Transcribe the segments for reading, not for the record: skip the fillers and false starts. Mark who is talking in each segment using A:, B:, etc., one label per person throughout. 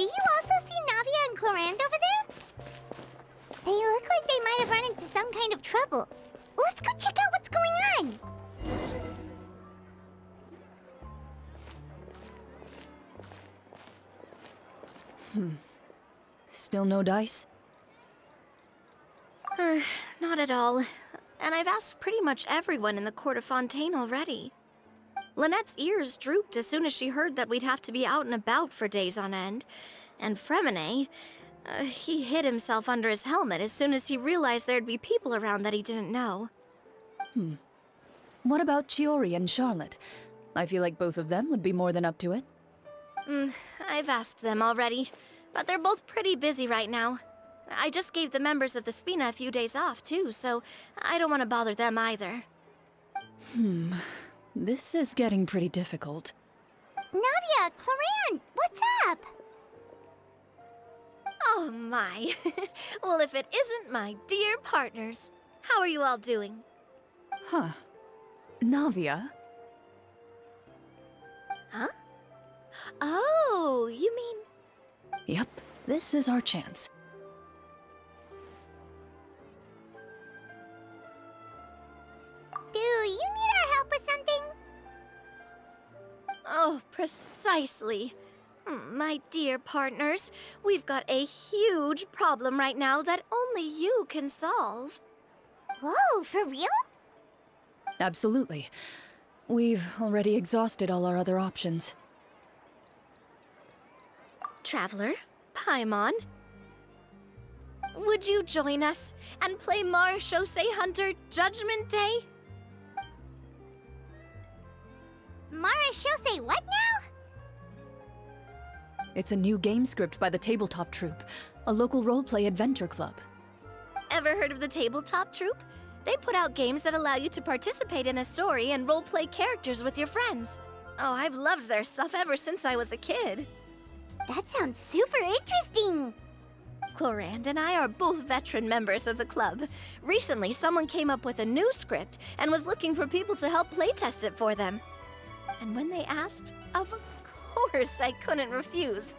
A: Do you also see Navia and Clorinde over there? They look like they might have run into some kind of trouble. Let's go check out what's going on!
B: Still no dice?
C: Not at all. And I've asked pretty much everyone in the court of Fontaine already. Lynette's ears drooped as soon as she heard that we'd have to be out and about for days on end. And Fremine, he hid himself under his helmet as soon as he realized there'd be people around that he didn't know.
B: What about Chiori and Charlotte? I feel like both of them would be more than up to it.
C: I've asked them already, but they're both pretty busy right now. I just gave the members of the Spina a few days off, too, so I don't want to bother them either.
B: This is getting pretty difficult.
A: Navia, Clorinde, what's up?
C: Oh my. Well, if it isn't my dear partners. How are you all doing?
B: Huh. Navia?
C: Huh? Oh, you mean...
B: Yep, this is our chance.
A: Do you need our help with something?
C: Oh, precisely. My dear partners, we've got a huge problem right now that only you can solve.
A: Whoa, for real?
B: Absolutely. We've already exhausted all our other options.
C: Traveler, Paimon, would you join us and play Marechaussee Hunter Judgment Day?
A: Marechaussee what now?
B: It's a new game script by the Tabletop Troupe, a local roleplay adventure club.
C: Ever heard of the Tabletop Troupe? They put out games that allow you to participate in a story and roleplay characters with your friends. Oh, I've loved their stuff ever since I was a kid.
A: That sounds super interesting!
C: Clorinde and I are both veteran members of the club. Recently, someone came up with a new script and was looking for people to help playtest it for them. And when they asked, of course I couldn't refuse.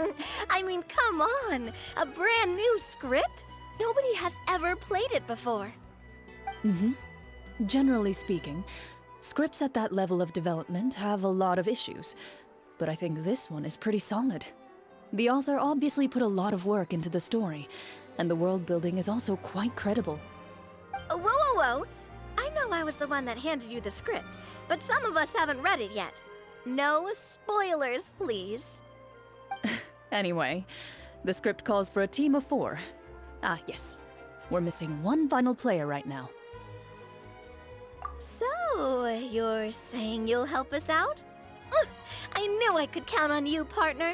C: I mean, come on! A brand new script? Nobody has ever played it before.
B: Generally speaking, scripts at that level of development have a lot of issues, but I think this one is pretty solid. The author obviously put a lot of work into the story, and the world building is also quite credible.
C: Whoa, whoa, whoa! I know I was the one that handed you the script, but some of us haven't read it yet. No spoilers, please.
B: Anyway, the script calls for a team of 4. Ah, yes. We're missing one final player right now.
C: So, you're saying you'll help us out? I knew I could count on you, partner.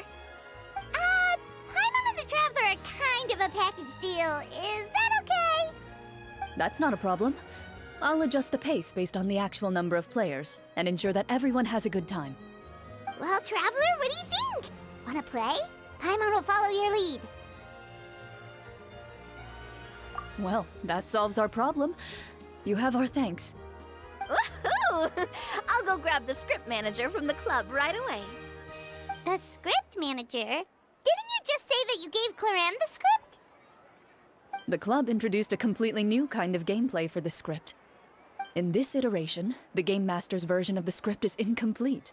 A: Paimon and the Traveler are kind of a package deal. Is that okay?
B: That's not a problem. I'll adjust the pace based on the actual number of players, and ensure that everyone has a good time.
A: Well, Traveler, what do you think? Wanna play? Paimon will follow your lead.
B: Well, that solves our problem. You have our thanks.
C: Woohoo! I'll go grab the script manager from the club right away.
A: The script manager? Didn't you just say that you gave Clorinde the script?
B: The club introduced a completely new kind of gameplay for the script. In this iteration, the Game Master's version of the script is incomplete.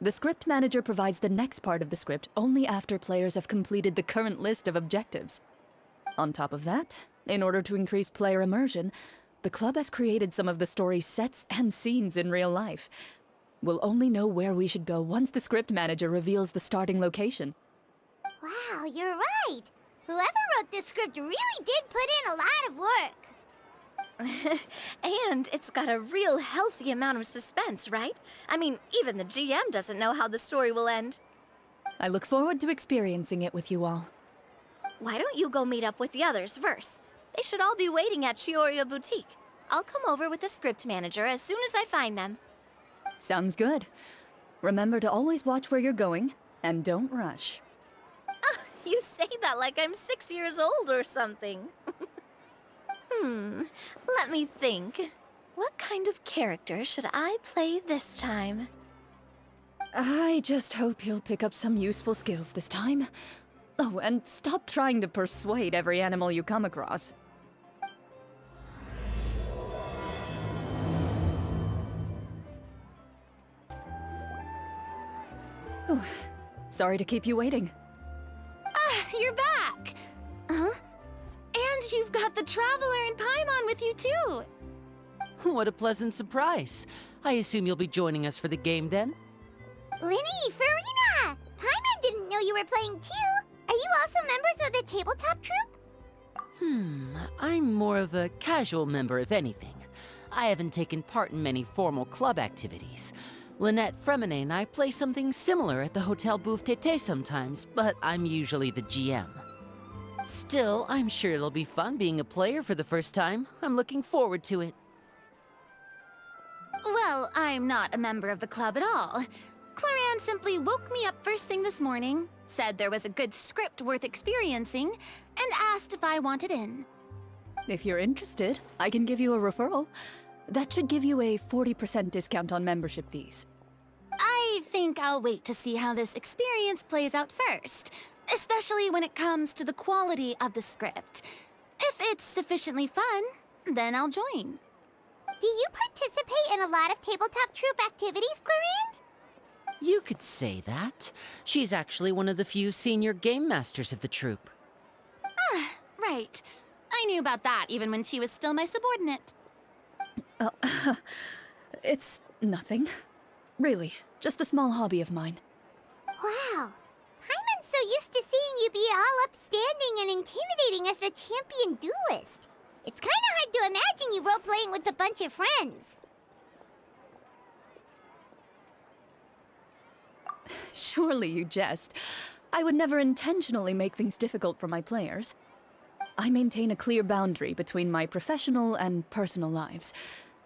B: The script manager provides the next part of the script only after players have completed the current list of objectives. On top of that, in order to increase player immersion, the club has created some of the story's sets and scenes in real life. We'll only know where we should go once the script manager reveals the starting location.
A: Wow, you're right. Whoever wrote this script really did put in a lot of work.
C: And it's got a real healthy amount of suspense, right? I mean, even the GM doesn't know how the story will end.
B: I look forward to experiencing it with you all.
C: Why don't you go meet up with the others first? They should all be waiting at Chioria Boutique. I'll come over with the script manager as soon as I find them.
B: Sounds good. Remember to always watch where you're going, and don't rush.
C: You say that like I'm 6 years old or something. Let me think. What kind of character should I play this time?
B: I just hope you'll pick up some useful skills this time. Oh, and stop trying to persuade every animal you come across. Oh, sorry to keep you waiting.
D: Ah, you're back! Huh? And you've got the Traveler and Paimon with you, too!
E: What a pleasant surprise. I assume you'll be joining us for the game then?
A: Linny, Farina! Paimon didn't know you were playing too! Are you also members of the tabletop troupe?
E: I'm more of a casual member if anything. I haven't taken part in many formal club activities. Lynette Fremine and I play something similar at the Hotel Bouffe Tété sometimes, but I'm usually the GM. Still, I'm sure it'll be fun being a player for the first time. I'm looking forward to it.
D: Well, I'm not a member of the club at all. Clorinde simply woke me up first thing this morning, said there was a good script worth experiencing, and asked if I wanted in.
B: If you're interested, I can give you a referral. That should give you a 40% discount on membership fees.
D: I think I'll wait to see how this experience plays out first, especially when it comes to the quality of the script. If it's sufficiently fun, then I'll join.
A: Do you participate in a lot of tabletop troupe activities, Clorinde?
E: You could say that. She's actually one of the few senior game masters of the troupe.
D: Ah, right. I knew about that even when she was still my subordinate.
B: It's nothing. Really, just a small hobby of mine.
A: Wow. Paimon's so used to seeing you be all upstanding and intimidating as the champion duelist. It's kinda hard to imagine you role-playing with a bunch of friends.
B: Surely you jest. I would never intentionally make things difficult for my players. I maintain a clear boundary between my professional and personal lives.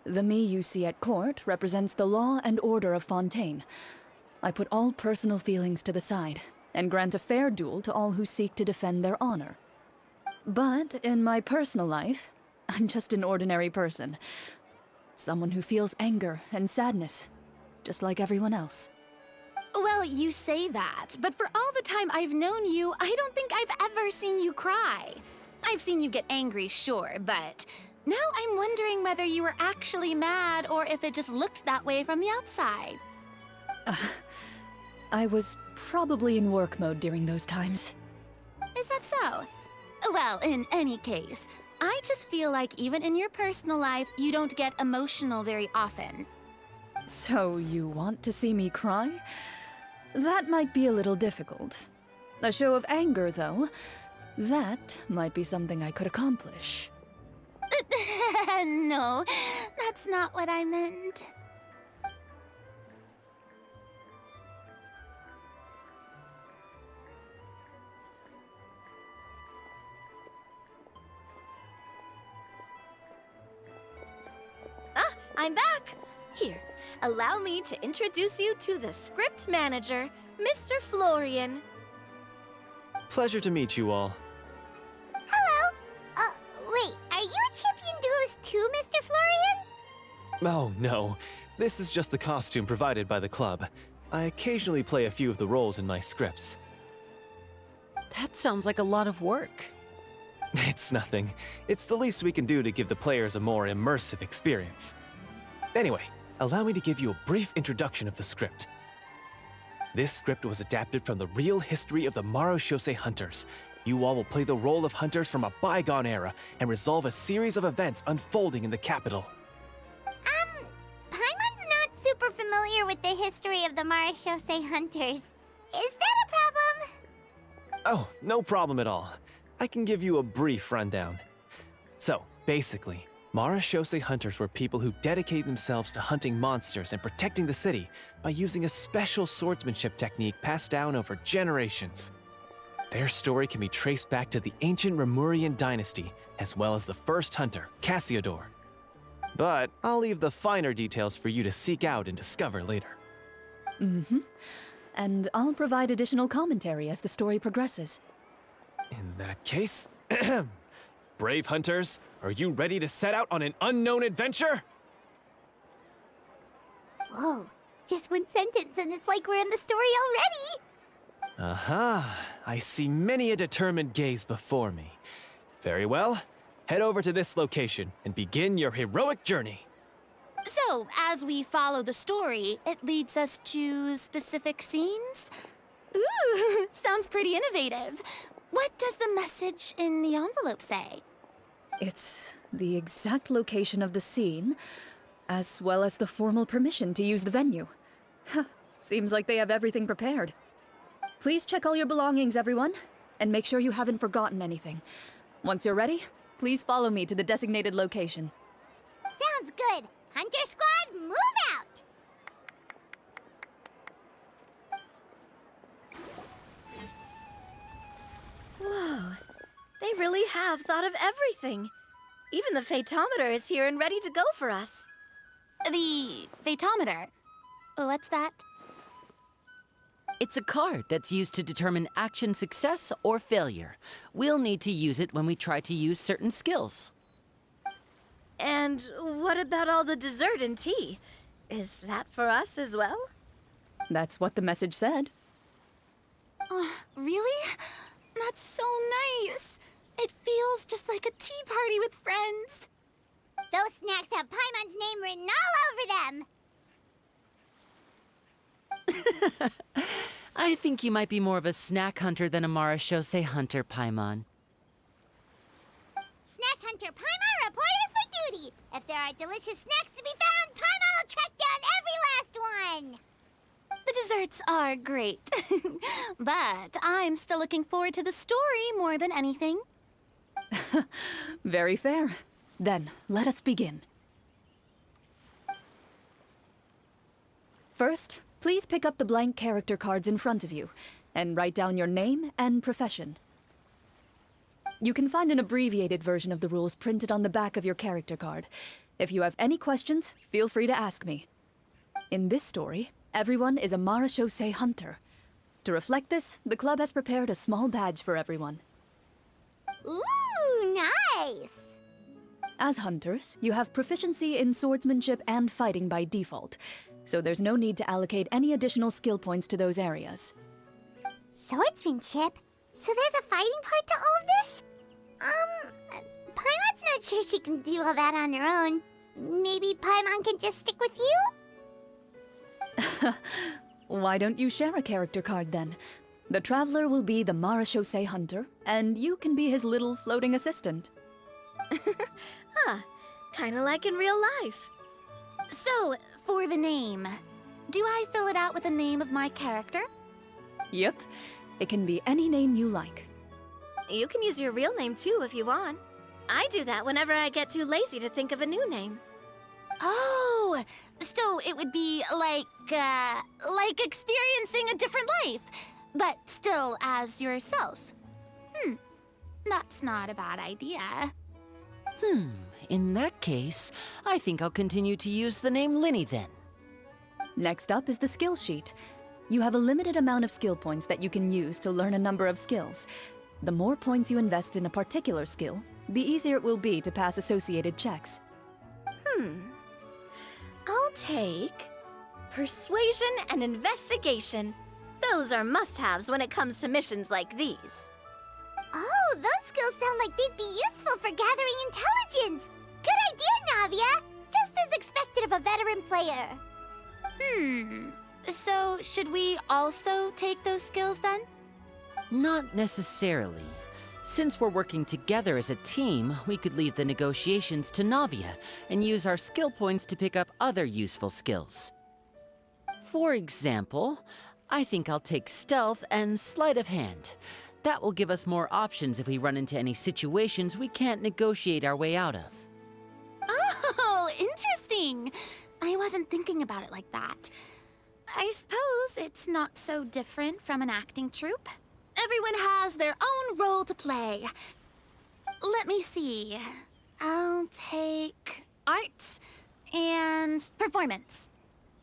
B: The me you see at court represents the law and order of Fontaine. I put all personal feelings to the side and grant a fair duel to all who seek to defend their honor. But in my personal life, I'm just an ordinary person. Someone who feels anger and sadness, just like everyone else.
D: Well, you say that, but for all the time I've known you, I don't think I've ever seen you cry. I've seen you get angry, sure, but now I'm wondering whether you were actually mad or if it just looked that way from the outside.
B: I was probably in work mode during those times.
D: Is that so? Well, in any case, I just feel like even in your personal life, you don't get emotional very often.
B: So you want to see me cry? That might be a little difficult. A show of anger, though, that might be something I could accomplish.
D: No, that's not what I meant.
C: Ah, I'm back! Here, allow me to introduce you to the script manager, Mr. Florian.
F: Pleasure to meet you all.
A: Hello? Wait, are you a champion duelist too, Mr. Florian?
F: Oh, no. This is just the costume provided by the club. I occasionally play a few of the roles in my scripts.
E: That sounds like a lot of work.
F: It's nothing. It's the least we can do to give the players a more immersive experience. Anyway, allow me to give you a brief introduction of the script. This script was adapted from the real history of the Marechaussee Hunters. You all will play the role of hunters from a bygone era and resolve a series of events unfolding in the capital.
A: Paimon's not super familiar with the history of the Marechaussee Hunters. Is that a problem?
F: Oh, no problem at all. I can give you a brief rundown. So, basically, Marechaussee Hunters were people who dedicated themselves to hunting monsters and protecting the city by using a special swordsmanship technique passed down over generations. Their story can be traced back to the ancient Remurian dynasty, as well as the first hunter, Cassiodor. But I'll leave the finer details for you to seek out and discover later.
B: Mm-hmm. And I'll provide additional commentary as the story progresses.
F: In that case, brave hunters, are you ready to set out on an unknown adventure?
A: Whoa, just one sentence and it's like we're in the story already!
F: Aha! I see many a determined gaze before me. Very well. Head over to this location and begin your heroic journey.
D: So, as we follow the story, it leads us to specific scenes? Ooh, sounds pretty innovative. What does the message in the envelope say?
B: It's the exact location of the scene, as well as the formal permission to use the venue. Huh, seems like they have everything prepared. Please check all your belongings, everyone, and make sure you haven't forgotten anything. Once you're ready, please follow me to the designated location.
A: Sounds good. Hunter Squad, move out!
C: Whoa, they really have thought of everything. Even the phaetometer is here and ready to go for us.
D: The phaetometer. What's that?
E: It's a card that's used to determine action success or failure. We'll need to use it when we try to use certain skills.
C: And what about all the dessert and tea? Is that for us as well?
B: That's what the message said.
D: Oh, really? That's so nice. It feels just like a tea party with friends.
A: Those snacks have Paimon's name written all over them.
E: I think you might be more of a snack hunter than a Marashose hunter, Paimon.
A: Snack Hunter Paimon reported for duty. If there are delicious snacks to be found, Paimon will track down every last one.
D: The desserts are great. But I'm still looking forward to the story more than anything.
B: Very fair. Then, let us begin. First, please pick up the blank character cards in front of you, and write down your name and profession. You can find an abbreviated version of the rules printed on the back of your character card. If you have any questions, feel free to ask me. In this story, everyone is a Marashose hunter. To reflect this, the club has prepared a small badge for everyone.
A: Ooh, nice.
B: As hunters, you have proficiency in swordsmanship and fighting by default, so there's no need to allocate any additional skill points to those areas.
A: Swordsmanship? So there's a fighting part to all of this? Paimon's not sure she can do all that on her own. Maybe Paimon can just stick with you?
B: Why don't you share a character card then? The Traveler will be the Marashose hunter, and you can be his little floating assistant.
C: Kinda like in real life.
D: So, for the name, do I fill it out with the name of my character?
B: Yep, it can be any name you like.
C: You can use your real name too if you want. I do that whenever I get too lazy to think of a new name.
D: Oh, so it would be like experiencing a different life, but still as yourself. That's not a bad idea.
E: In that case, I think I'll continue to use the name Linny then.
B: Next up is the skill sheet. You have a limited amount of skill points that you can use to learn a number of skills. The more points you invest in a particular skill, the easier it will be to pass associated checks.
C: I'll take persuasion and investigation. Those are must-haves when it comes to missions like these.
A: Oh, those skills sound like they'd be useful for gathering intelligence. Good idea, Navia. Just as expected of a veteran player.
D: So should we also take those skills then?
E: Not necessarily. Since we're working together as a team, we could leave the negotiations to Navia and use our skill points to pick up other useful skills. For example, I think I'll take stealth and sleight of hand. That will give us more options if we run into any situations we can't negotiate our way out of.
D: Oh, interesting. I wasn't thinking about it like that. I suppose it's not so different from an acting troupe. Everyone has their own role to play. Let me see. I'll take arts and performance.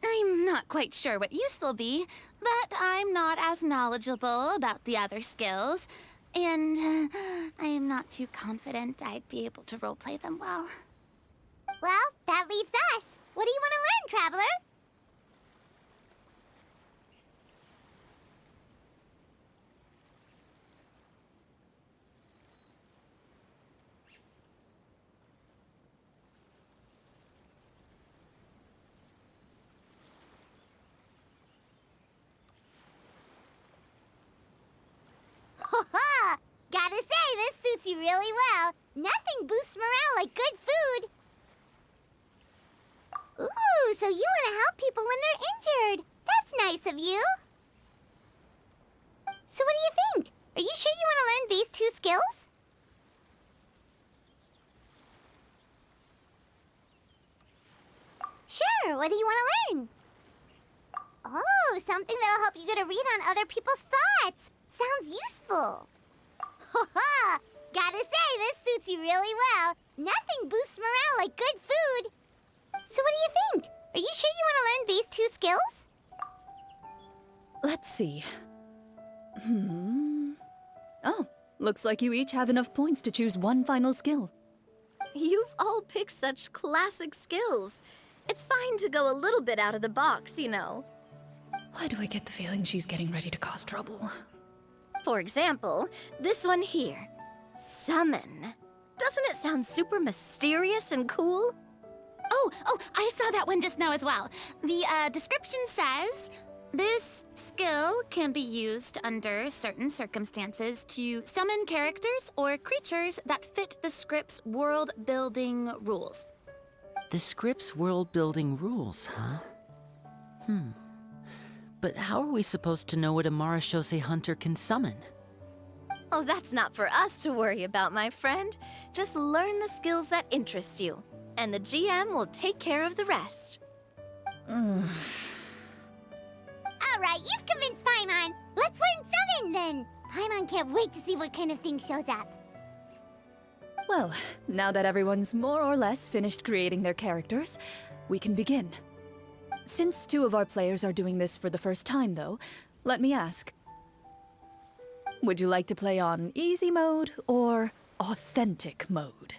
D: I'm not quite sure what use they'll be, but I'm not as knowledgeable about the other skills, and I am not too confident I'd be able to roleplay them well.
A: Well, that leaves us. What do you want to learn, Traveler? really well. Nothing boosts morale like good food. Ooh, so you want to help people when they're injured. That's nice of you. So what do you think? Are you sure you want to learn these 2 skills? Sure, what do you want to learn? Oh, something that'll help you get a read on other people's thoughts. Sounds useful. Ha! Gotta say, this suits you really well. Nothing boosts morale like good food. So what do you think? Are you sure you want to learn these 2 skills?
B: Let's see. Oh, looks like you each have enough points to choose one final skill.
C: You've all picked such classic skills. It's fine to go a little bit out of the box, you know.
B: Why do I get the feeling she's getting ready to cause trouble?
C: For example, this one here. Summon. Doesn't it sound super mysterious and cool?
D: Oh, I saw that one just now as well. The description says, this skill can be used under certain circumstances to summon characters or creatures that fit the script's world-building rules.
E: The script's world-building rules, huh? But how are we supposed to know what a Marashose hunter can summon?
C: Oh, that's not for us to worry about, my friend. Just learn the skills that interest you, and the GM will take care of the rest.
A: All right, you've convinced Paimon. Let's learn Summon, then. Paimon can't wait to see what kind of thing shows up.
B: Well, now that everyone's more or less finished creating their characters, we can begin. Since 2 of our players are doing this for the first time, though, let me ask. Would you like to play on easy mode or authentic mode?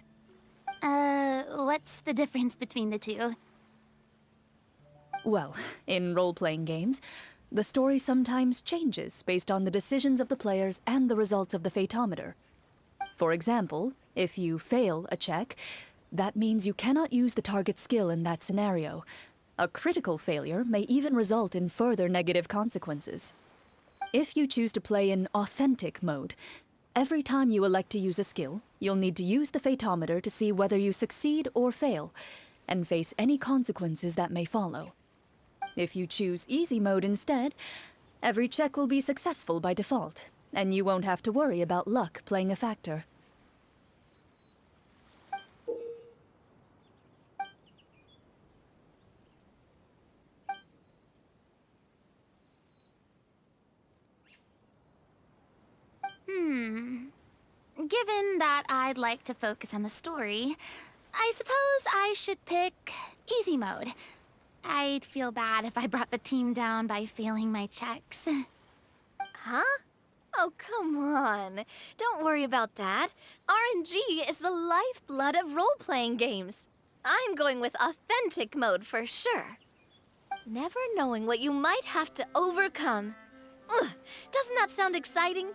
D: What's the difference between the 2?
B: Well, in role-playing games, the story sometimes changes based on the decisions of the players and the results of the Fatometer. For example, if you fail a check, that means you cannot use the target skill in that scenario. A critical failure may even result in further negative consequences. If you choose to play in authentic mode, every time you elect to use a skill, you'll need to use the Fatometer to see whether you succeed or fail, and face any consequences that may follow. If you choose easy mode instead, every check will be successful by default, and you won't have to worry about luck playing a factor.
D: Given that I'd like to focus on the story, I suppose I should pick easy mode. I'd feel bad if I brought the team down by failing my checks.
C: Huh? Oh, come on. Don't worry about that. RNG is the lifeblood of role-playing games. I'm going with authentic mode for sure. Never knowing what you might have to overcome. Ugh, doesn't that sound exciting?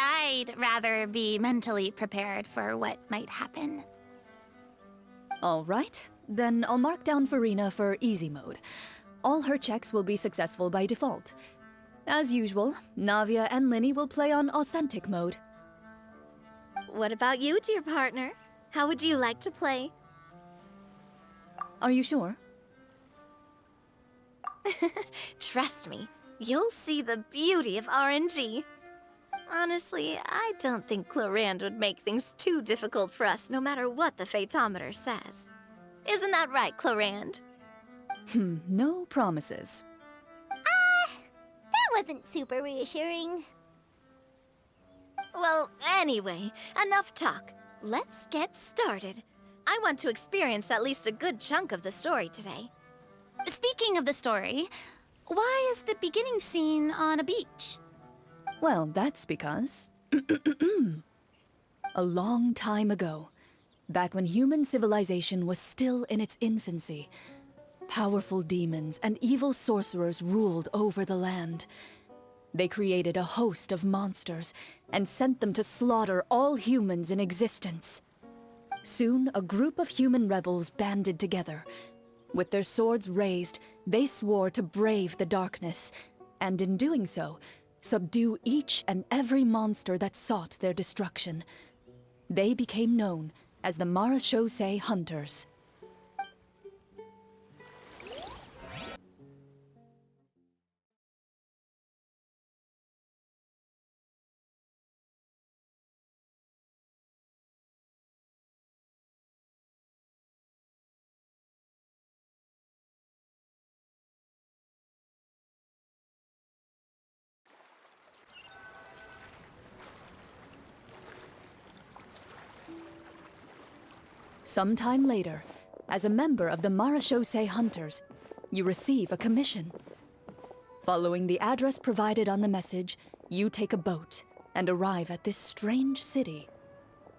D: I'd rather be mentally prepared for what might happen.
B: All right, then I'll mark down Farina for easy mode. All her checks will be successful by default. As usual, Navia and Linny will play on authentic mode.
C: What about you, dear partner? How would you like to play?
B: Are you sure?
C: Trust me, you'll see the beauty of RNG. Honestly, I don't think Clorinde would make things too difficult for us no matter what the Fatometer says. Isn't that right, Clorinde?
B: No promises.
A: That wasn't super reassuring.
C: Well, anyway, enough talk. Let's get started. I want to experience at least a good chunk of the story today.
D: Speaking of the story, why is the beginning scene on a beach?
B: Well, that's because... a long time ago, back when human civilization was still in its infancy, powerful demons and evil sorcerers ruled over the land. They created a host of monsters and sent them to slaughter all humans in existence. Soon, a group of human rebels banded together. With their swords raised, they swore to brave the darkness, and in doing so, Subdue each and every monster that sought their destruction. They became known as the Marachose Hunters. Sometime later, as a member of the Marachose Hunters, you receive a commission. Following the address provided on the message, you take a boat and arrive at this strange city.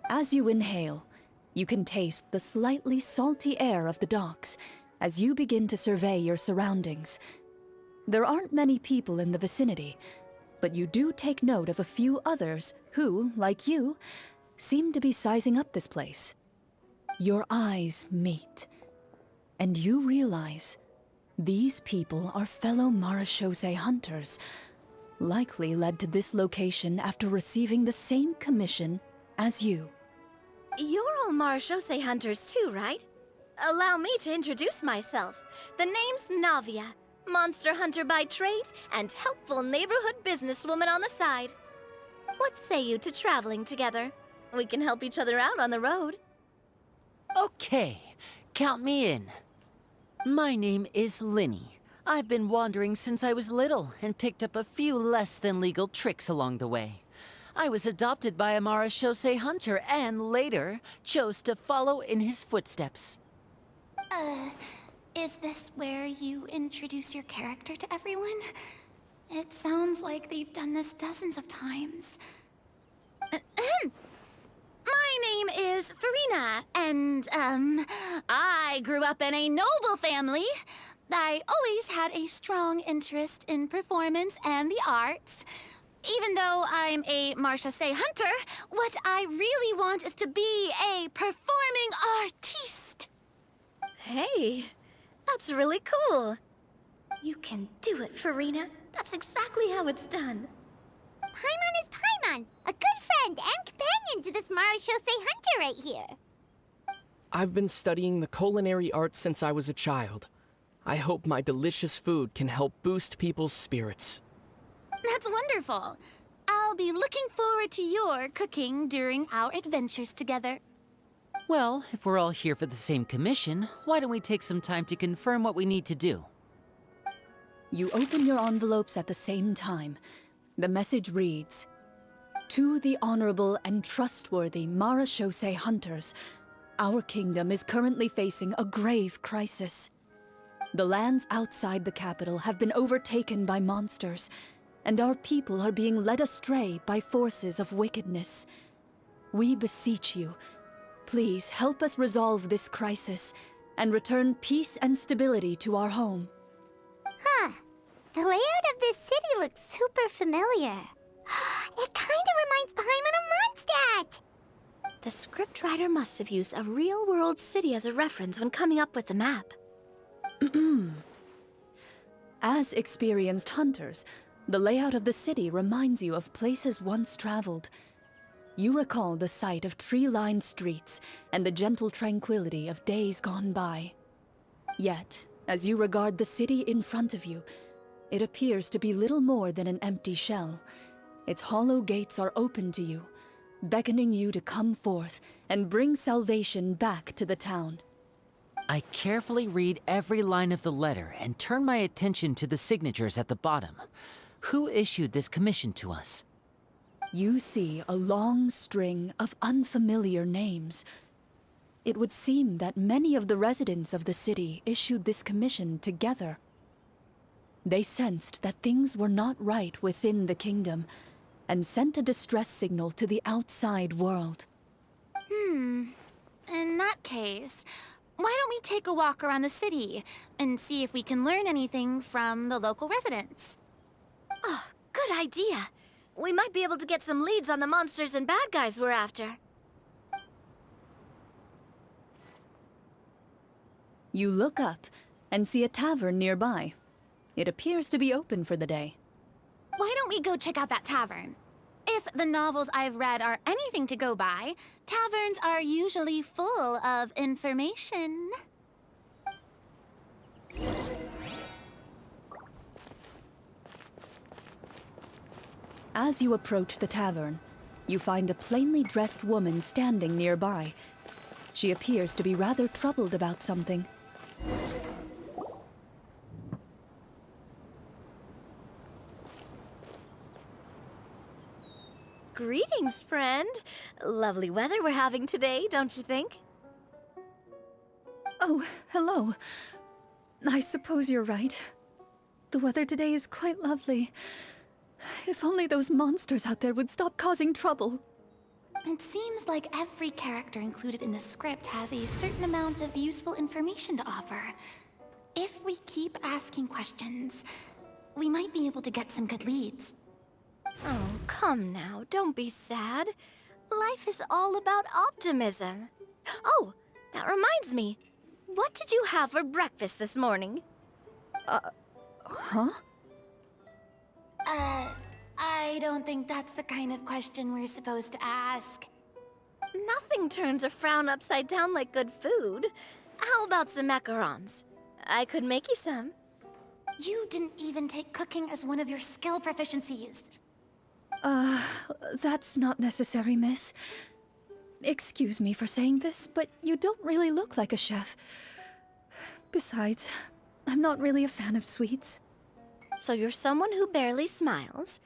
B: As you inhale, you can taste the slightly salty air of the docks as you begin to survey your surroundings. There aren't many people in the vicinity, but you do take note of a few others who, like you, seem to be sizing up this place. Your eyes meet, and you realize these people are fellow Marachose hunters, likely led to this location after receiving the same commission as you.
C: You're all Marachose hunters too, right? Allow me to introduce myself. The name's Navia, monster hunter by trade and helpful neighborhood businesswoman on the side. What say you to traveling together? We can help each other out on the road.
E: Okay, count me in. My name is Linny. I've been wandering since I was little and picked up a few less than legal tricks along the way. I was adopted by a Marachose hunter and later chose to follow in his footsteps.
D: Is this where you introduce your character to everyone? It sounds like they've done this dozens of times. My name is Farina, and, I grew up in a noble family. I always had a strong interest in performance and the arts. Even though I'm a Marachose hunter, what I really want is to be a performing artiste.
C: Hey, that's really cool. You can do it, Farina. That's exactly how it's done.
A: Paimon is Paimon, a good friend and companion to this Marachose hunter right here.
G: I've been studying the culinary arts since I was a child. I hope my delicious food can help boost people's spirits.
D: That's wonderful. I'll be looking forward to your cooking during our adventures together.
E: Well, if we're all here for the same commission, why don't we take some time to confirm what we need to do?
B: You open your envelopes at the same time. The message reads, "To the honorable and trustworthy Marachose hunters, our kingdom is currently facing a grave crisis. The lands outside the capital have been overtaken by monsters, and our people are being led astray by forces of wickedness. We beseech you, please help us resolve this crisis and return peace and stability to our home."
A: Huh. The layout of this city looks super familiar. It kind of reminds Paimon of Mondstadt.
C: The scriptwriter must have used a real-world city as a reference when coming up with the map.
B: As experienced hunters, the layout of the city reminds you of places once traveled. You recall the sight of tree-lined streets and the gentle tranquility of days gone by. Yet, as you regard the city in front of you, it appears to be little more than an empty shell. Its hollow gates are open to you, beckoning you to come forth and bring salvation back to the town.
E: I carefully read every line of the letter and turn my attention to the signatures at the bottom. Who issued this commission to us?
B: You see a long string of unfamiliar names. It would seem that many of the residents of the city issued this commission together. They sensed that things were not right within the kingdom and sent a distress signal to the outside world.
D: In that case, why don't we take a walk around the city and see if we can learn anything from the local residents?
C: Oh, good idea. We might be able to get some leads on the monsters and bad guys we're after.
B: You look up and see a tavern nearby. It appears to be open for the day.
D: Why don't we go check out that tavern? If the novels I've read are anything to go by, taverns are usually full of information.
B: As you approach the tavern, you find a plainly dressed woman standing nearby. She appears to be rather troubled about something.
C: Greetings, friend. Lovely weather we're having today, don't you think?
B: Oh, hello. I suppose you're right. The weather today is quite lovely. If only those monsters out there would stop causing trouble.
D: It seems like every character included in the script has a certain amount of useful information to offer. If we keep asking questions, we might be able to get some good leads.
C: Oh, come now, don't be sad. Life is all about optimism. Oh, that reminds me. What did you have for breakfast this morning?
B: Huh?
D: I don't think that's the kind of question we're supposed to ask.
C: Nothing turns a frown upside down like good food. How about some macarons? I could make you some.
D: You didn't even take cooking as one of your skill proficiencies.
B: That's not necessary, miss. Excuse me for saying this, but you don't really look like a chef. Besides, I'm not really a fan of sweets.
C: So you're someone who barely smiles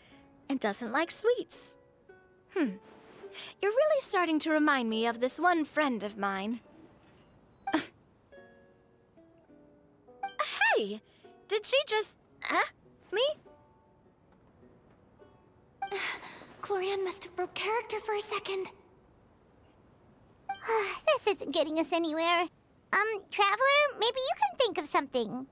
C: and doesn't like sweets. You're really starting to remind me of this one friend of mine. Hey! Did she just... me?
D: Clorinde must have broke character for a second.
A: This isn't getting us anywhere. Traveler, maybe you can think of something.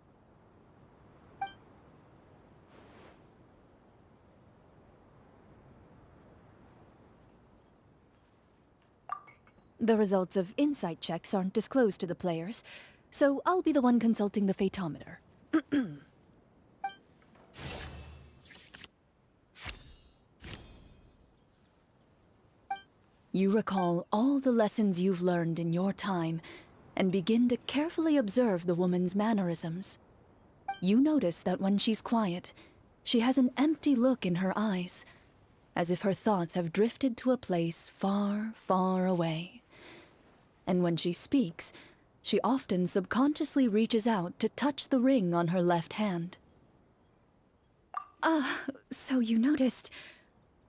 B: The results of insight checks aren't disclosed to the players, so I'll be the one consulting the fatometer. You recall all the lessons you've learned in your time and begin to carefully observe the woman's mannerisms. You notice that when she's quiet, she has an empty look in her eyes, as if her thoughts have drifted to a place far, far away. And when she speaks, she often subconsciously reaches out to touch the ring on her left hand. So you noticed.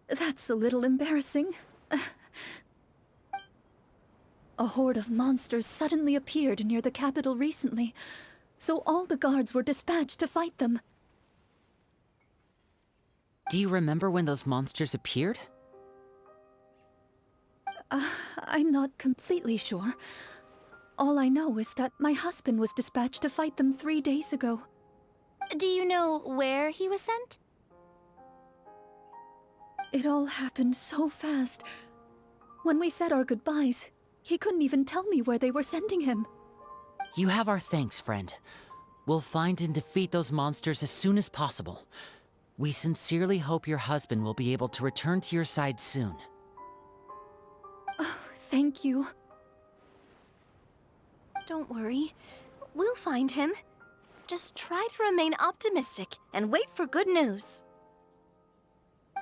B: That's a little embarrassing. A horde of monsters suddenly appeared near the capital recently, so all the guards were dispatched to fight them.
E: Do you remember when those monsters appeared?
B: I'm not completely sure. All I know is that my husband was dispatched to fight them 3 days ago.
D: Do you know where he was sent?
B: It all happened so fast. When we said our goodbyes, he couldn't even tell me where they were sending him.
E: You have our thanks, friend. We'll find and defeat those monsters as soon as possible. We sincerely hope your husband will be able to return to your side soon.
B: Oh, thank you.
C: Don't worry. We'll find him. Just try to remain optimistic and wait for good news.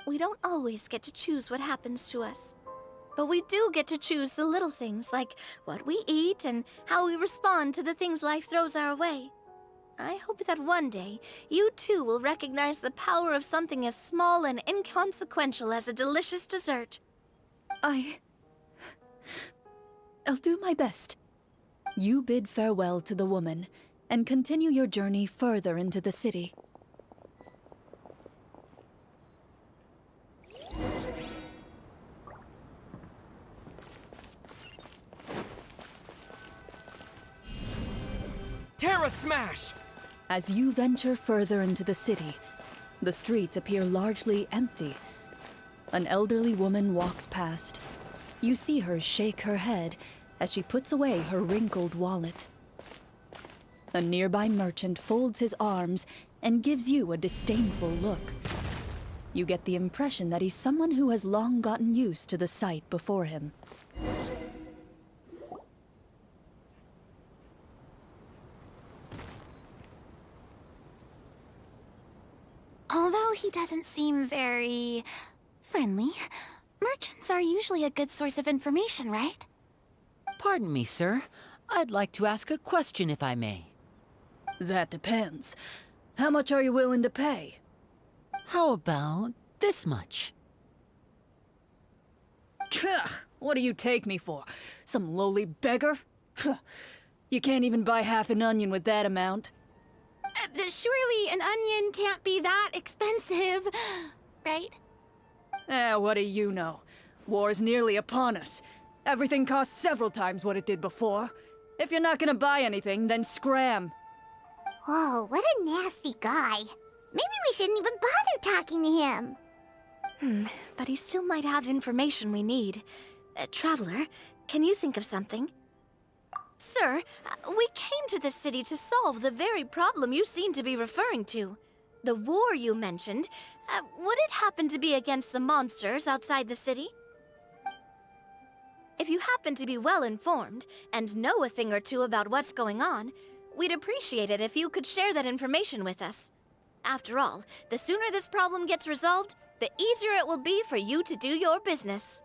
C: We don't always get to choose what happens to us. But we do get to choose the little things, like what we eat and how we respond to the things life throws our way. I hope that one day, you too will recognize the power of something as small and inconsequential as a delicious dessert.
B: I'll do my best. You bid farewell to the woman, and continue your journey further into the city.
G: Terra Smash!
B: As you venture further into the city, the streets appear largely empty. An elderly woman walks past. You see her shake her head as she puts away her wrinkled wallet. A nearby merchant folds his arms and gives you a disdainful look. You get the impression that he's someone who has long gotten used to the sight before him.
D: Although he doesn't seem very friendly, merchants are usually a good source of information, right?
E: Pardon me, sir. I'd like to ask a question if I may.
B: That depends. How much are you willing to pay?
E: How about this much?
B: Gah, what do you take me for? Some lowly beggar? You can't even buy half an onion with that amount.
D: Surely an onion can't be that expensive, right?
B: What do you know? War's nearly upon us. Everything costs several times what it did before. If you're not gonna buy anything, then scram.
A: Whoa, what a nasty guy. Maybe we shouldn't even bother talking to him.
C: But he still might have information we need. Traveler, can you think of something? Sir, we came to this city to solve the very problem you seem to be referring to. The war you mentioned, would it happen to be against the monsters outside the city? If you happen to be well informed and know a thing or two about what's going on, we'd appreciate it if you could share that information with us. After all, the sooner this problem gets resolved, the easier it will be for you to do your business.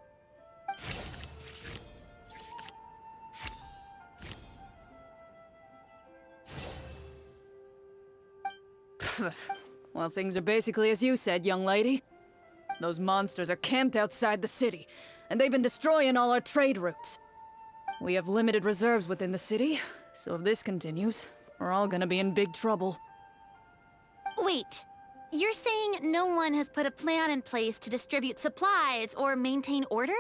B: Well, things are basically as you said, young lady. Those monsters are camped outside the city, and they've been destroying all our trade routes. We have limited reserves within the city, so if this continues, we're all gonna be in big trouble.
D: Wait, you're saying no one has put a plan in place to distribute supplies or maintain order?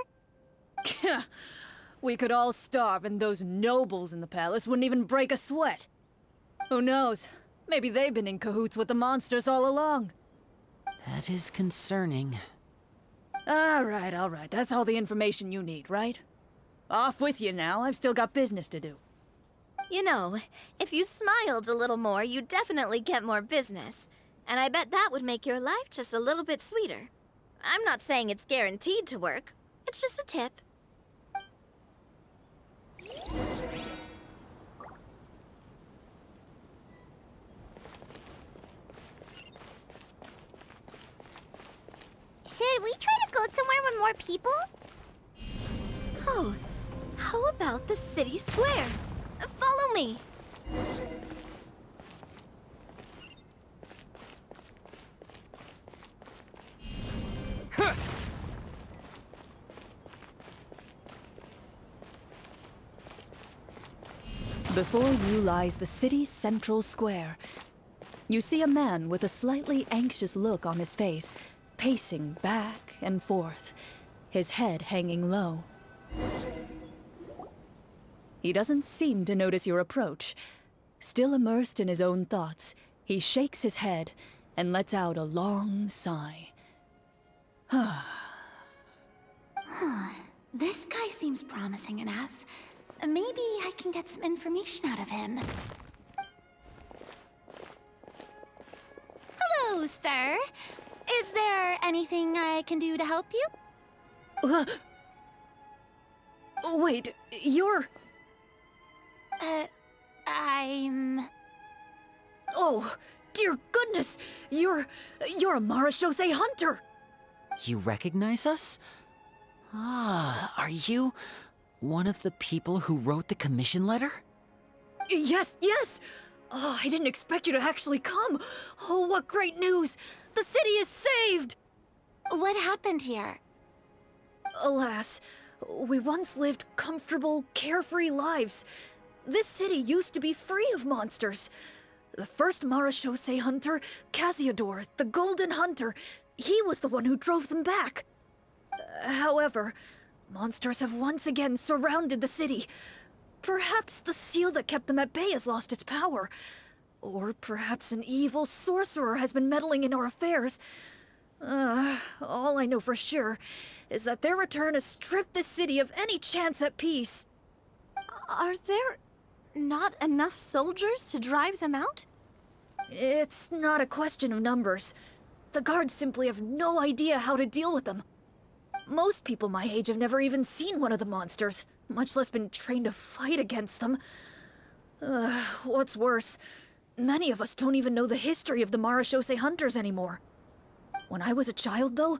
B: We could all starve, and those nobles in the palace wouldn't even break a sweat. Who knows? Maybe they've been in cahoots with the monsters all along.
E: That is concerning.
B: All right. That's all the information you need, right? Off with you now. I've still got business to do.
C: You know, if you smiled a little more, you'd definitely get more business. And I bet that would make your life just a little bit sweeter. I'm not saying it's guaranteed to work. It's just a tip.
A: Should we try to go somewhere with more people?
C: Oh, how about the city square? Follow me.
B: Before you lies the city's central square. You see a man with a slightly anxious look on his face, pacing back and forth, his head hanging low. He doesn't seem to notice your approach. Still immersed in his own thoughts, he shakes his head and lets out a long sigh.
D: This guy seems promising enough. Maybe I can get some information out of him. Hello, sir. Is there anything I can do to help you?
B: Wait, you're...
D: I'm...
B: Oh, dear goodness! You're a Marashose hunter!
E: You recognize us? Ah, are you one of the people who wrote the commission letter?
B: Yes! Oh, I didn't expect you to actually come! Oh, what great news! The city is saved!
D: What happened here?
B: Alas, we once lived comfortable, carefree lives. This city used to be free of monsters. The first Marashose hunter, Casiodor, the Golden Hunter, he was the one who drove them back. However, monsters have once again surrounded the city. Perhaps the seal that kept them at bay has lost its power. Or perhaps an evil sorcerer has been meddling in our affairs. All I know for sure is that their return has stripped this city of any chance at peace.
C: Are there not enough soldiers to drive them out?
B: It's not a question of numbers. the guards simply have no idea how to deal with them. Most people my age have never even seen one of the monsters, much less been trained to fight against them. What's worse, many of us don't even know the history of the Marashose hunters anymore. When I was a child, though,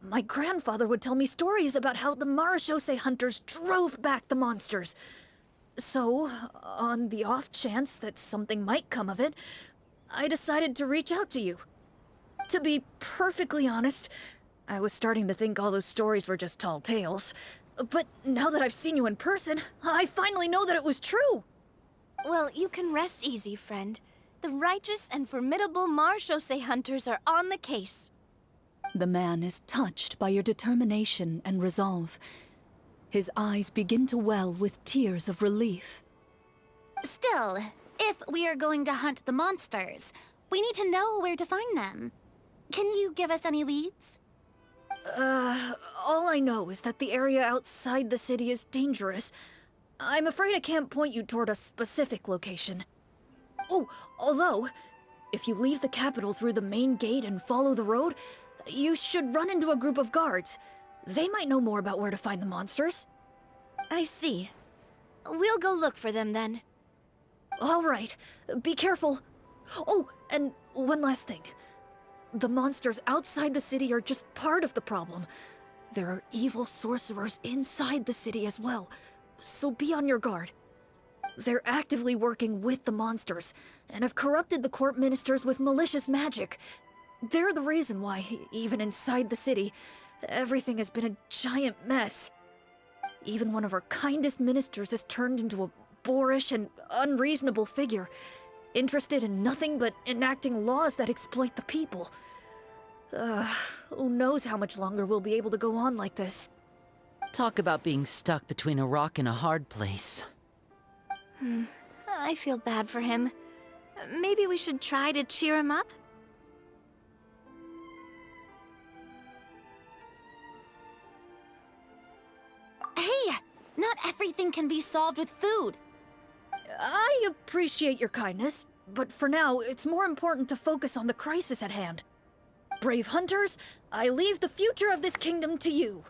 B: my grandfather would tell me stories about how the Marashose hunters drove back the monsters. So, on the off chance that something might come of it, I decided to reach out to you. To be perfectly honest, I was starting to think all those stories were just tall tales. But now that I've seen you in person, I finally know that it was true!
C: Well, you can rest easy, friend. The righteous and formidable Marashose hunters are on the case.
B: The man is touched by your determination and resolve. His eyes begin to well with tears of relief.
D: Still, if we are going to hunt the monsters, we need to know where to find them. Can you give us any leads?
B: All I know is that the area outside the city is dangerous. I'm afraid I can't point you toward a specific location. Oh, although, if you leave the capital through the main gate and follow the road, you should run into a group of guards. They might know more about where to find the monsters.
C: I see. We'll go look for them then.
B: All right, be careful. Oh, and one last thing. The monsters outside the city are just part of the problem. There are evil sorcerers inside the city as well, so be on your guard. They're actively working with the monsters, and have corrupted the court ministers with malicious magic. They're the reason why, even inside the city, everything has been a giant mess. Even one of our kindest ministers has turned into a boorish and unreasonable figure, interested in nothing but enacting laws that exploit the people. Who knows how much longer we'll be able to go on like this.
E: Talk about being stuck between a rock and a hard place.
C: I feel bad for him. Maybe we should try to cheer him up?
D: Hey, not everything can be solved with food.
B: I appreciate your kindness, but for now, it's more important to focus on the crisis at hand. Brave hunters, I leave the future of this kingdom to you.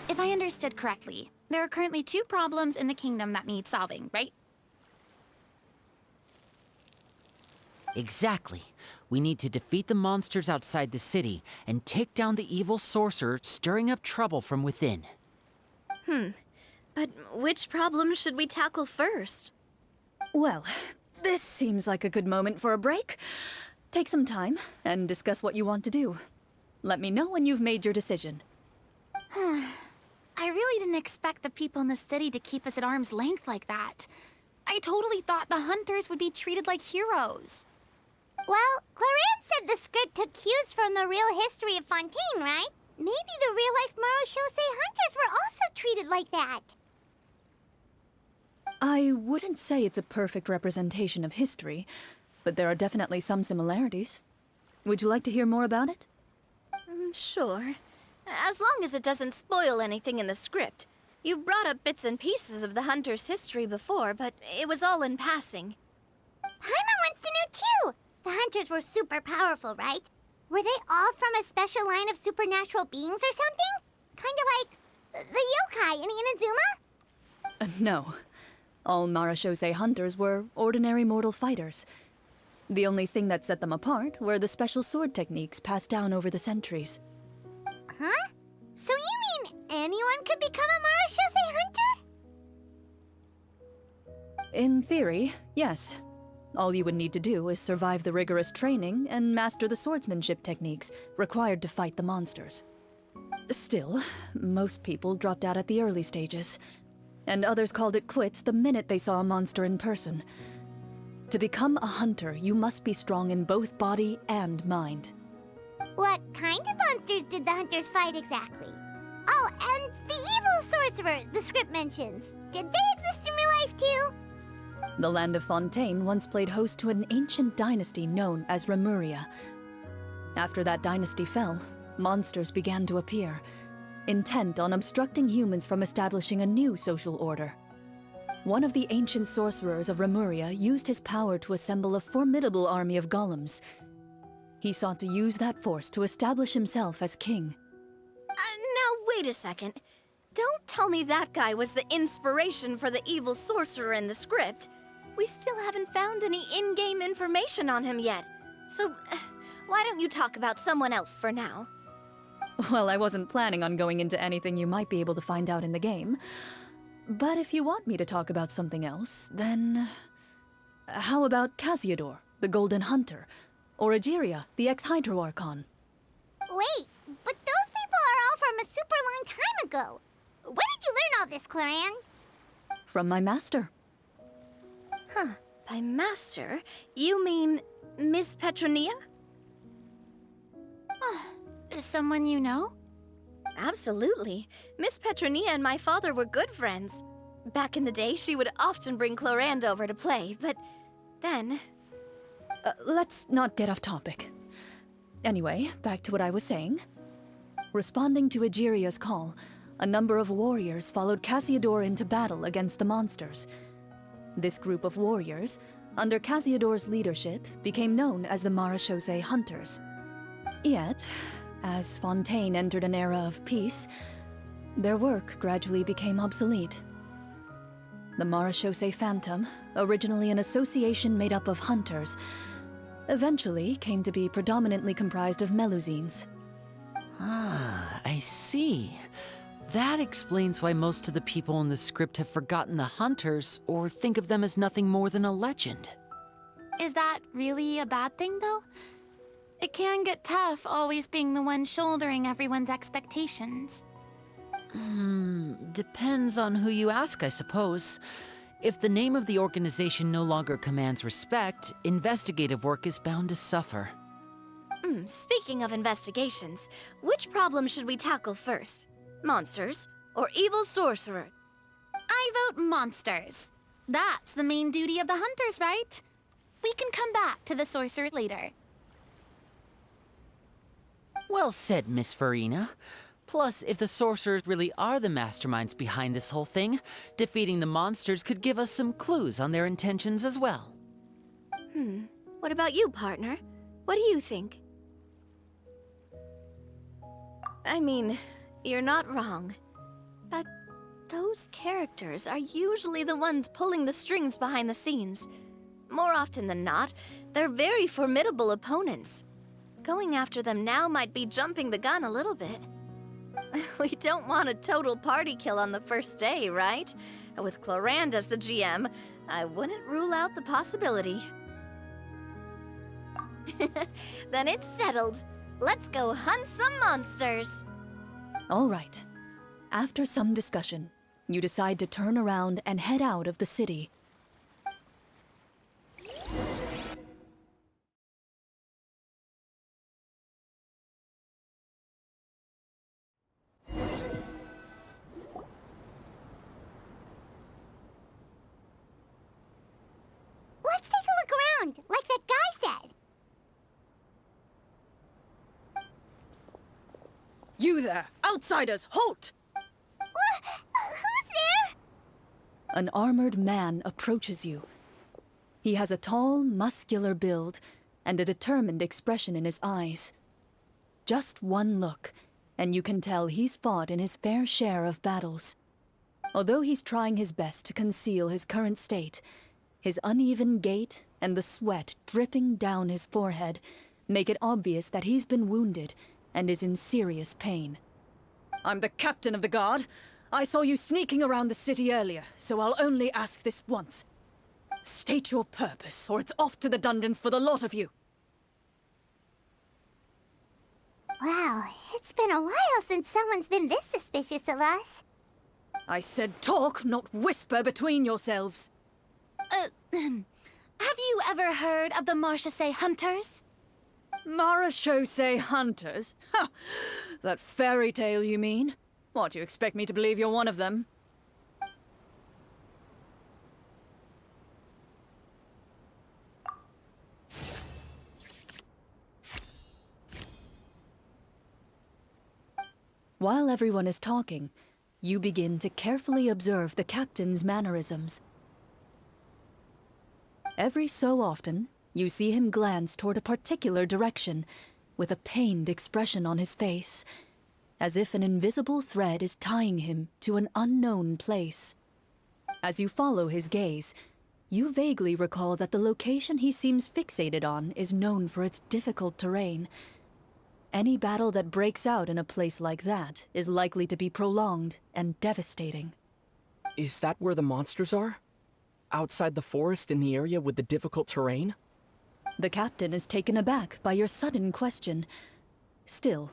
D: If I understood correctly, there are currently 2 problems in the kingdom that need solving, right?
E: Exactly. We need to defeat the monsters outside the city and take down the evil sorcerer stirring up trouble from within.
C: But which problem should we tackle first?
B: Well, this seems like a good moment for a break. Take some time and discuss what you want to do. Let me know when you've made your decision.
D: I really didn't expect the people in the city to keep us at arm's length like that. I totally thought the hunters would be treated like heroes.
A: Well, Clorinde said the script took cues from the real history of Fontaine, right? Maybe the real-life Marashose hunters were also treated like that.
B: I wouldn't say it's a perfect representation of history, but there are definitely some similarities. Would you like to hear more about it?
C: Sure. As long as it doesn't spoil anything in the script. You brought up bits and pieces of the hunter's history before, but it was all in passing.
A: Paimon wants to know too! The hunters were super powerful, right? Were they all from a special line of supernatural beings or something? Kind of like the yokai in Inazuma?
B: No. All Marashose hunters were ordinary mortal fighters. The only thing that set them apart were the special sword techniques passed down over the centuries.
A: Huh? So you mean anyone could become a Marashose hunter?
B: In theory, yes. All you would need to do is survive the rigorous training and master the swordsmanship techniques required to fight the monsters. Still, most people dropped out at the early stages, and others called it quits the minute they saw a monster in person. To become a hunter, you must be strong in both body and mind.
A: What kind of monsters did the hunters fight exactly? Oh, and the evil sorcerer the script mentions. Did they exist in real life too?
B: The land of Fontaine once played host to an ancient dynasty known as Remuria. After that dynasty fell, monsters began to appear. intent on obstructing humans from establishing a new social order. One of the ancient sorcerers of Remuria used his power to assemble a formidable army of golems. He sought to use that force to establish himself as king.
C: Now wait a second. Don't tell me that guy was the inspiration for the evil sorcerer in the script. We still haven't found any in-game information on him yet. So, why don't you talk about someone else for now?
B: Well, I wasn't planning on going into anything you might be able to find out in the game. But if you want me to talk about something else, then... how about Casiodor, the Golden Hunter? Or Egeria, the ex-Hydro Archon?
A: Wait, but those people are all from a super long time ago. Where did you learn all this, Clorinde?
B: From my master.
C: Huh. By master, you mean Miss Petronia?
D: Someone you know?
C: Absolutely. Miss Petronia and my father were good friends. Back in the day, she would often bring Clorinde over to play, but then...
B: Let's not get off topic. Anyway, back to what I was saying. Responding to Egeria's call, a number of warriors followed Casiodor into battle against the monsters. This group of warriors, under Casiodor's leadership, became known as the Marechaussee Hunters. Yet, as Fontaine entered an era of peace, their work gradually became obsolete. The Marechaussee Phantom, originally an association made up of hunters, eventually came to be predominantly comprised of Melusines.
E: Ah, I see. That explains why most of the people in the script have forgotten the hunters or think of them as nothing more than a legend.
D: Is that really a bad thing, though? It can get tough always being the one shouldering everyone's expectations.
E: Depends on who you ask, I suppose. If the name of the organization no longer commands respect, investigative work is bound to suffer.
C: Speaking of investigations, which problem should we tackle first? Monsters or evil sorcerer?
D: I vote monsters. That's the main duty of the hunters, right? We can come back to the sorcerer later.
E: Well said, Miss Farina. Plus, if the sorcerers really are the masterminds behind this whole thing, defeating the monsters could give us some clues on their intentions as well.
C: What about you, partner? What do you think? I mean, you're not wrong. But those characters are usually the ones pulling the strings behind the scenes. More often than not, they're very formidable opponents. Going after them now might be jumping the gun a little bit. We don't want a total party kill on the first day, right? With Clorinde as the GM, I wouldn't rule out the possibility. Then it's settled. Let's go hunt some monsters.
B: All right. After some discussion, you decide to turn around and head out of the city.
A: Let's take a look around, like that guy said.
B: You there! Outsiders, halt!
A: Who's there?
B: An armored man approaches you. He has a tall, muscular build and a determined expression in his eyes. Just one look, and you can tell he's fought in his fair share of battles. Although he's trying his best to conceal his current state, his uneven gait and the sweat dripping down his forehead make it obvious that he's been wounded and is in serious pain. I'm the captain of the guard. I saw you sneaking around the city earlier, so I'll only ask this once. State your purpose, or it's off to the dungeons for the lot of you.
A: Wow, it's been a while since someone's been this suspicious of us.
B: I said talk, not whisper between yourselves.
D: Have you ever heard of the Marechaussee Hunters?
B: Marechaussee Hunters? Ha! That fairy tale, you mean? What, you expect me to believe you're one of them? While everyone is talking, you begin to carefully observe the captain's mannerisms. Every so often, you see him glance toward a particular direction, with a pained expression on his face, as if an invisible thread is tying him to an unknown place. As you follow his gaze, you vaguely recall that the location he seems fixated on is known for its difficult terrain. Any battle that breaks out in a place like that is likely to be prolonged and devastating.
G: Is that where the monsters are? Outside the forest in the area with the difficult terrain?
B: The captain is taken aback by your sudden question. Still,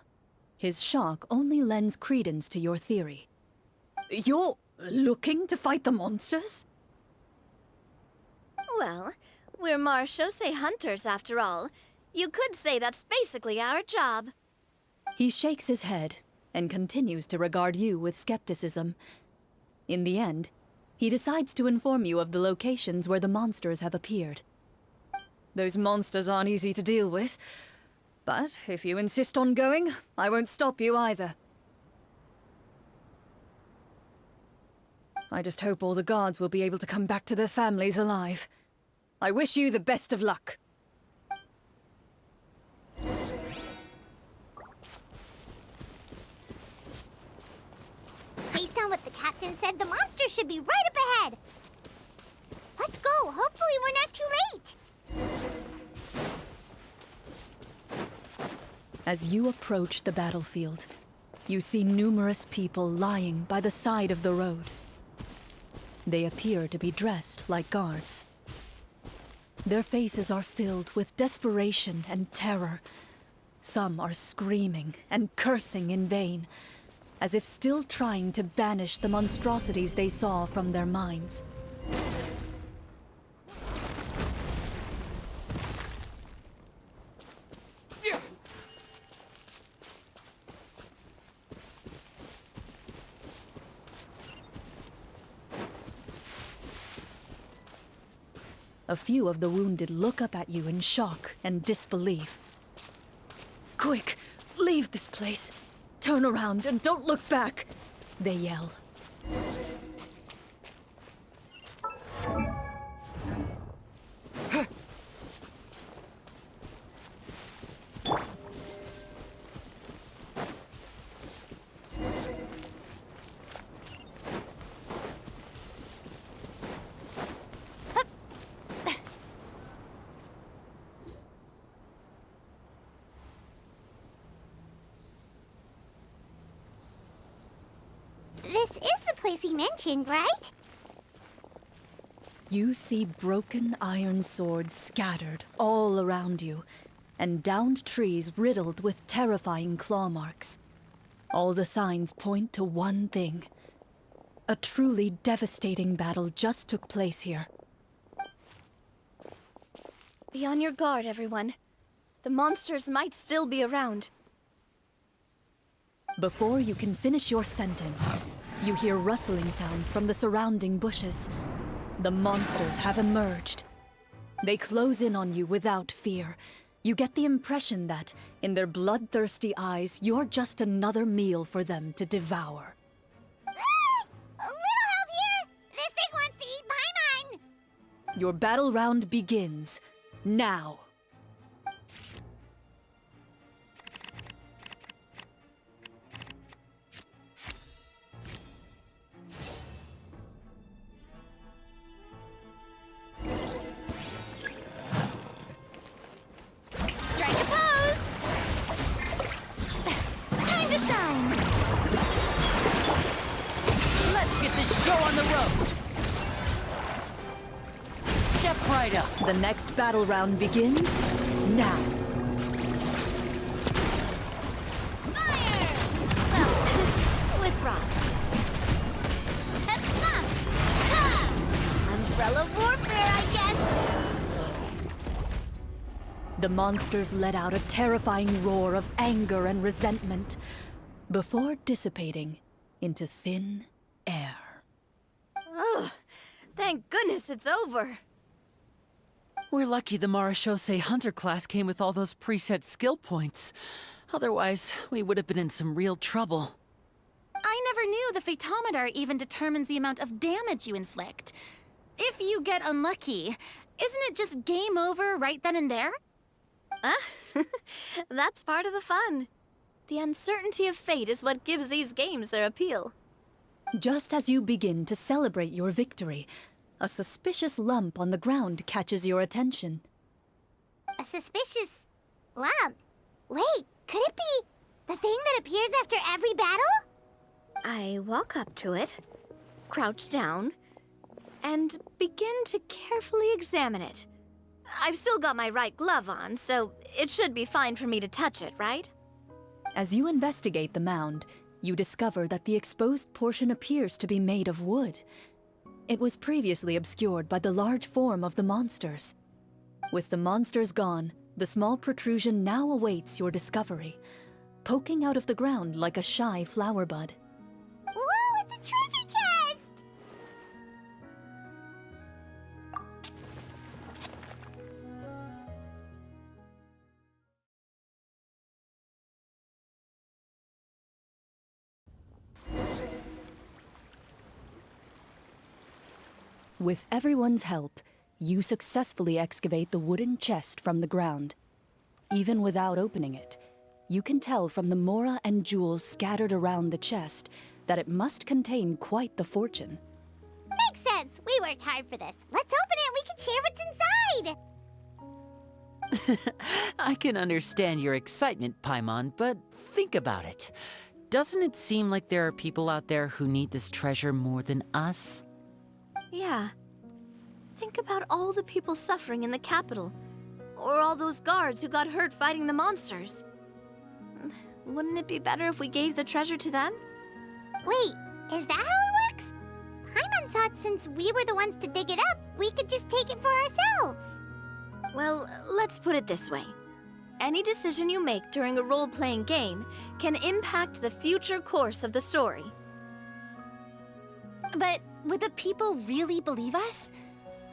B: his shock only lends credence to your theory. You're looking to fight the monsters?
C: Well, we're marechaussee hunters after all. You could say that's basically our job.
B: He shakes his head and continues to regard you with skepticism. In the end, he decides to inform you of the locations where the monsters have appeared. Those monsters aren't easy to deal with, but if you insist on going, I won't stop you either. I just hope all the guards will be able to come back to their families alive. I wish you the best of luck.
A: Based on what the captain said, the monster should be right up ahead. Let's go. Hopefully we're not too late.
B: As you approach the battlefield, you see numerous people lying by the side of the road. They appear to be dressed like guards. Their faces are filled with desperation and terror. Some are screaming and cursing in vain, as if still trying to banish the monstrosities they saw from their minds. A few of the wounded look up at you in shock and disbelief. Quick, leave this place. Turn around and don't look back, they yell.
A: This is the place he mentioned, right?
B: You see broken iron swords scattered all around you, and downed trees riddled with terrifying claw marks. All the signs point to one thing. A truly devastating battle just took place here.
C: Be on your guard, everyone. The monsters might still be around.
B: Before you can finish your sentence, you hear rustling sounds from the surrounding bushes. The monsters have emerged. They close in on you without fear. You get the impression that, in their bloodthirsty eyes, you're just another meal for them to devour.
A: A little help here! This thing wants to eat Paimon!
B: Your battle round begins now.
C: Strike a pose! Time to shine!
E: Let's get this show on the road! Step right up.
B: The next battle round begins now.
C: Fire! Well, with rocks. Umbrella warfare, I guess!
B: The monsters let out a terrifying roar of anger and resentment before dissipating into thin air.
C: Ugh, thank goodness it's over.
E: We're lucky the marechaussee hunter class came with all those preset skill points. Otherwise, we would have been in some real trouble.
D: knew the photometer even determines the amount of damage you inflict. If you get unlucky, isn't it just game over right then and there?
C: That's part of the fun. The uncertainty of fate is what gives these games their appeal.
B: Just as you begin to celebrate your victory, a suspicious lump on the ground catches your attention.
A: A suspicious lump? Wait, could it be the thing that appears after every battle?
C: I walk up to it, crouch down, and begin to carefully examine it. I've still got my right glove on, so it should be fine for me to touch it, right?
B: As you investigate the mound, you discover that the exposed portion appears to be made of wood. It was previously obscured by the large form of the monsters. With the monsters gone, the small protrusion now awaits your discovery, poking out of the ground like a shy flower bud.
A: Whoa, it's a treasure chest!
B: With everyone's help, you successfully excavate the wooden chest from the ground. Even without opening it, you can tell from the mora and jewels scattered around the chest that it must contain quite the fortune.
A: Makes sense. We worked hard for this. Let's open it and we can share what's inside.
E: I can understand your excitement, Paimon, but think about it. Doesn't it seem like there are people out there who need this treasure more than us?
C: Yeah. Think about all the people suffering in the capital. Or all those guards who got hurt fighting the monsters. Wouldn't it be better if we gave the treasure to them?
A: Wait, is that how it works? Paimon thought since we were the ones to dig it up, we could just take it for ourselves.
C: Well, let's put it this way. Any decision you make during a role-playing game can impact the future course of the story.
D: But would the people really believe us?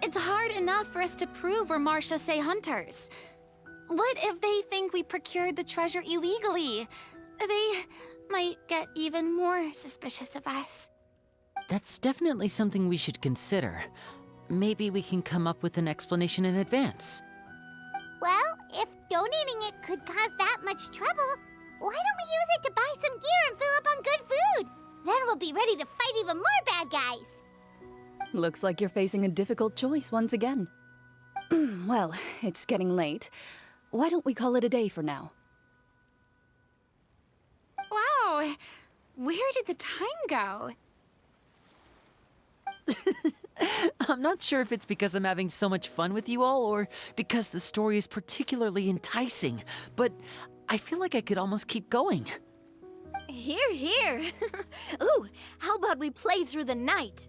D: It's hard enough for us to prove we're Marchese hunters. What if they think we procured the treasure illegally? They might get even more suspicious of us.
E: That's definitely something we should consider. Maybe we can come up with an explanation in advance.
A: Well, if donating it could cause that much trouble, why don't we use it to buy some gear and fill up on good food? Then we'll be ready to fight even more bad guys.
B: Looks like you're facing a difficult choice once again. Well, it's getting late. Why don't we call it a day for now?
D: Wow, where did the time go?
E: I'm not sure if it's because I'm having so much fun with you all or because the story is particularly enticing, but I feel like I could almost keep going.
C: Here, here. Ooh, how about we play through the night?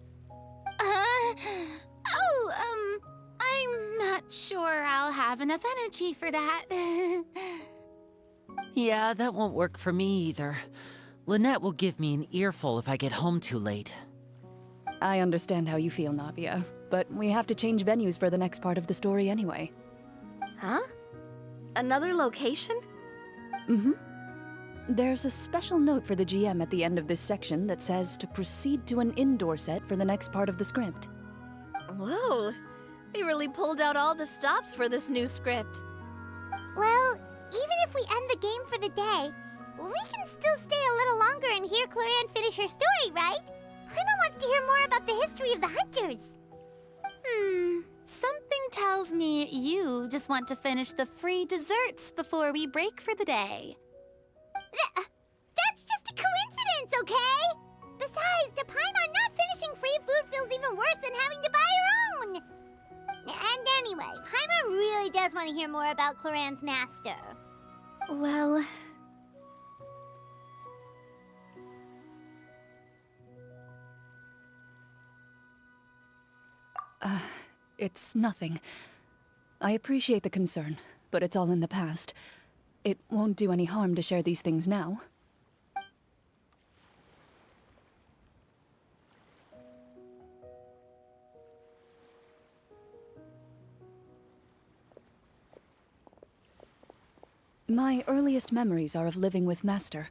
D: I'm not sure I'll have enough energy for that.
E: Yeah, that won't work for me either. Lynette will give me an earful if I get home too late.
B: I understand how you feel, Navia, but we have to change venues for the next part of the story anyway.
C: Huh? Another location?
B: Mm-hmm. There's a special note for the GM at the end of this section that says to proceed to an indoor set for the next part of the script.
C: Whoa, they really pulled out all the stops for this new script.
A: Well, even if we end the game for the day, we can still stay a little longer and hear Clorinde finish her story, right? Paimon wants to hear more about the history of the hunters.
D: Something tells me you just want to finish the free desserts before we break for the day.
A: That's just a coincidence, okay? Besides, to Paimon, not finishing free food feels even worse than having to buy her own. And anyway, Paimon really does want to hear more about Clorinde's master.
C: Well...
B: It's nothing. I appreciate the concern, but it's all in the past. It won't do any harm to share these things now. My earliest memories are of living with Master.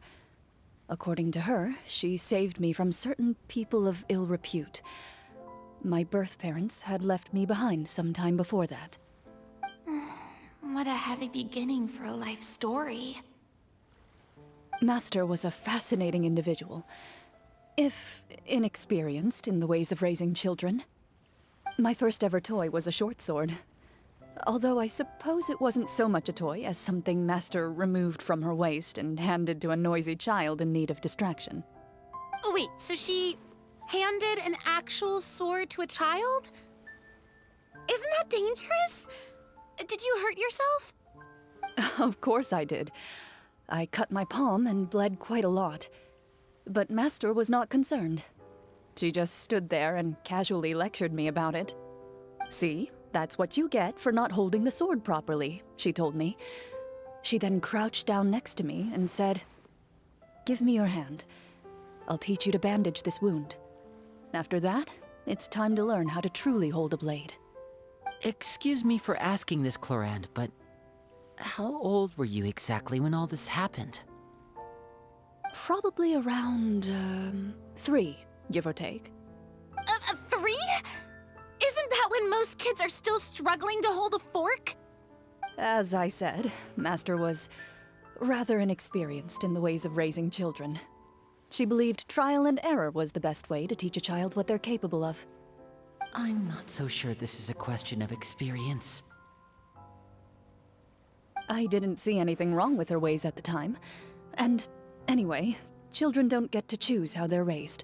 B: According to her, she saved me from certain people of ill repute. My birth parents had left me behind some time before that.
D: What a heavy beginning for a life story.
B: Master was a fascinating individual, if inexperienced in the ways of raising children. My first ever toy was a short sword. Although I suppose it wasn't so much a toy as something Master removed from her waist and handed to a noisy child in need of distraction.
D: Oh, wait, so she handed an actual sword to a child? Isn't that dangerous? Did you hurt yourself?
B: Of course I did. I cut my palm and bled quite a lot. But Master was not concerned. She just stood there and casually lectured me about it. See, that's what you get for not holding the sword properly, she told me. She then crouched down next to me and said, "Give me your hand. I'll teach you to bandage this wound. After that, it's time to learn how to truly hold a blade."
E: Excuse me for asking this, Clorinde, but how old were you exactly when all this happened?
B: Probably around, 3, give or take.
D: 3? Isn't that when most kids are still struggling to hold a fork?
B: As I said, Master was rather inexperienced in the ways of raising children. She believed trial and error was the best way to teach a child what they're capable of.
E: I'm not so sure this is a question of experience.
B: I didn't see anything wrong with her ways at the time. And anyway, children don't get to choose how they're raised.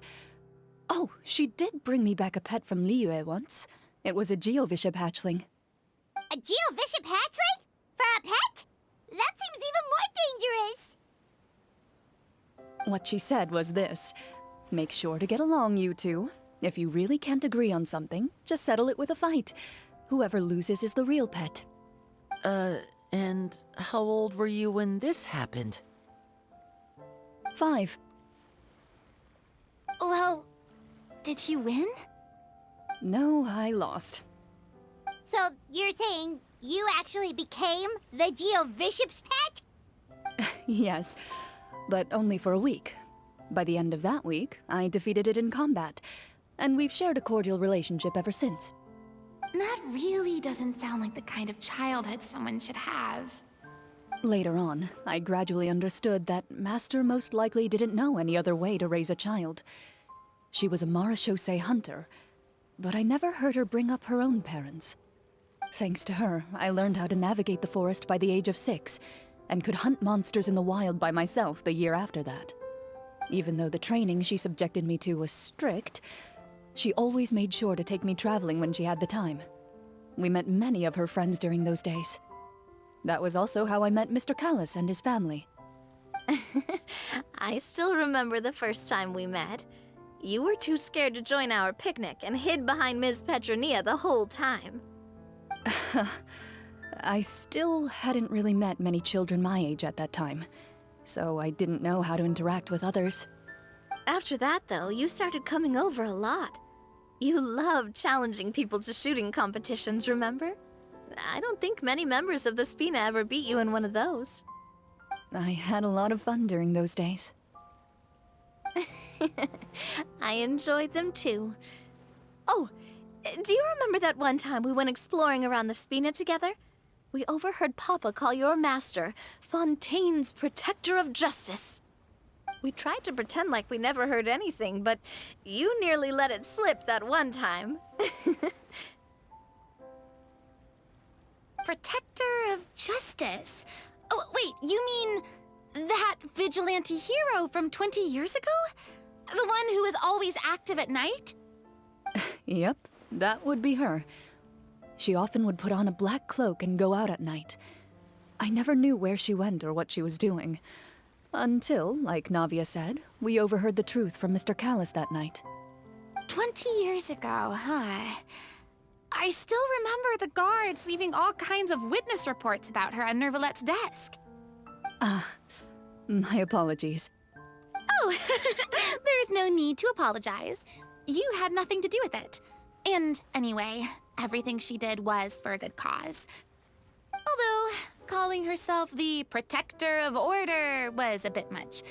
B: Oh, she did bring me back a pet from Liyue once. It was a Geovishap hatchling.
A: A Geovishap hatchling? For a pet? That seems even more dangerous.
B: What she said was this: make sure to get along, you two. If you really can't agree on something, just settle it with a fight. Whoever loses is the real pet.
E: And how old were you when this happened?
B: 5.
D: Well, did you win?
B: No, I lost.
A: So you're saying you actually became the Geovishap's pet?
B: Yes, but only for a week. By the end of that week, I defeated it in combat, and we've shared a cordial relationship ever since.
D: That really doesn't sound like the kind of childhood someone should have.
B: Later on, I gradually understood that Master most likely didn't know any other way to raise a child. She was a marechaussee hunter, but I never heard her bring up her own parents. Thanks to her, I learned how to navigate the forest by the age of 6, and could hunt monsters in the wild by myself the year after that. Even though the training she subjected me to was strict, she always made sure to take me traveling when she had the time. We met many of her friends during those days. That was also how I met Mr. Callis and his family.
C: I still remember the first time we met. You were too scared to join our picnic and hid behind Ms. Petronia the whole time.
B: I still hadn't really met many children my age at that time, so I didn't know how to interact with others.
C: After that, though, you started coming over a lot. You loved challenging people to shooting competitions, remember? I don't think many members of the Spina ever beat you in one of those.
B: I had a lot of fun during those days.
C: I enjoyed them too. Oh, do you remember that one time we went exploring around the Spina together? We overheard Papa call your master Fontaine's Protector of Justice. We tried to pretend like we never heard anything, but you nearly let it slip that one time.
D: Protector of Justice? Oh, wait, you mean that vigilante hero from 20 years ago? The one who is always active at night?
B: Yep, that would be her. She often would put on a black cloak and go out at night. I never knew where she went or what she was doing. Until, like Navia said, we overheard the truth from Mr. Callis that night.
D: 20 years ago, huh? I still remember the guards leaving all kinds of witness reports about her on Nervalette's desk.
B: My apologies.
D: Oh, there's no need to apologize. You had nothing to do with it. And anyway, everything she did was for a good cause. Although, calling herself the Protector of Order was a bit much.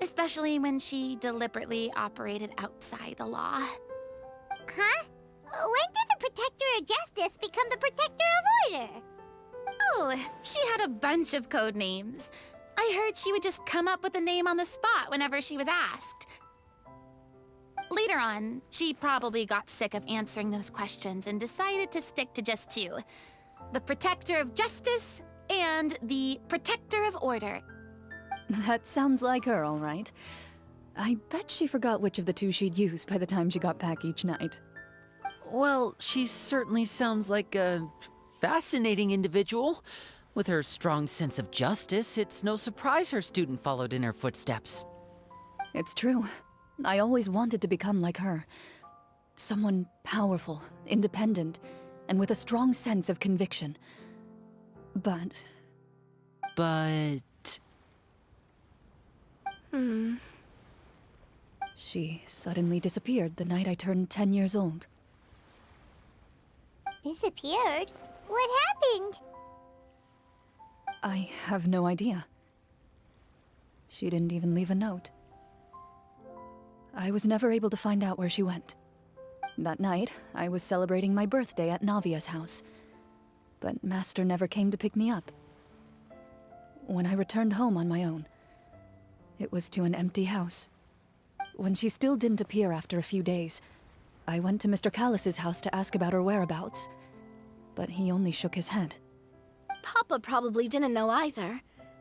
D: Especially when she deliberately operated outside the law.
A: Huh? When did the Protector of Justice become the Protector of Order?
D: Oh, she had a bunch of code names. I heard she would just come up with a name on the spot whenever she was asked. Later on, she probably got sick of answering those questions and decided to stick to just two. The Protector of Justice and the Protector of Order.
B: That sounds like her, all right. I bet she forgot which of the two she'd use by the time she got back each night.
E: Well, she certainly sounds like a fascinating individual. With her strong sense of justice, it's no surprise her student followed in her footsteps.
B: It's true. I always wanted to become like her. Someone powerful, independent, and with a strong sense of conviction. But... She suddenly disappeared the night I turned 10 years old.
A: Disappeared? What happened?
B: I have no idea. She didn't even leave a note. I was never able to find out where she went. That night, I was celebrating my birthday at Navia's house, but Master never came to pick me up. When I returned home on my own, it was to an empty house. When she still didn't appear after a few days, I went to Mr. Callus's house to ask about her whereabouts, but he only shook his head.
C: Papa probably didn't know either.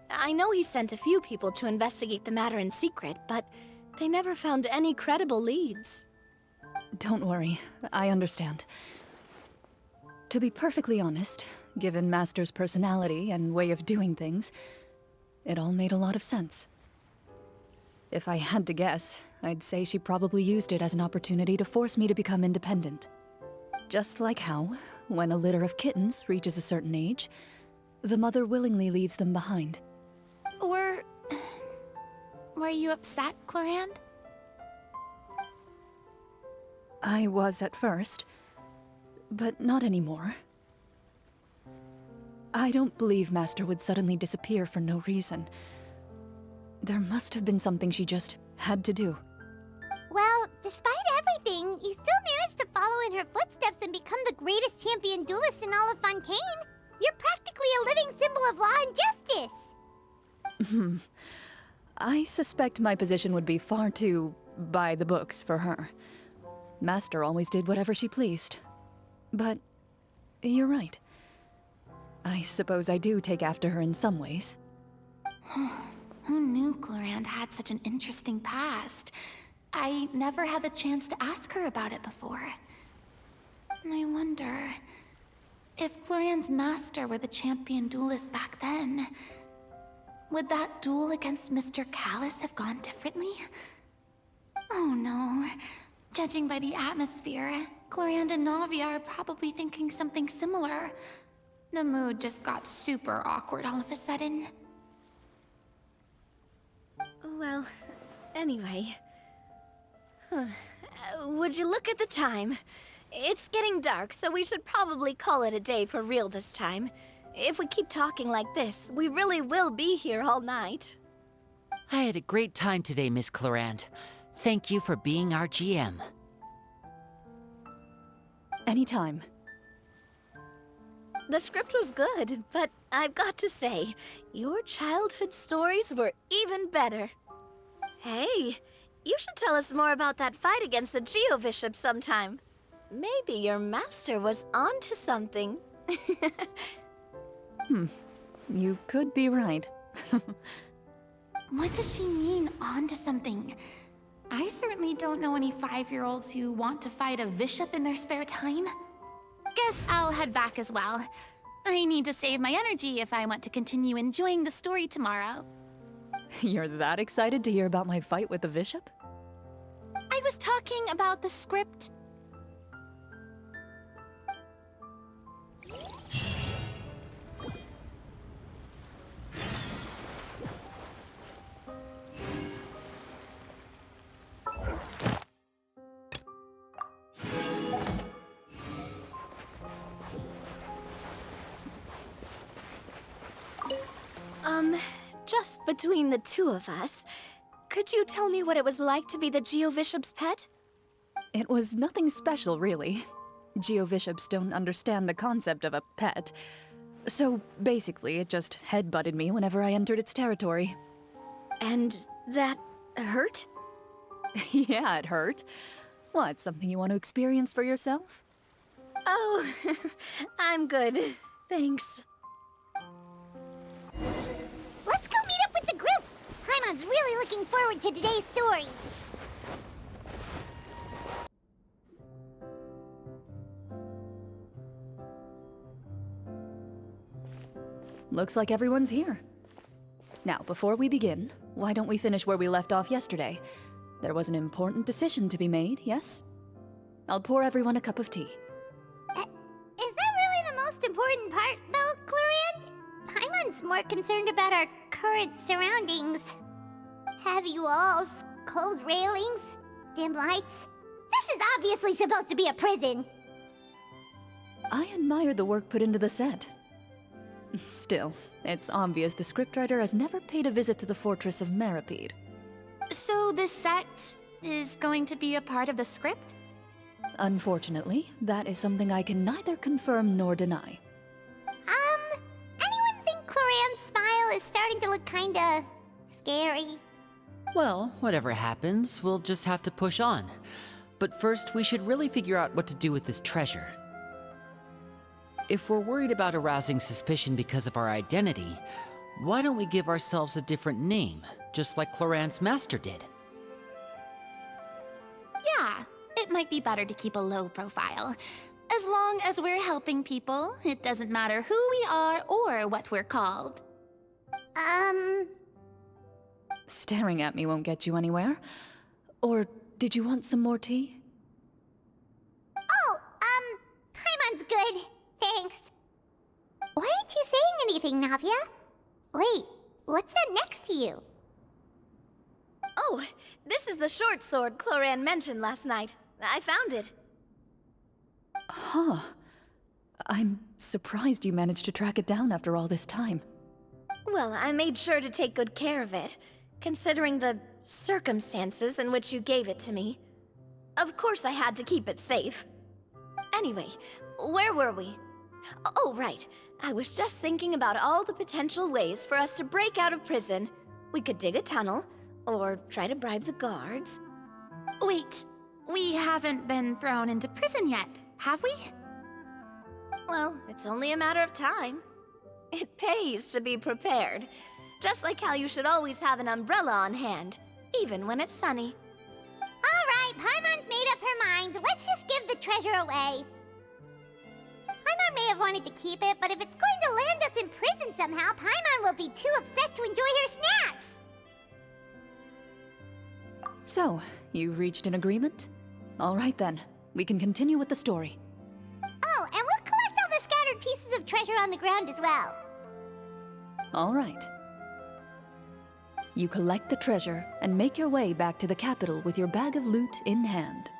C: I know he sent a few people to investigate the matter in secret, but they never found any credible leads.
B: Don't worry, I understand. To be perfectly honest, given Master's personality and way of doing things, it all made a lot of sense. If I had to guess, I'd say she probably used it as an opportunity to force me to become independent. Just like how, when a litter of kittens reaches a certain age, the mother willingly leaves them behind.
D: Were you upset, Clorinde?
B: I was at first, but not anymore. I don't believe Master would suddenly disappear for no reason. There must have been something she just had to do.
A: Well, despite everything, you still managed to follow in her footsteps and become the greatest champion duelist in all of Fontaine. You're practically a living symbol of law and justice.
B: I suspect my position would be far too by the books for her. Master always did whatever she pleased. But you're right. I suppose I do take after her in some ways.
D: Who knew Clorinde had such an interesting past? I never had the chance to ask her about it before. I wonder... if Clorinde's master were the champion duelist back then, would that duel against Mr. Callus have gone differently? Oh no. Judging by the atmosphere, Clorinde and Navia are probably thinking something similar. The mood just got super awkward all of a sudden.
C: Well, anyway. Would you look at the time? It's getting dark, so we should probably call it a day for real this time. If we keep talking like this, we really will be here all night.
E: I had a great time today, Miss Clorinde. Thank you for being our GM.
B: Anytime.
C: The script was good, but I've got to say, your childhood stories were even better. Hey, you should tell us more about that fight against the Geo-Bishop sometime. Maybe your master was onto something.
B: You could be right.
D: What does she mean, onto something? I certainly don't know any 5-year-olds who want to fight a bishop in their spare time. Guess I'll head back as well. I need to save my energy if I want to continue enjoying the story tomorrow.
B: You're that excited to hear about my fight with the bishop?
D: I was talking about the script.
C: Just between the two of us, Could you tell me what it was like to be the Geobishop's pet?
B: It was nothing special, really. Geobishops don't understand the concept of a pet. So basically, it just headbutted me whenever I entered its territory.
C: And that hurt?
B: Yeah, it hurt. What, something you want to experience for yourself?
C: Oh, I'm good. Thanks.
A: Let's go meet up with the group! Paimon's really looking forward to today's story.
B: Looks like everyone's here. Now, before we begin, why don't we finish where we left off yesterday? There was an important decision to be made, yes? I'll pour everyone a cup of tea.
A: Is that really the most important part, though, Clorinde? Paimon's more concerned about our current surroundings. Heavy walls, cold railings, dim lights. This is obviously supposed to be a prison.
B: I admire the work put into the set. Still, it's obvious the scriptwriter has never paid a visit to the fortress of Meripede.
D: So the set is going to be a part of the script?
B: Unfortunately, that is something I can neither confirm nor deny.
A: Anyone think Clorinde's smile is starting to look kinda scary?
E: Well, whatever happens, we'll just have to push on. But first, we should really figure out what to do with this treasure. If we're worried about arousing suspicion because of our identity, why don't we give ourselves a different name, just like Clorinde's master did?
D: Yeah, it might be better to keep a low profile. As long as we're helping people, it doesn't matter who we are or what we're called.
B: Staring at me won't get you anywhere. Or did you want some more tea?
A: Oh, Paimon's good. Thanks. Why aren't you saying anything, Navia? Wait, what's that next to you?
C: Oh, this is the short sword Clorinde mentioned last night. I found it.
B: Huh. I'm surprised you managed to track it down after all this time.
C: Well, I made sure to take good care of it, considering the circumstances in which you gave it to me. Of course I had to keep it safe. Anyway, where were we? Oh, right. I was just thinking about all the potential ways for us to break out of prison. We could dig a tunnel, or try to bribe the guards.
D: Wait, we haven't been thrown into prison yet, have we?
C: Well, it's only a matter of time. It pays to be prepared. Just like how you should always have an umbrella on hand, even when it's sunny.
A: Alright, Paimon's made up her mind. Let's just give the treasure away. Paimon may have wanted to keep it, but if it's going to land us in prison somehow, Paimon will be too upset to enjoy her snacks.
B: So, you've reached an agreement? All right then, we can continue with the story.
A: Oh, and we'll collect all the scattered pieces of treasure on the ground as well.
B: All right. You collect the treasure and make your way back to the capital with your bag of loot in hand.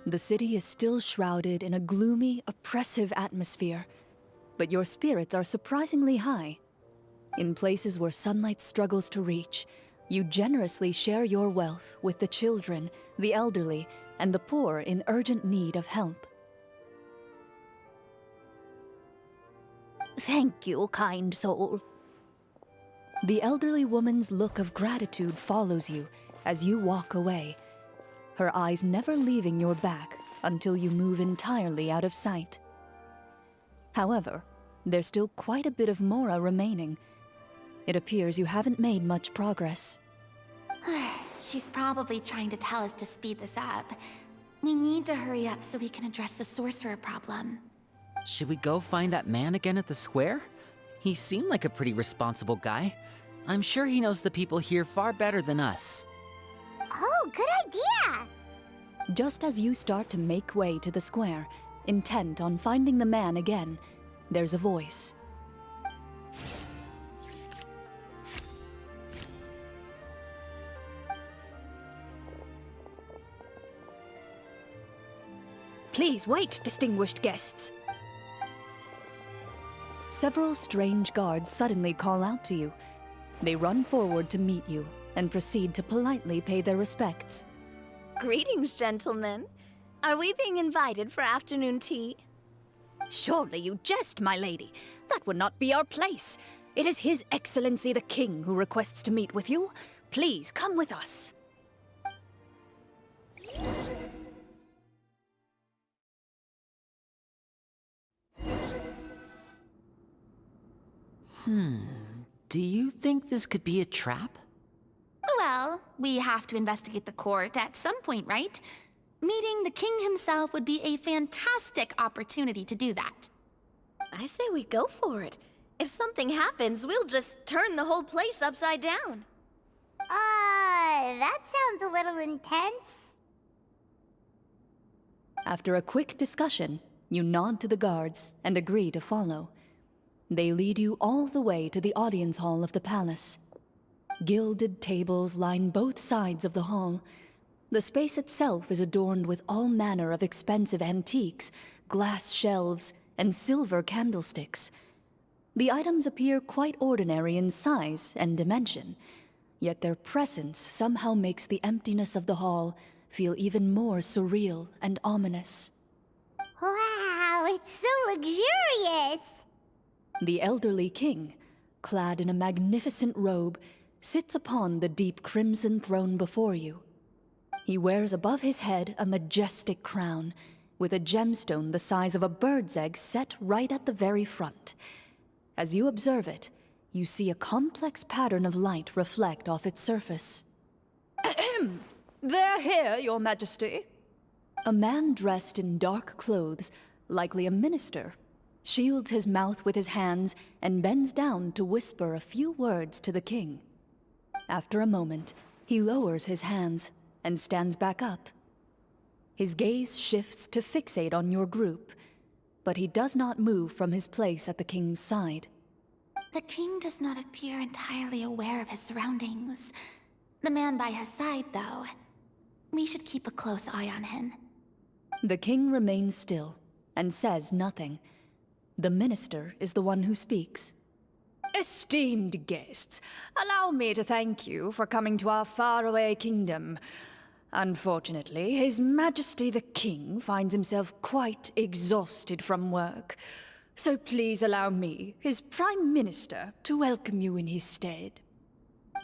B: The city is still shrouded in a gloomy, oppressive atmosphere, but your spirits are surprisingly high. In places where sunlight struggles to reach, you generously share your wealth with the children, the elderly, and the poor in urgent need of help.
A: Thank you, kind soul.
B: The elderly woman's look of gratitude follows you as you walk away, her eyes never leaving your back until you move entirely out of sight. However, there's still quite a bit of Mora remaining. It appears you haven't made much progress.
D: She's probably trying to tell us to speed this up. We need to hurry up so we can address the sorcerer problem.
E: Should we go find that man again at the square? He seemed like a pretty responsible guy. I'm sure he knows the people here far better than us.
A: Oh, good idea!
B: Just as you start to make way to the square, intent on finding the man again, there's a voice. Please wait, distinguished guests. Several strange guards suddenly call out to you. They run forward to meet you and proceed to politely pay their respects.
C: Greetings, gentlemen. Are we being invited for afternoon tea?
B: Surely you jest, my lady. That would not be our place. It is His Excellency the King who requests to meet with you. Please come with us.
E: Do you think this could be a trap?
D: Well, we have to investigate the court at some point, right? Meeting the king himself would be a fantastic opportunity to do that.
C: I say we go for it. If something happens, we'll just turn the whole place upside down.
A: That sounds a little intense.
B: After a quick discussion, you nod to the guards and agree to follow. They lead you all the way to the audience hall of the palace. Gilded tables line both sides of the hall. The space itself is adorned with all manner of expensive antiques, glass shelves, and silver candlesticks. The items appear quite ordinary in size and dimension, yet their presence somehow makes the emptiness of the hall feel even more surreal and ominous.
A: Wow, it's so luxurious!
B: The elderly king, clad in a magnificent robe, sits upon the deep crimson throne before you. He wears above his head a majestic crown, with a gemstone the size of a bird's egg set right at the very front. As you observe it, you see a complex pattern of light reflect off its surface. Ahem! They're here, Your Majesty. A man dressed in dark clothes, likely a minister, shields his mouth with his hands and bends down to whisper a few words to the king. After a moment, he lowers his hands and stands back up. His gaze shifts to fixate on your group, but he does not move from his place at the king's side.
D: The king does not appear entirely aware of his surroundings. The man by his side, though. We should keep a close eye on him.
B: The king remains still and says nothing. The minister is the one who speaks. Esteemed guests, allow me to thank you for coming to our faraway kingdom. Unfortunately, His Majesty the King finds himself quite exhausted from work. So please allow me, his Prime Minister, to welcome you in his stead.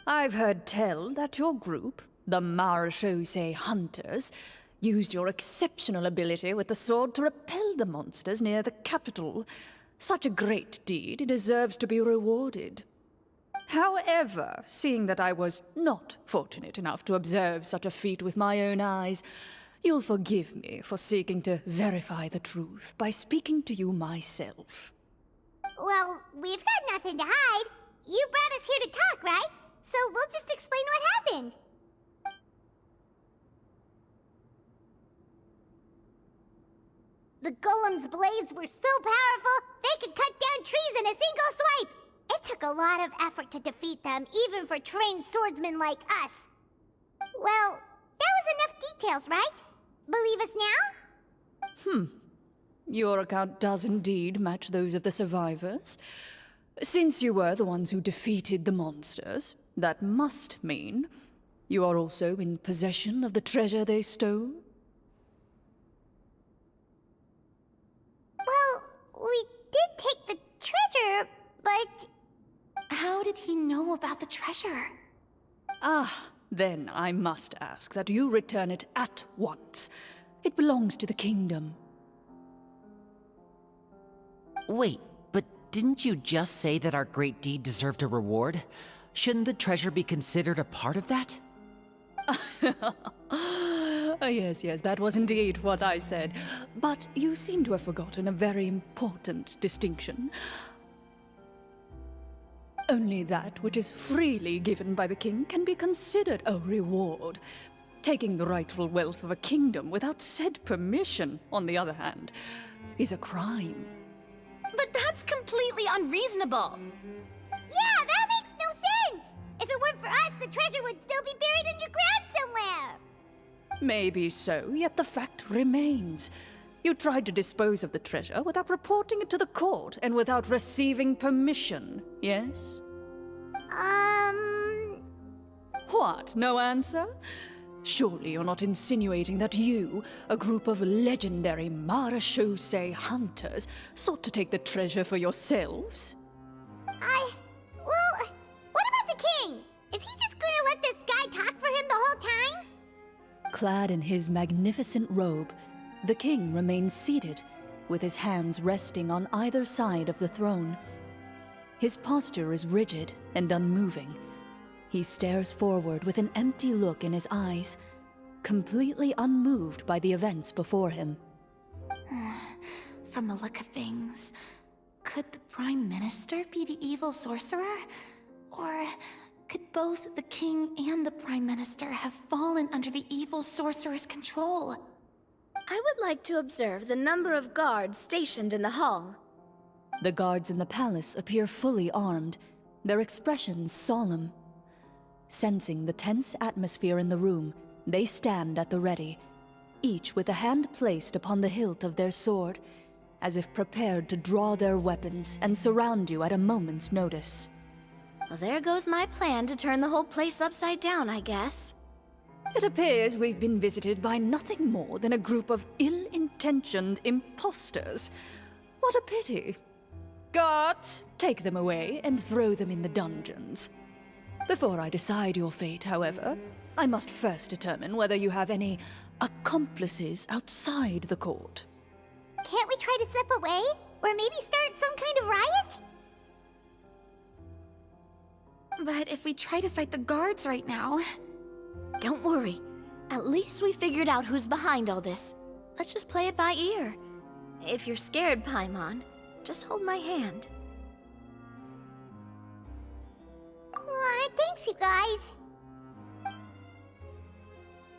B: I've heard tell that your group, the Marechaussee Hunters, used your exceptional ability with the sword to repel the monsters near the capital. Such a great deed deserves to be rewarded. However, seeing that I was not fortunate enough to observe such a feat with my own eyes, you'll forgive me for seeking to verify the truth by speaking to you myself.
A: Well, we've got nothing to hide. You brought us here to talk, right? So we'll just explain what happened. The golem's blades were so powerful, they could cut down trees in a single swipe! It took a lot of effort to defeat them, even for trained swordsmen like us. Well, that was enough details, right? Believe us now?
B: Your account does indeed match those of the survivors. Since you were the ones who defeated the monsters, that must mean you are also in possession of the treasure they stole?
A: Well, we did take the treasure, but...
D: How did he know about the treasure?
B: Then I must ask that you return it at once. It belongs to the kingdom.
E: Wait, but didn't you just say that our great deed deserved a reward? Shouldn't the treasure be considered a part of that?
B: Yes, that was indeed what I said. But you seem to have forgotten a very important distinction. Only that which is freely given by the king can be considered a reward. Taking the rightful wealth of a kingdom without said permission, on the other hand, is a crime.
D: But that's completely unreasonable.
A: Yeah, that makes no sense! If it weren't for us, the treasure would still be buried underground somewhere!
B: Maybe so, yet the fact remains. You tried to dispose of the treasure without reporting it to the court and without receiving permission, yes? What, no answer? Surely you're not insinuating that you, a group of legendary marechaussee hunters, sought to take the treasure for yourselves?
A: Well, what about the king? Is he just gonna let this guy talk for him the whole time?
B: Clad in his magnificent robe, the king remains seated, with his hands resting on either side of the throne. His posture is rigid and unmoving. He stares forward with an empty look in his eyes, completely unmoved by the events before him.
D: From the look of things, could the Prime Minister be the evil sorcerer? Or could both the King and the Prime Minister have fallen under the evil sorcerer's control?
C: I would like to observe the number of guards stationed in the hall.
B: The guards in the palace appear fully armed, their expressions solemn. Sensing the tense atmosphere in the room, they stand at the ready, each with a hand placed upon the hilt of their sword, as if prepared to draw their weapons and surround you at a moment's notice.
C: Well, there goes my plan to turn the whole place upside down, I guess.
B: It appears we've been visited by nothing more than a group of ill-intentioned imposters. What a pity. Guards, take them away and throw them in the dungeons. Before I decide your fate, however, I must first determine whether you have any accomplices outside the court.
A: Can't we try to slip away? Or maybe start some kind of riot?
D: But if we try to fight the guards right now...
C: Don't worry. At least we figured out who's behind all this. Let's just play it by ear. If you're scared, Paimon, just hold my hand.
A: Aw, thanks, you guys.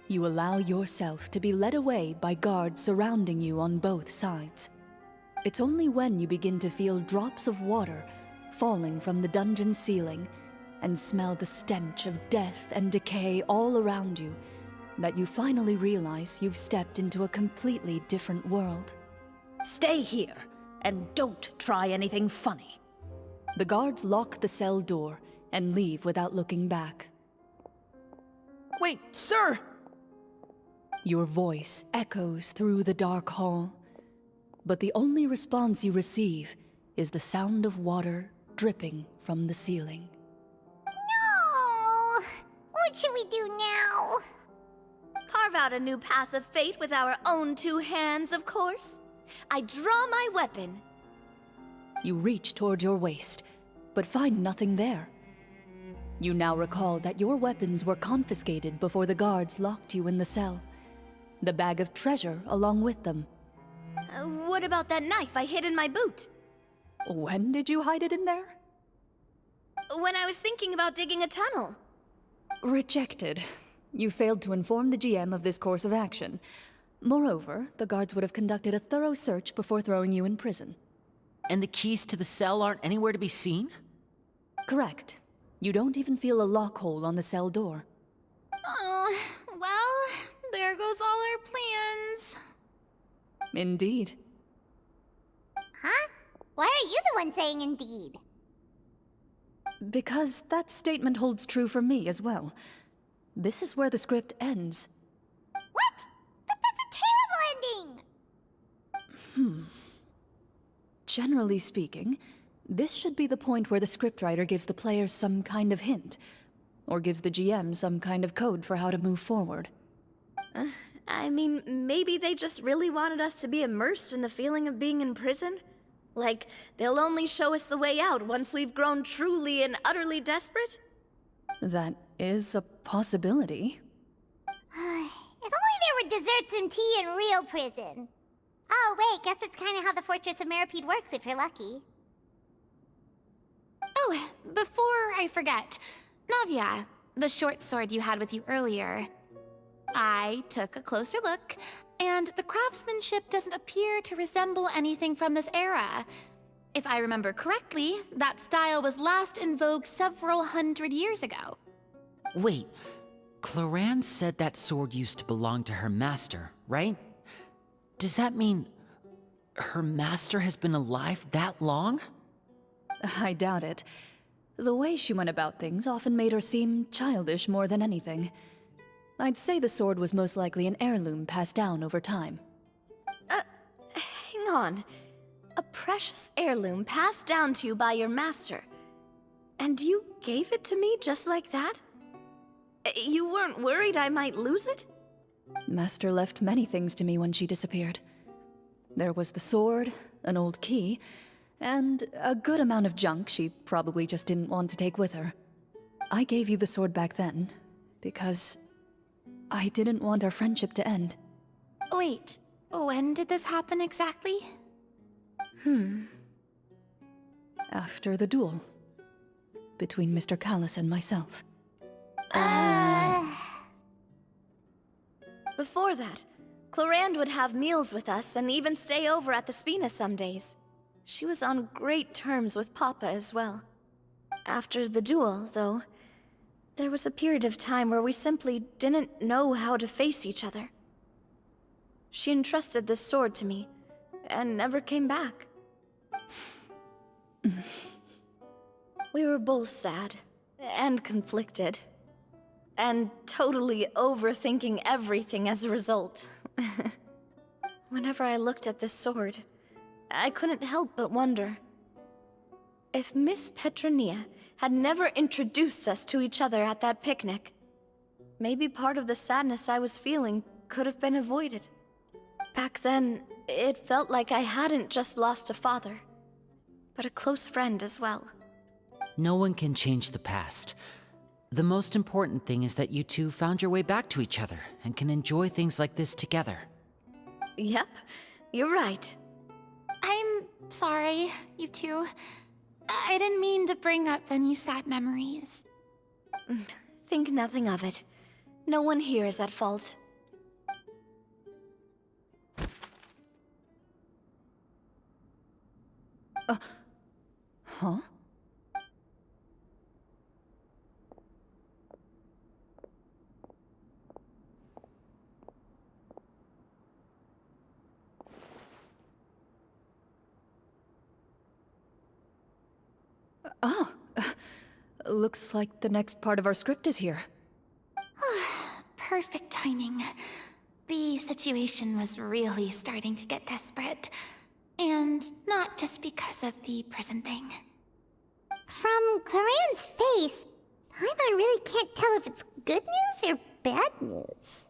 B: You allow yourself to be led away by guards surrounding you on both sides. It's only when you begin to feel drops of water falling from the dungeon ceiling and smell the stench of death and decay all around you that you finally realize you've stepped into a completely different world.
H: Stay here, and don't try anything funny.
B: The guards lock the cell door and leave without looking back.
F: Wait, sir!
B: Your voice echoes through the dark hall, but the only response you receive is the sound of water dripping from the ceiling.
A: No! What should we do now?
C: Carve out a new path of fate with our own two hands, of course. I draw my weapon.
B: You reach toward your waist, but find nothing there. You now recall that your weapons were confiscated before the guards locked you in the cell. The bag of treasure along with them.
C: What about that knife I hid in my boot?
B: When did you hide it in there?
C: When I was thinking about digging a tunnel.
B: Rejected. You failed to inform the GM of this course of action. Moreover, the guards would have conducted a thorough search before throwing you in prison.
E: And the keys to the cell aren't anywhere to be seen?
B: Correct. You don't even feel a lock hole on the cell door.
D: Oh, well, there goes all our plans.
B: Indeed.
A: Huh? Why are you the one saying indeed?
B: Because that statement holds true for me as well. This is where the script ends.
A: What? But that's a terrible ending!
B: Generally speaking, this should be the point where the scriptwriter gives the players some kind of hint, or gives the GM some kind of code for how to move forward.
C: I mean, maybe they just really wanted us to be immersed in the feeling of being in prison? Like, they'll only show us the way out once we've grown truly and utterly desperate?
B: That is a possibility.
A: If only there were desserts and tea in real prison. Oh, wait, guess that's kind of how the Fortress of Meripede works if you're lucky.
D: Oh, before I forget, Navia, the short sword you had with you earlier. I took a closer look, and the craftsmanship doesn't appear to resemble anything from this era. If I remember correctly, that style was last in vogue several hundred years ago.
E: Wait, Clorinde said that sword used to belong to her master, right? Does that mean her master has been alive that long?
B: I doubt it. The way she went about things often made her seem childish more than anything. I'd say the sword was most likely an heirloom passed down over time.
C: Hang on. A precious heirloom passed down to you by your master. And you gave it to me just like that? You weren't worried I might lose it?
B: Master left many things to me when she disappeared. There was the sword, an old key, and a good amount of junk she probably just didn't want to take with her. I gave you the sword back then, because I didn't want our friendship to end.
D: Wait, when did this happen exactly?
B: After the duel. Between Mr. Callis and myself.
C: Before that, Clorinde would have meals with us and even stay over at the Spina some days. She was on great terms with Papa as well. After the duel, though, there was a period of time where we simply didn't know how to face each other. She entrusted this sword to me, and never came back. We were both sad, and conflicted, and totally overthinking everything as a result. Whenever I looked at this sword, I couldn't help but wonder if Miss Petronia had never introduced us to each other at that picnic. Maybe part of the sadness I was feeling could have been avoided. Back then, it felt like I hadn't just lost a father, but a close friend as well.
E: No one can change the past. The most important thing is that you two found your way back to each other and can enjoy things like this together.
C: Yep, you're right.
D: I'm sorry, you two. I didn't mean to bring up any sad memories.
C: Think nothing of it. No one here is at fault.
B: Huh? Looks like the next part of our script is here.
D: Perfect timing. The situation was really starting to get desperate. And not just because of the prison thing.
A: From Clarenne's face, Paimon really can't tell if it's good news or bad news.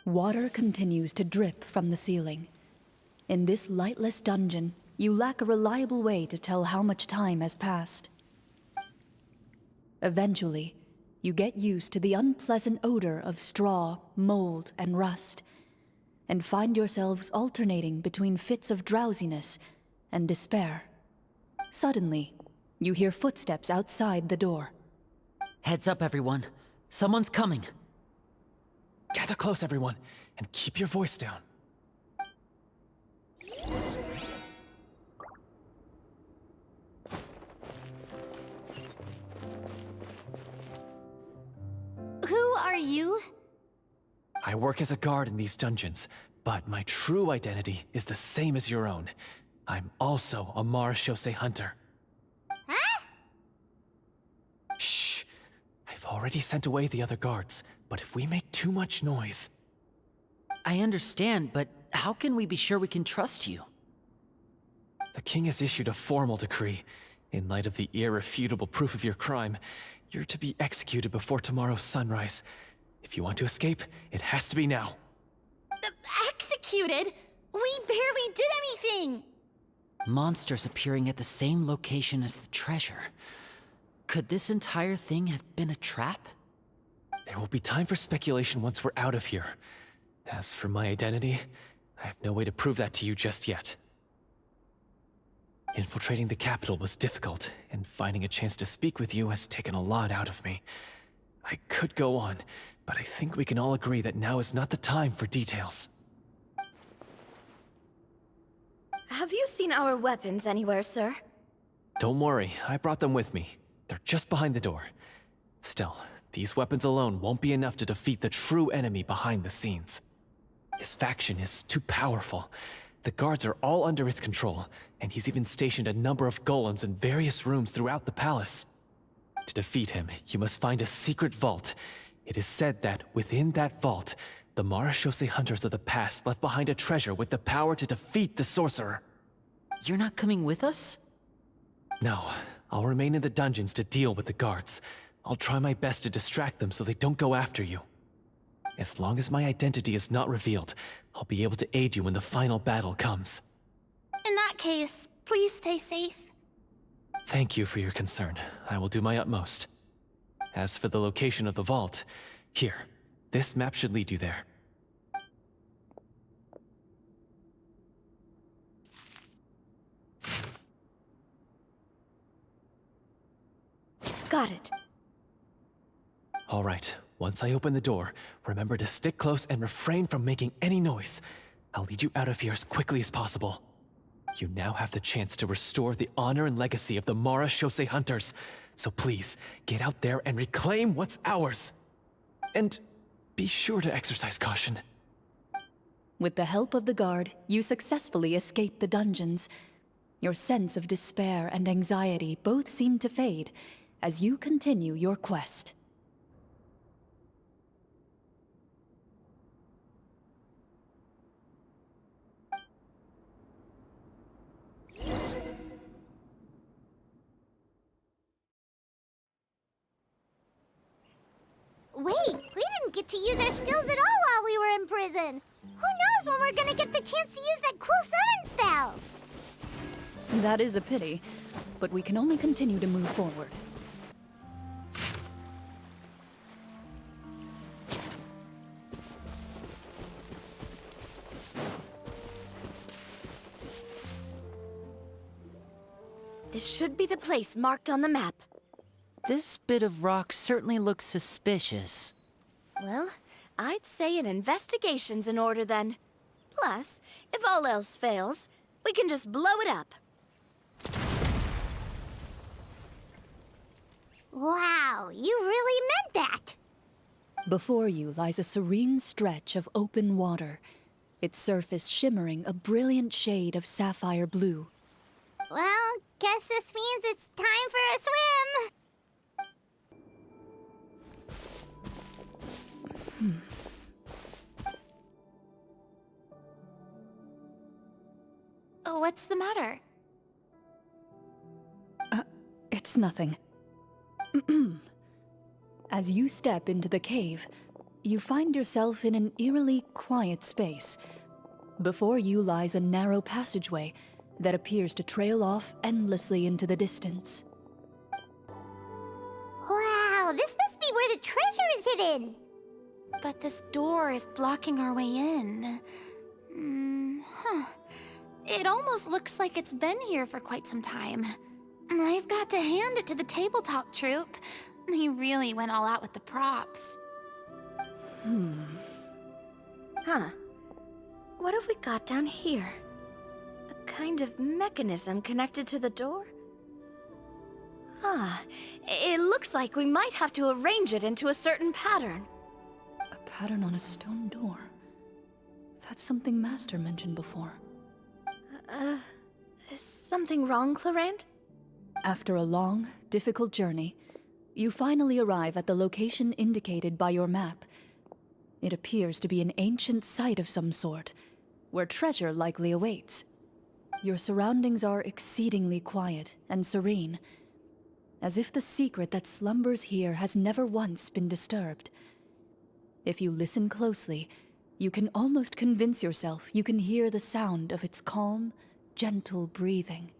B: Water continues to drip from the ceiling. In this lightless dungeon, you lack a reliable way to tell how much time has passed. Eventually, you get used to the unpleasant odor of straw, mold, and rust, and find yourselves alternating between fits of drowsiness and despair. Suddenly, you hear footsteps outside the door.
E: Heads up, everyone. Someone's coming.
F: Gather close, everyone, and keep your voice down.
D: Who are you?
F: I work as a guard in these dungeons, but my true identity is the same as your own. I'm also a marechaussee hunter.
A: Huh?
F: Shh. I've already sent away the other guards, but if we make too much noise...
E: I understand, but how can we be sure we can trust you?
F: The king has issued a formal decree. In light of the irrefutable proof of your crime, you're to be executed before tomorrow's sunrise. If you want to escape, it has to be now.
D: Executed? We barely did anything!
E: Monsters appearing at the same location as the treasure. Could this entire thing have been a trap?
F: There will be time for speculation once we're out of here. As for my identity, I have no way to prove that to you just yet. Infiltrating the capital was difficult, and finding a chance to speak with you has taken a lot out of me. I could go on, but I think we can all agree that now is not the time for details.
C: Have you seen our weapons anywhere, sir?
F: Don't worry, I brought them with me. They're just behind the door. Still, these weapons alone won't be enough to defeat the true enemy behind the scenes. His faction is too powerful. The guards are all under his control, and he's even stationed a number of golems in various rooms throughout the palace. To defeat him, you must find a secret vault. It is said that within that vault, the Marashose hunters of the past left behind a treasure with the power to defeat the sorcerer.
E: You're not coming with us?
F: No, I'll remain in the dungeons to deal with the guards. I'll try my best to distract them so they don't go after you. As long as my identity is not revealed, I'll be able to aid you when the final battle comes.
D: In that case, please stay safe.
F: Thank you for your concern. I will do my utmost. As for the location of the vault, here, this map should lead you there.
C: Got it.
F: All right, once I open the door, remember to stick close and refrain from making any noise. I'll lead you out of here as quickly as possible. You now have the chance to restore the honor and legacy of the Marashose hunters. So please, get out there and reclaim what's ours. And be sure to exercise caution.
B: With the help of the guard, you successfully escape the dungeons. Your sense of despair and anxiety both seem to fade as you continue your quest.
A: Wait, we didn't get to use our skills at all while we were in prison. Who knows when we're gonna get the chance to use that cool summon spell?
B: That is a pity, but we can only continue to move forward.
C: This should be the place marked on the map.
E: This bit of rock certainly looks suspicious.
C: Well, I'd say an investigation's in order then. Plus, if all else fails, we can just blow it up.
A: Wow, you really meant that!
B: Before you lies a serene stretch of open water, its surface shimmering a brilliant shade of sapphire blue.
A: Well, guess this means it's time for a swim!
D: Oh, what's the matter?
B: It's nothing. As you step into the cave, you find yourself in an eerily quiet space. Before you lies a narrow passageway that appears to trail off endlessly into the distance.
A: Wow, this must be where the treasure is hidden!
D: But this door is blocking our way in. It almost looks like it's been here for quite some time. I've got to hand it to the tabletop troupe. They really went all out with the props.
C: Huh. What have we got down here? A kind of mechanism connected to the door? Ah, it looks like we might have to arrange it into a certain pattern.
B: A pattern on a stone door. That's something Master mentioned before.
C: Is something wrong, Clorinde?
B: After a long, difficult journey, you finally arrive at the location indicated by your map. It appears to be an ancient site of some sort, where treasure likely awaits. Your surroundings are exceedingly quiet and serene, as if the secret that slumbers here has never once been disturbed. If you listen closely, you can almost convince yourself you can hear the sound of its calm, gentle breathing.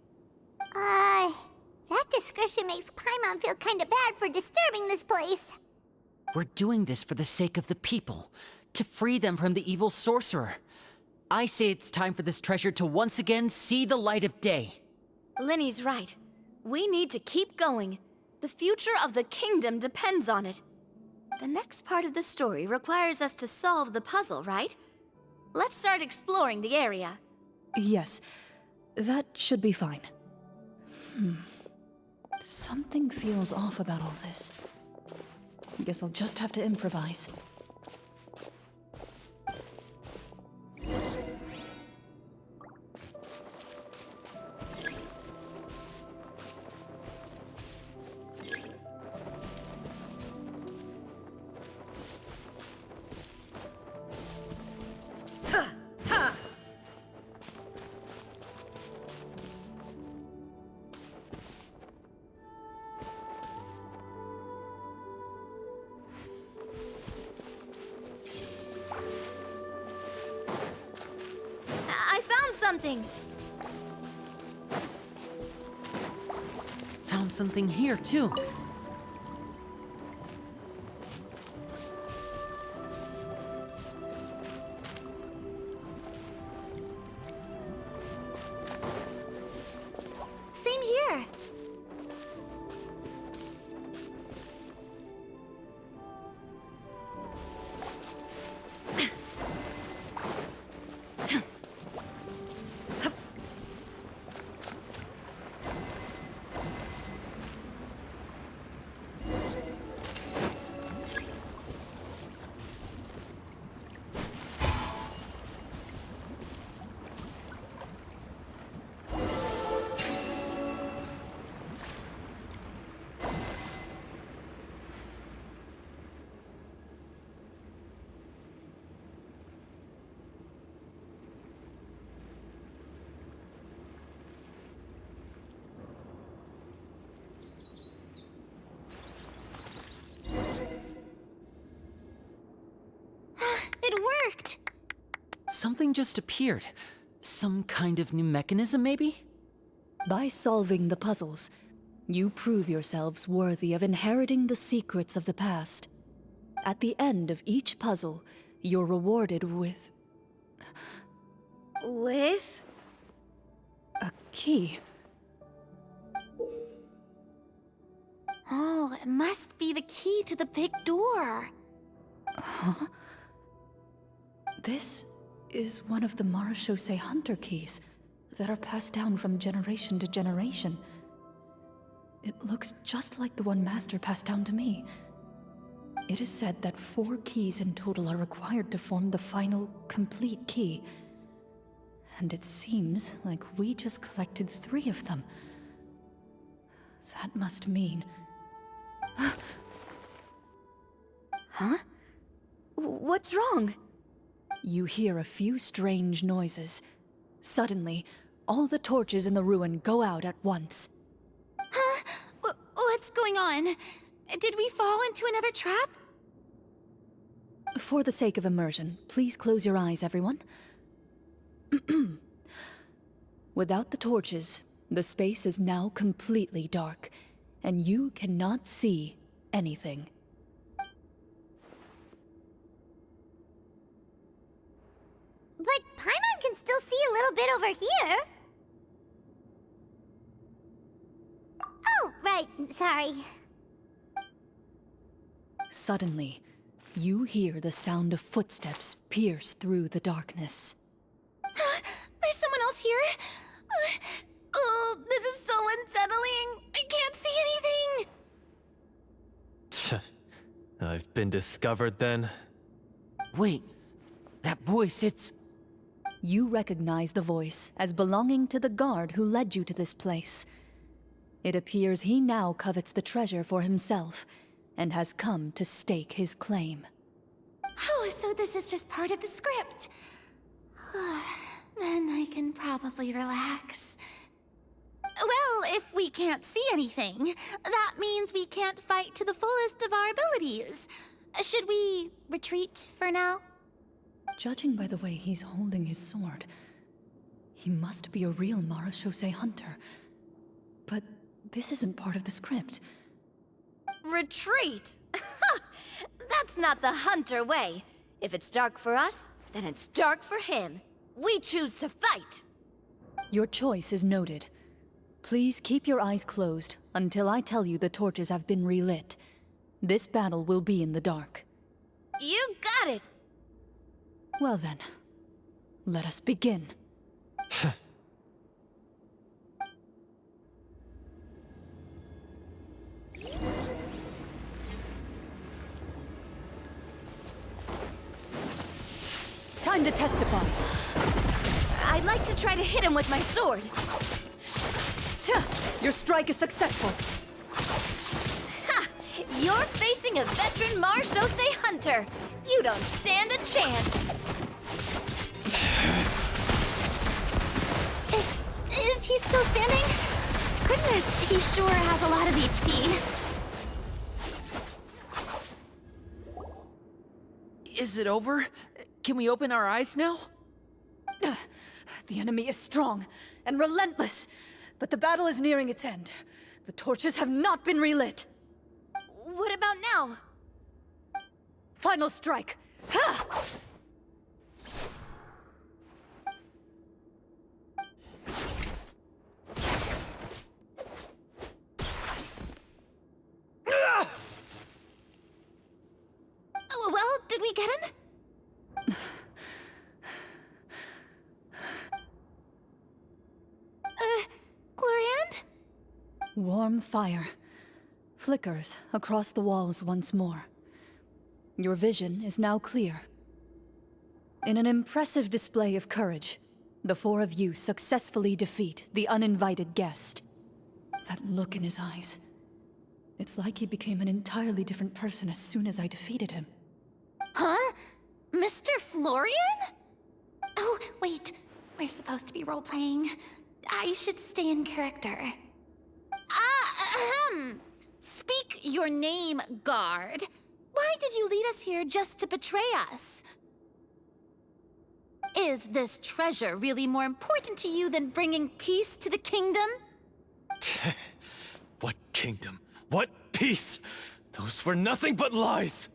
A: That description makes Paimon feel kinda bad for disturbing this place.
E: We're doing this for the sake of the people, to free them from the evil sorcerer. I say it's time for this treasure to once again see the light of day.
C: Linny's right. We need to keep going. The future of the kingdom depends on it. The next part of the story requires us to solve the puzzle, right? Let's start exploring the area.
B: Yes, that should be fine. Something feels off about all this. Guess I'll just have to improvise.
C: I found something.
E: Found something here, too.
D: Same here. It worked!
E: Something just appeared. Some kind of new mechanism, maybe?
B: By solving the puzzles, you prove yourselves worthy of inheriting the secrets of the past. At the end of each puzzle, you're rewarded with
C: With?
B: a key.
D: Oh, it must be the key to the big door.
B: Huh? This is one of the Marechaussee Hunter keys that are passed down from generation to generation. It looks just like the one Master passed down to me. It is said that 4 keys in total are required to form the final, complete key. And it seems like we just collected 3 of them. That must mean...
C: Huh? What's wrong?
B: You hear a few strange noises. Suddenly, all the torches in the ruin go out at once.
D: Huh? What's going on? Did we fall into another trap?
B: For the sake of immersion, please close your eyes, everyone. Without the torches, the space is now completely dark, and you cannot see anything.
A: But Paimon can still see a little bit over here. Oh, right. Sorry.
B: Suddenly, you hear the sound of footsteps pierce through the darkness.
D: There's someone else here? Oh, this is so unsettling. I can't see anything.
F: I've been discovered then.
E: Wait, that voice, it's...
B: You recognize the voice as belonging to the guard who led you to this place. It appears he now covets the treasure for himself, and has come to stake his claim.
D: Oh, so this is just part of the script. Then I can probably relax. Well, if we can't see anything, that means we can't fight to the fullest of our abilities. Should we retreat for now?
B: Judging by the way he's holding his sword, he must be a real Marechaussee hunter. But this isn't part of the script.
C: Retreat? That's not the hunter way. If it's dark for us, then it's dark for him. We choose to fight.
B: Your choice is noted. Please keep your eyes closed until I tell you the torches have been relit. This battle will be in the dark.
C: You got it!
B: Well then, let us begin. Time to testify.
C: I'd like to try to hit him with my sword.
B: Your strike is successful.
C: Ha! You're facing a veteran Marechaussee hunter. You don't stand a chance.
D: Is he still standing? Goodness, he sure has a lot of HP.
E: Is it over? Can we open our eyes now?
B: The enemy is strong and relentless, but the battle is nearing its end. The torches have not been relit.
C: What about now?
B: Final strike. Ha!
D: Oh, well, did we get him? Clorinde?
B: Warm fire flickers across the walls once more. Your vision is now clear. In an impressive display of courage, the four of you successfully defeat the uninvited guest. That look in his eyes. It's like he became an entirely different person as soon as I defeated him.
D: Huh? Mr. Florian? Oh, wait. We're supposed to be role-playing. I should stay in character. Speak your name, guard. Why did you lead us here just to betray us? Is this treasure really more important to you than bringing peace to the kingdom?
F: What kingdom? What peace? Those were nothing but lies!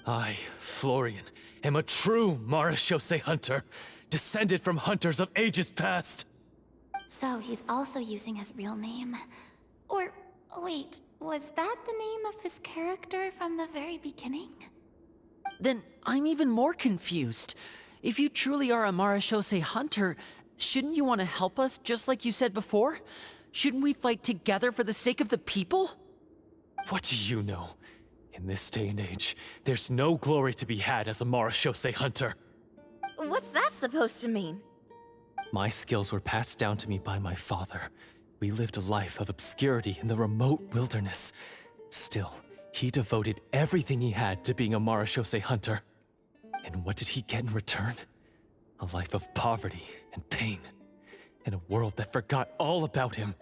F: I, Florian, am a true Marechaussee hunter, descended from hunters of ages past.
D: So he's also using his real name. Or, wait, was that the name of his character from the very beginning?
E: Then I'm even more confused. If you truly are a Marechaussee hunter, shouldn't you want to help us just like you said before? Shouldn't we fight together for the sake of the people?
F: What do you know? In this day and age, there's no glory to be had as a Marechaussee hunter.
C: What's that supposed to mean?
F: My skills were passed down to me by my father. We lived a life of obscurity in the remote wilderness. Still, he devoted everything he had to being a Marechaussee hunter. And what did he get in return? A life of poverty and pain. In a world that forgot all about him.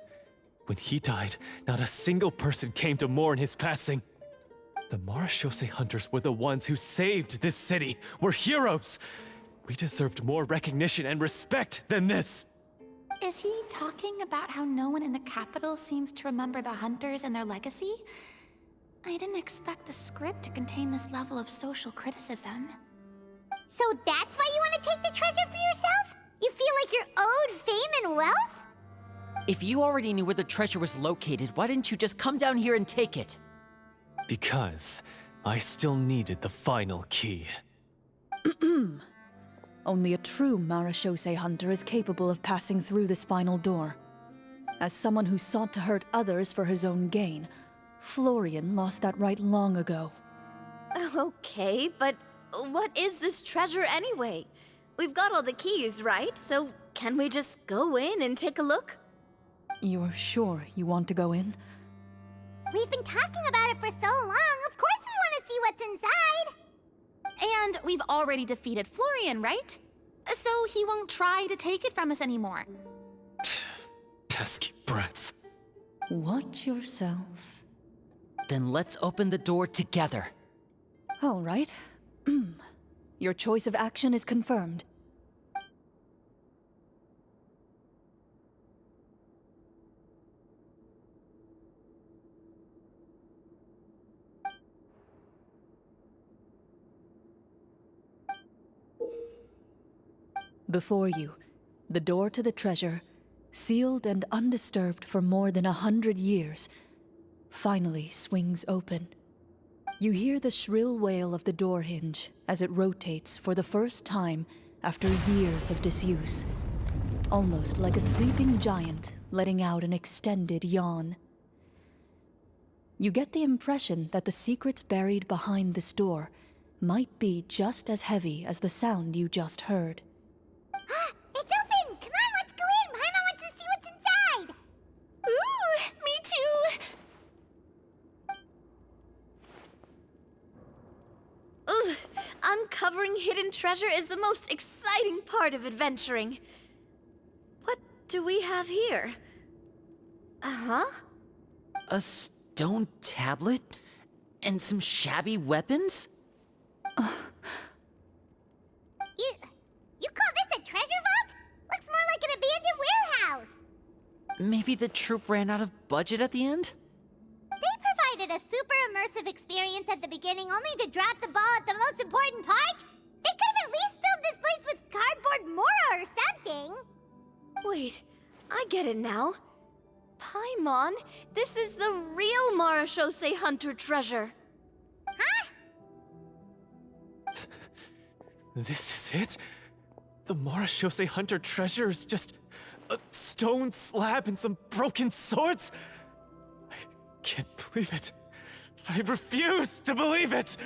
F: When he died, not a single person came to mourn his passing. The Marechaussee hunters were the ones who saved this city, were heroes. We deserved more recognition and respect than this.
D: Is he talking about how no one in the capital seems to remember the hunters and their legacy? I didn't expect the script to contain this level of social criticism.
A: So that's why you want to take the treasure for yourself? You feel like you're owed fame and wealth?
E: If you already knew where the treasure was located, why didn't you just come down here and take it?
F: Because I still needed the final key.
B: Only a true Marechaussee hunter is capable of passing through this final door. As someone who sought to hurt others for his own gain, Florian lost that right long ago.
C: Okay, but what is this treasure anyway? We've got all the keys, right? So can we just go in and take a look?
B: You're sure you want to go in?
A: We've been talking about it for so long. Of course we want to see what's inside.
D: And we've already defeated Florian, right? So he won't try to take it from us anymore.
F: Pesky brats.
B: Watch yourself.
E: Then let's open the door together.
B: All right. Your choice of action is confirmed. Before you, the door to the treasure, sealed and undisturbed for more than 100 years, finally swings open. You hear the shrill wail of the door hinge as it rotates for the first time after years of disuse, almost like a sleeping giant letting out an extended yawn. You get the impression that the secrets buried behind this door might be just as heavy as the sound you just heard.
A: It's open! Come on, let's go in! Paimon wants to see what's inside!
D: Ooh, me too!
C: Ugh, uncovering hidden treasure is the most exciting part of adventuring. What do we have here? Uh-huh.
E: A stone tablet? And some shabby weapons?
A: You call this a treasure vault? Looks more like an abandoned warehouse!
E: Maybe the troop ran out of budget at the end?
A: They provided a super immersive experience at the beginning only to drop the ball at the most important part? They could have at least filled this place with cardboard Mora or something!
C: Wait, I get it now. Paimon, this is the real Marashose Hunter treasure.
A: Huh?
F: This is it? The Marashose Hunter treasure is just a stone slab and some broken swords? I can't believe it. I refuse to believe it!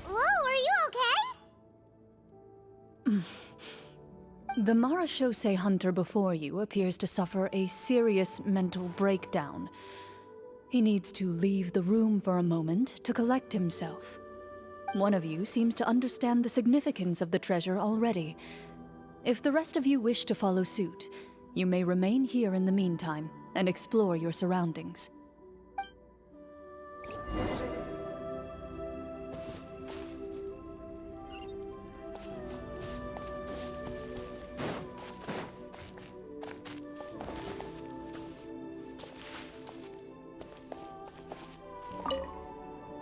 A: Whoa, are you okay?
B: The Marashose Hunter before you appears to suffer a serious mental breakdown. He needs to leave the room for a moment to collect himself. One of you seems to understand the significance of the treasure already. If the rest of you wish to follow suit, you may remain here in the meantime and explore your surroundings.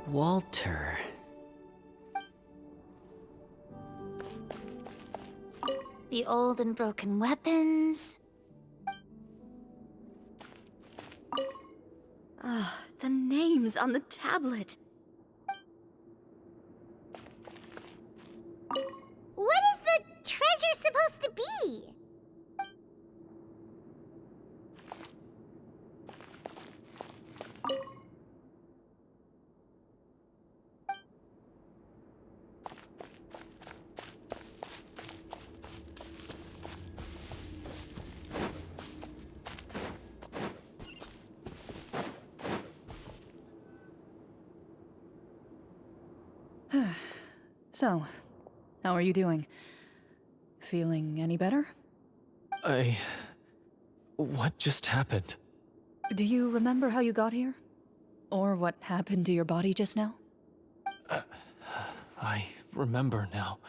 E: Walter.
D: The old and broken weapons.
C: The names on the tablet.
A: What is the treasure supposed to be?
B: So, how are you doing? Feeling any better?
F: What just happened?
B: Do you remember how you got here? Or what happened to your body just now?
F: I remember now.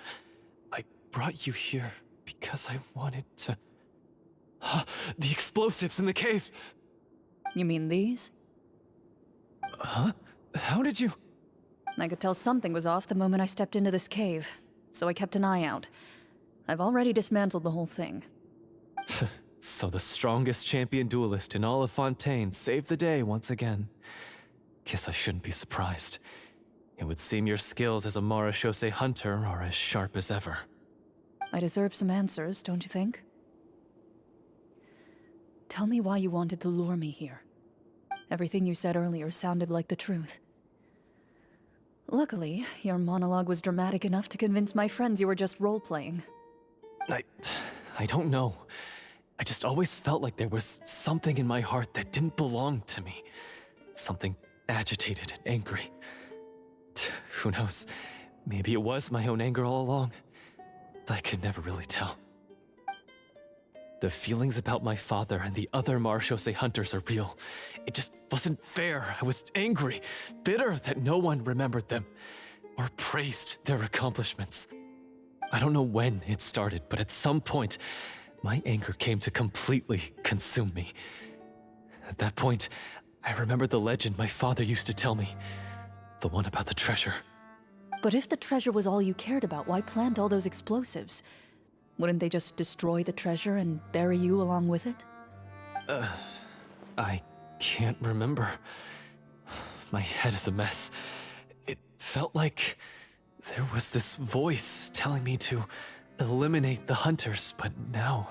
F: I brought you here because I wanted to... The explosives in the cave!
B: You mean these?
F: Huh? How did you...
B: I could tell something was off the moment I stepped into this cave, so I kept an eye out. I've already dismantled the whole thing.
F: So the strongest champion duelist in all of Fontaine saved the day once again. Guess I shouldn't be surprised. It would seem your skills as a Marashose hunter are as sharp as ever.
B: I deserve some answers, don't you think? Tell me why you wanted to lure me here. Everything you said earlier sounded like the truth. Luckily, your monologue was dramatic enough to convince my friends you were just role-playing.
F: I don't know. I just always felt like there was something in my heart that didn't belong to me. Something agitated and angry. Who knows? Maybe it was my own anger all along. I could never really tell. The feelings about my father and the other Marashose hunters are real. It just wasn't fair. I was angry, bitter that no one remembered them or praised their accomplishments. I don't know when it started, but at some point, my anger came to completely consume me. At that point, I remembered the legend my father used to tell me. The one about the treasure.
B: But if the treasure was all you cared about, why plant all those explosives? Wouldn't they just destroy the treasure and bury you along with it?
F: I can't remember. My head is a mess. It felt like there was this voice telling me to eliminate the hunters, but now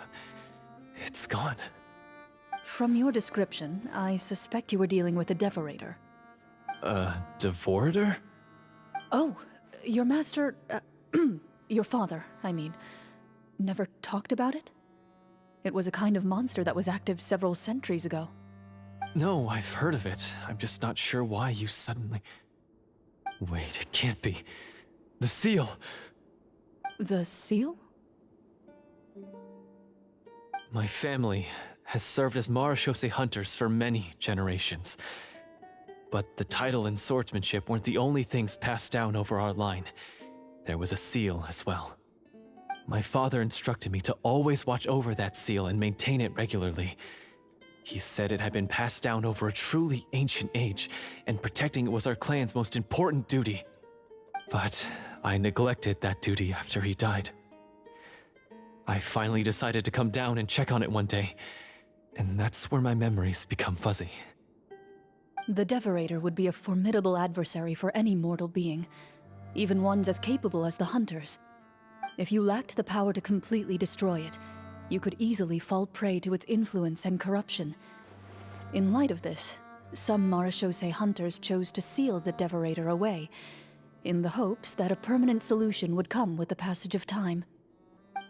F: it's gone.
B: From your description, I suspect you were dealing with a Devorator.
F: Devorator?
B: Oh, your master... your father, I mean, never talked about it? It was a kind of monster that was active several centuries ago.
F: No, I've heard of it. I'm just not sure why you suddenly... Wait, it can't be. The seal!
B: The seal?
F: My family has served as Marashose hunters for many generations. But the title and swordsmanship weren't the only things passed down over our line. There was a seal as well. My father instructed me to always watch over that seal and maintain it regularly. He said it had been passed down over a truly ancient age, and protecting it was our clan's most important duty. But I neglected that duty after he died. I finally decided to come down and check on it one day, and that's where my memories become fuzzy.
B: The Devorator would be a formidable adversary for any mortal being, even ones as capable as the Hunters. If you lacked the power to completely destroy it, you could easily fall prey to its influence and corruption. In light of this, some Marashose hunters chose to seal the Devorator away, in the hopes that a permanent solution would come with the passage of time.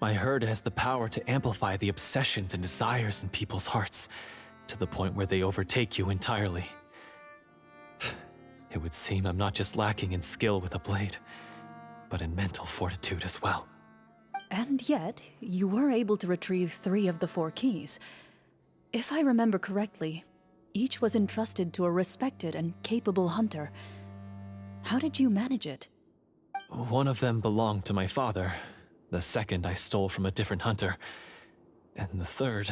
F: I heard it has the power to amplify the obsessions and desires in people's hearts, to the point where they overtake you entirely. It would seem I'm not just lacking in skill with a blade, but in mental fortitude as well.
B: And yet, you were able to retrieve 3 of the 4 keys. If I remember correctly, each was entrusted to a respected and capable hunter. How did you manage it?
F: One of them belonged to my father. The second I stole from a different hunter. And the third...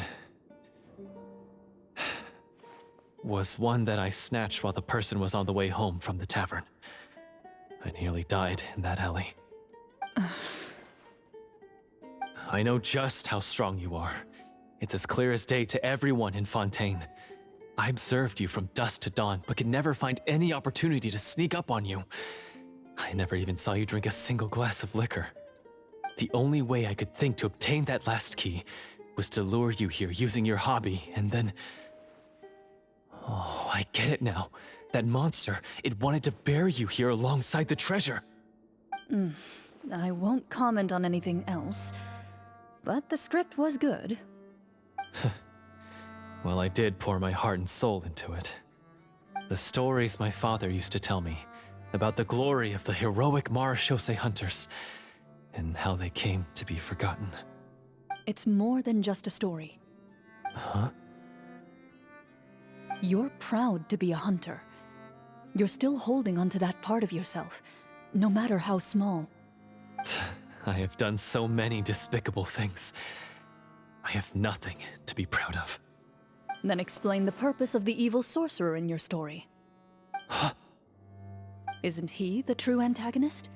F: was one that I snatched while the person was on the way home from the tavern. I nearly died in that alley. I know just how strong you are. It's as clear as day to everyone in Fontaine. I observed you from dusk to dawn, but could never find any opportunity to sneak up on you. I never even saw you drink a single glass of liquor. The only way I could think to obtain that last key was to lure you here using your hobby, and then... Oh, I get it now. That monster, it wanted to bury you here alongside the treasure.
B: I won't comment on anything else, but the script was good.
F: Well, I did pour my heart and soul into it. The stories my father used to tell me about the glory of the heroic Marashose hunters and how they came to be forgotten.
B: It's more than just a story.
F: Huh?
B: You're proud to be a hunter. You're still holding onto that part of yourself, no matter how small.
F: I have done so many despicable things. I have nothing to be proud of.
B: Then explain the purpose of the evil sorcerer in your story.
F: Huh?
B: Isn't he the true antagonist?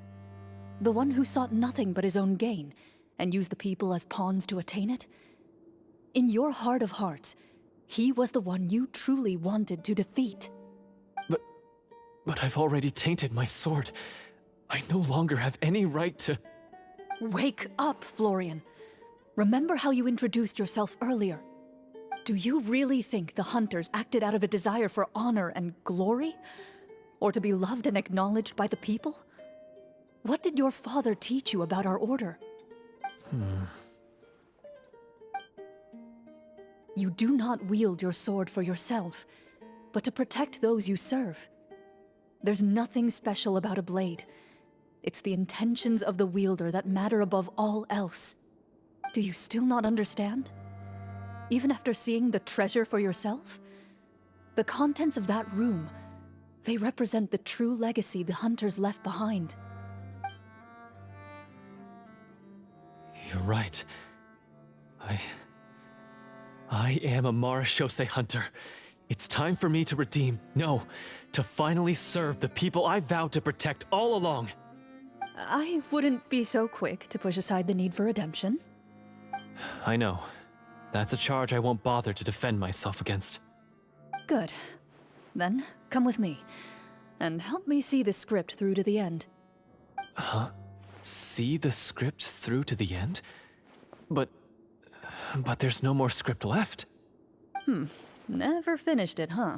B: The one who sought nothing but his own gain, and used the people as pawns to attain it? In your heart of hearts, he was the one you truly wanted to defeat.
F: But I've already tainted my sword. I no longer have any right to...
B: Wake up, Florian. Remember how you introduced yourself earlier. Do you really think the hunters acted out of a desire for honor and glory? Or to be loved and acknowledged by the people? What did your father teach you about our order? You do not wield your sword for yourself, but to protect those you serve. There's nothing special about a blade. It's the intentions of the wielder that matter above all else. Do you still not understand? Even after seeing the treasure for yourself? The contents of that room, they represent the true legacy the hunters left behind.
F: You're right. I am a Marashose hunter. It's time for me to redeem, no, to finally serve the people I vowed to protect all along.
B: I wouldn't be so quick to push aside the need for redemption.
F: I know. That's a charge I won't bother to defend myself against.
B: Good. Then, come with me, and help me see the script through to the end.
F: Huh? See the script through to the end? But there's no more script left.
B: Never finished it, huh?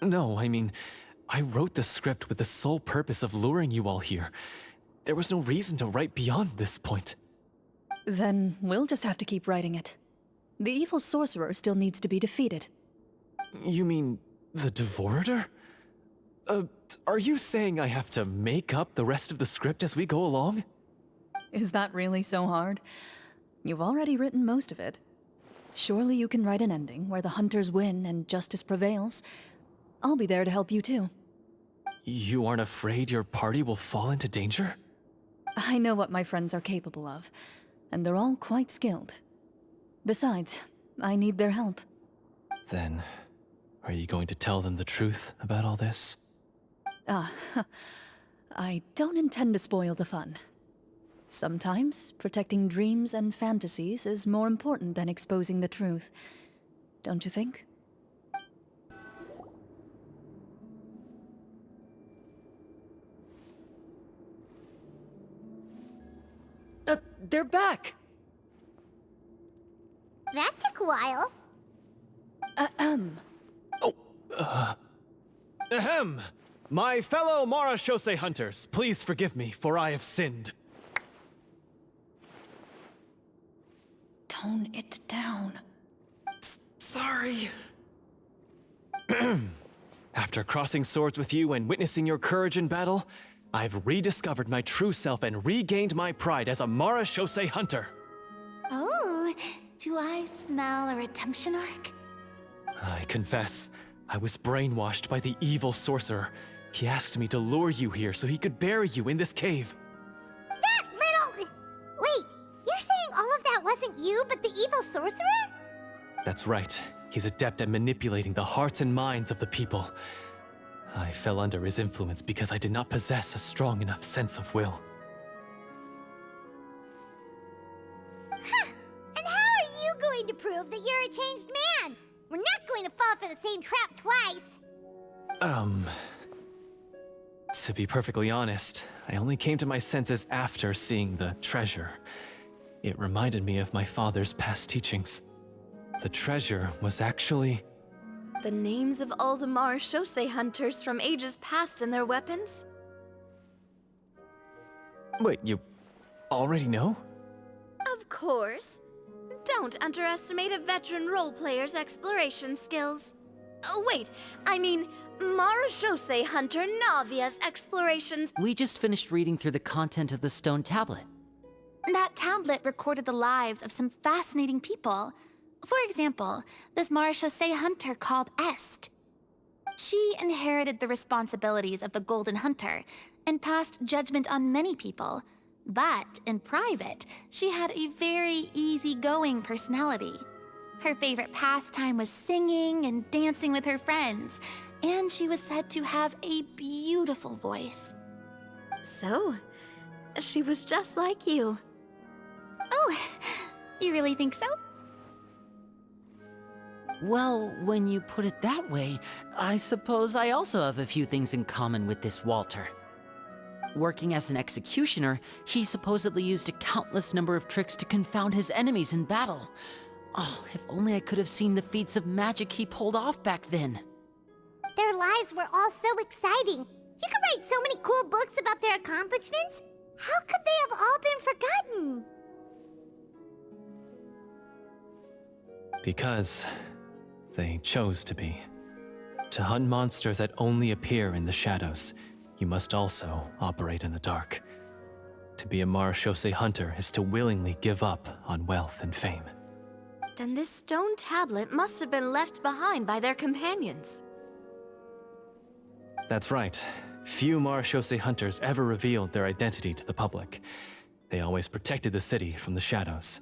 F: No, I mean, I wrote the script with the sole purpose of luring you all here. There was no reason to write beyond this point.
B: Then we'll just have to keep writing it. The evil sorcerer still needs to be defeated.
F: You mean the Devorator? Are you saying I have to make up the rest of the script as we go along?
B: Is that really so hard? You've already written most of it. Surely you can write an ending where the hunters win and justice prevails. I'll be there to help you too.
F: You aren't afraid your party will fall into danger?
B: I know what my friends are capable of, and they're all quite skilled. Besides, I need their help.
F: Then, are you going to tell them the truth about all this?
B: I don't intend to spoil the fun. Sometimes, protecting dreams and fantasies is more important than exposing the truth. Don't you think?
E: They're back!
A: That took a while.
F: Ahem! My fellow Marashose hunters, please forgive me, for I have sinned.
B: Tone it down.
F: Sorry. After crossing swords with you and witnessing your courage in battle, I've rediscovered my true self and regained my pride as a Marashose hunter.
D: Oh, do I smell a redemption arc?
F: I confess, I was brainwashed by the evil sorcerer. He asked me to lure you here so he could bury you in this cave.
A: That little... Wait, you're saying all of that wasn't you, but the evil sorcerer?
F: That's right. He's adept at manipulating the hearts and minds of the people. I fell under his influence because I did not possess a strong enough sense of will.
A: Huh! And how are you going to prove that you're a changed man? We're not going to fall for the same trap twice.
F: To be perfectly honest, I only came to my senses after seeing the treasure. It reminded me of my father's past teachings. The treasure was actually...
C: The names of all the Marashose hunters from ages past and their weapons?
F: Wait, you already know?
C: Of course. Don't underestimate a veteran role player's exploration skills. Oh, wait, I mean, Marashose hunter Navia's explorations.
E: We just finished reading through the content of the stone tablet.
D: That tablet recorded the lives of some fascinating people. For example, this Marashose hunter called Est. She inherited the responsibilities of the Golden Hunter and passed judgment on many people. But in private, she had a very easygoing personality. Her favorite pastime was singing and dancing with her friends, and she was said to have a beautiful voice.
C: So, she was just like you.
D: Oh, you really think so?
E: Well, when you put it that way, I suppose I also have a few things in common with this Walter. Working as an executioner, he supposedly used a countless number of tricks to confound his enemies in battle. Oh, if only I could have seen the feats of magic he pulled off back then.
A: Their lives were all so exciting. You could write so many cool books about their accomplishments. How could they have all been forgotten?
F: Because they chose to be. To hunt monsters that only appear in the shadows, you must also operate in the dark. To be a Marashose hunter is to willingly give up on wealth and fame.
C: Then this stone tablet must have been left behind by their companions.
F: That's right. Few Marashose hunters ever revealed their identity to the public. They always protected the city from the shadows.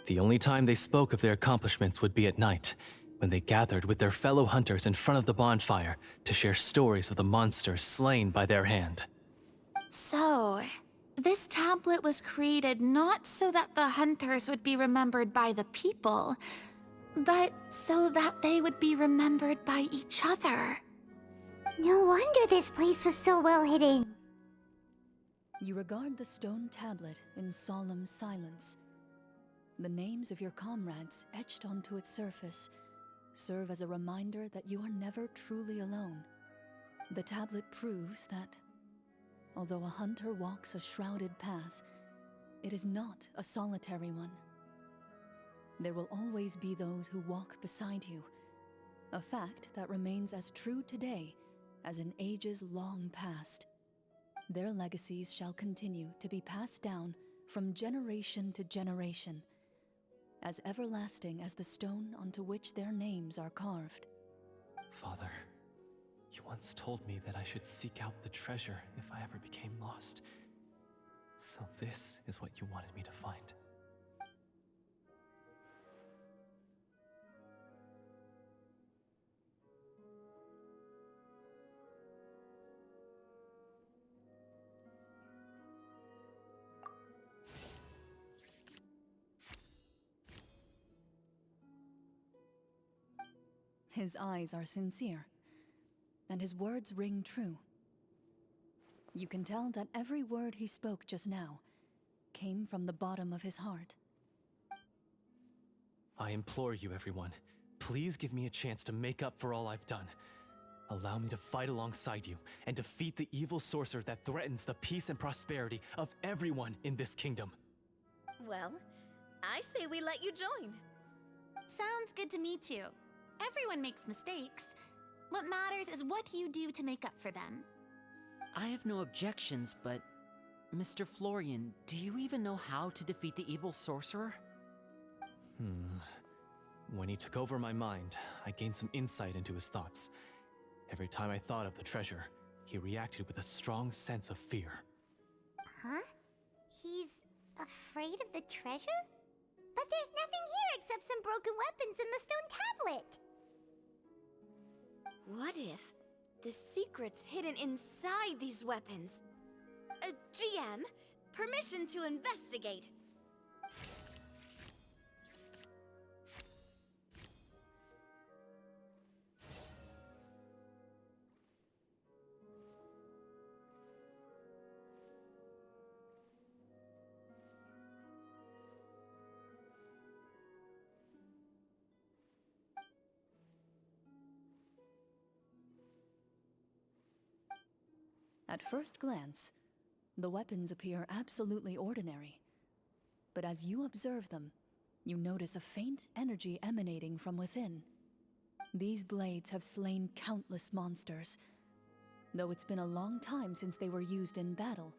F: The only time they spoke of their accomplishments would be at night, when they gathered with their fellow hunters in front of the bonfire to share stories of the monsters slain by their hand.
D: So, this tablet was created not so that the hunters would be remembered by the people, but so that they would be remembered by each other.
A: No wonder this place was so well hidden.
B: You regard the stone tablet in solemn silence. The names of your comrades etched onto its surface, serve as a reminder that you are never truly alone. The tablet proves that, although a hunter walks a shrouded path, it is not a solitary one. There will always be those who walk beside you, a fact that remains as true today as in ages long past. Their legacies shall continue to be passed down from generation to generation, as everlasting as the stone onto which their names are carved.
F: Father, you once told me that I should seek out the treasure if I ever became lost. So this is what you wanted me to find.
B: His eyes are sincere, and his words ring true. You can tell that every word he spoke just now came from the bottom of his heart.
F: I implore you, everyone, please give me a chance to make up for all I've done. Allow me to fight alongside you and defeat the evil sorcerer that threatens the peace and prosperity of everyone in this kingdom.
C: Well, I say we let you join.
D: Sounds good to me too. Everyone makes mistakes. What matters is what you do to make up for them.
E: I have no objections, but Mr. Florian, do you even know how to defeat the evil sorcerer?
F: When he took over my mind, I gained some insight into his thoughts. Every time I thought of the treasure, he reacted with a strong sense of fear.
A: Huh? He's afraid of the treasure? But there's nothing here except some broken weapons and the stone tablet.
C: What if the secret's hidden inside these weapons? GM, permission to investigate.
B: At first glance, the weapons appear absolutely ordinary. But as you observe them, you notice a faint energy emanating from within. These blades have slain countless monsters. Though it's been a long time since they were used in battle,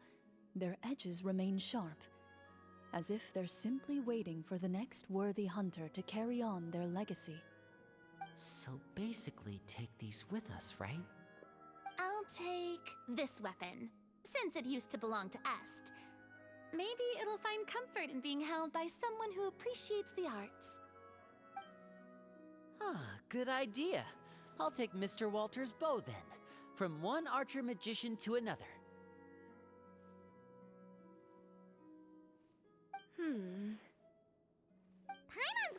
B: their edges remain sharp, as if they're simply waiting for the next worthy hunter to carry on their legacy.
E: So basically take these with us, right?
D: I'll take this weapon, since it used to belong to Est. Maybe it'll find comfort in being held by someone who appreciates the arts.
E: Good idea. I'll take Mr. Walter's bow then. From one archer magician to another.
A: Paimon's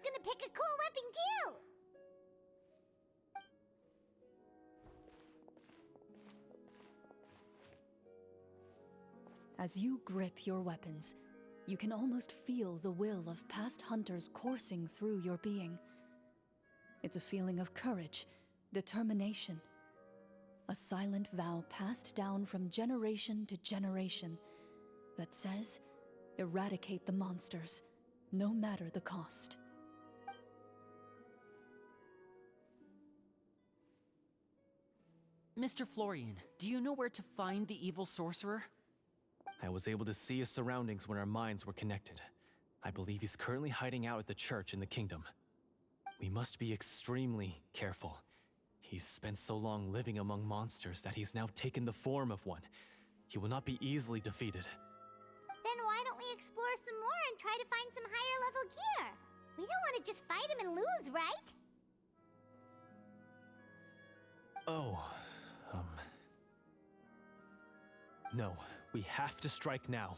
A: gonna pick a cool weapon too!
B: As you grip your weapons, you can almost feel the will of past hunters coursing through your being. It's a feeling of courage, determination. A silent vow passed down from generation to generation that says, eradicate the monsters, no matter the cost.
E: Mr. Florian, do you know where to find the evil sorcerer?
F: I was able to see his surroundings when our minds were connected. I believe he's currently hiding out at the church in the kingdom. We must be extremely careful. He's spent so long living among monsters that he's now taken the form of one. He will not be easily defeated.
A: Then why don't we explore some more and try to find some higher level gear? We don't want to just fight him and lose, right?
F: No, we have to strike now.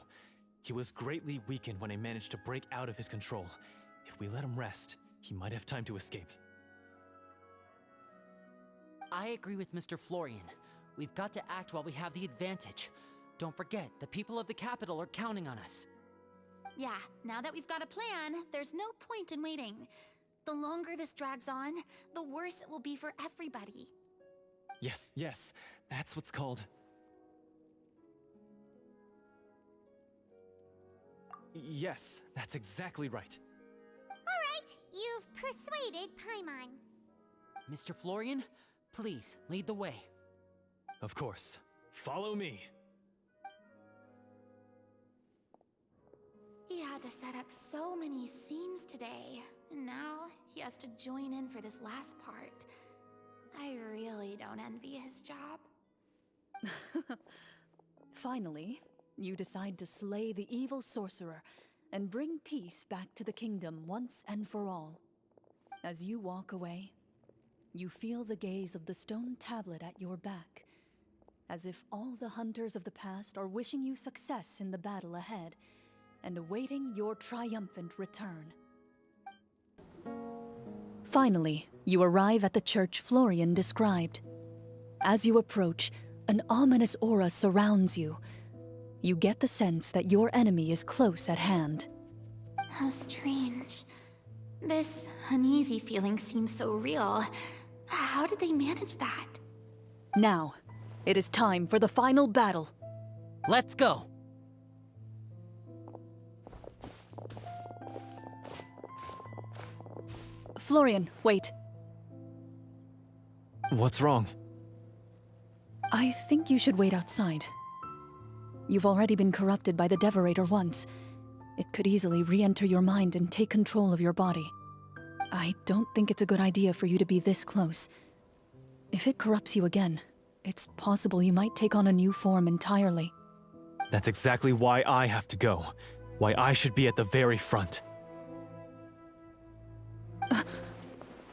F: He was greatly weakened when I managed to break out of his control. If we let him rest, he might have time to escape.
E: I agree with Mr. Florian. We've got to act while we have the advantage. Don't forget, the people of the capital are counting on us.
D: Yeah, now that we've got a plan, there's no point in waiting. The longer this drags on, the worse it will be for everybody.
F: Yes, yes, that's what's called... Yes, that's exactly right.
A: All right, you've persuaded Paimon.
E: Mr. Florian, please, lead the way.
F: Of course. Follow me.
D: He had to set up so many scenes today, and now he has to join in for this last part. I really don't envy his job.
B: Finally, you decide to slay the evil sorcerer and bring peace back to the kingdom once and for all. As you walk away, you feel the gaze of the stone tablet at your back, as if all the hunters of the past are wishing you success in the battle ahead and awaiting your triumphant return. Finally, you arrive at the church Florian described. As you approach, an ominous aura surrounds you. You get the sense that your enemy is close at hand.
D: How strange. This uneasy feeling seems so real. How did they manage that?
B: Now, it is time for the final battle.
E: Let's go!
B: Florian, wait.
F: What's wrong?
B: I think you should wait outside. You've already been corrupted by the Devorator once. It could easily re-enter your mind and take control of your body. I don't think it's a good idea for you to be this close. If it corrupts you again, it's possible you might take on a new form entirely.
F: That's exactly why I have to go. Why I should be at the very front.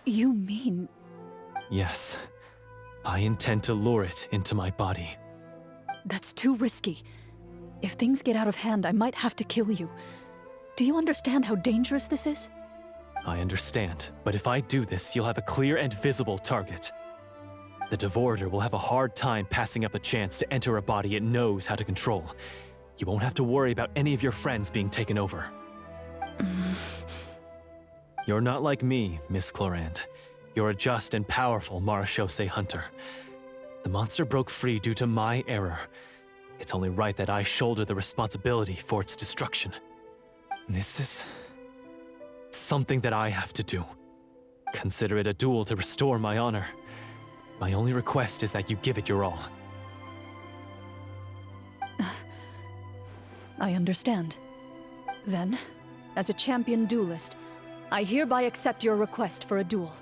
B: You mean...
F: Yes. I intend to lure it into my body.
B: That's too risky. If things get out of hand, I might have to kill you. Do you understand how dangerous this is?
F: I understand, but if I do this, you'll have a clear and visible target. The Devorator will have a hard time passing up a chance to enter a body it knows how to control. You won't have to worry about any of your friends being taken over. You're not like me, Miss Clorinde. You're a just and powerful Marechaussee hunter. The monster broke free due to my error. It's only right that I shoulder the responsibility for its destruction. This is... something that I have to do. Consider it a duel to restore my honor. My only request is that you give it your all.
B: I understand. Then, as a champion duelist, I hereby accept your request for a duel,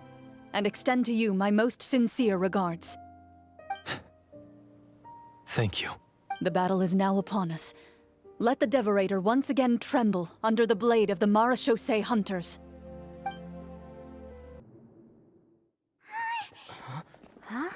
B: and extend to you my most sincere regards.
F: Thank you.
B: The battle is now upon us. Let the Devorator once again tremble under the blade of the Marechaussee hunters.
D: Huh?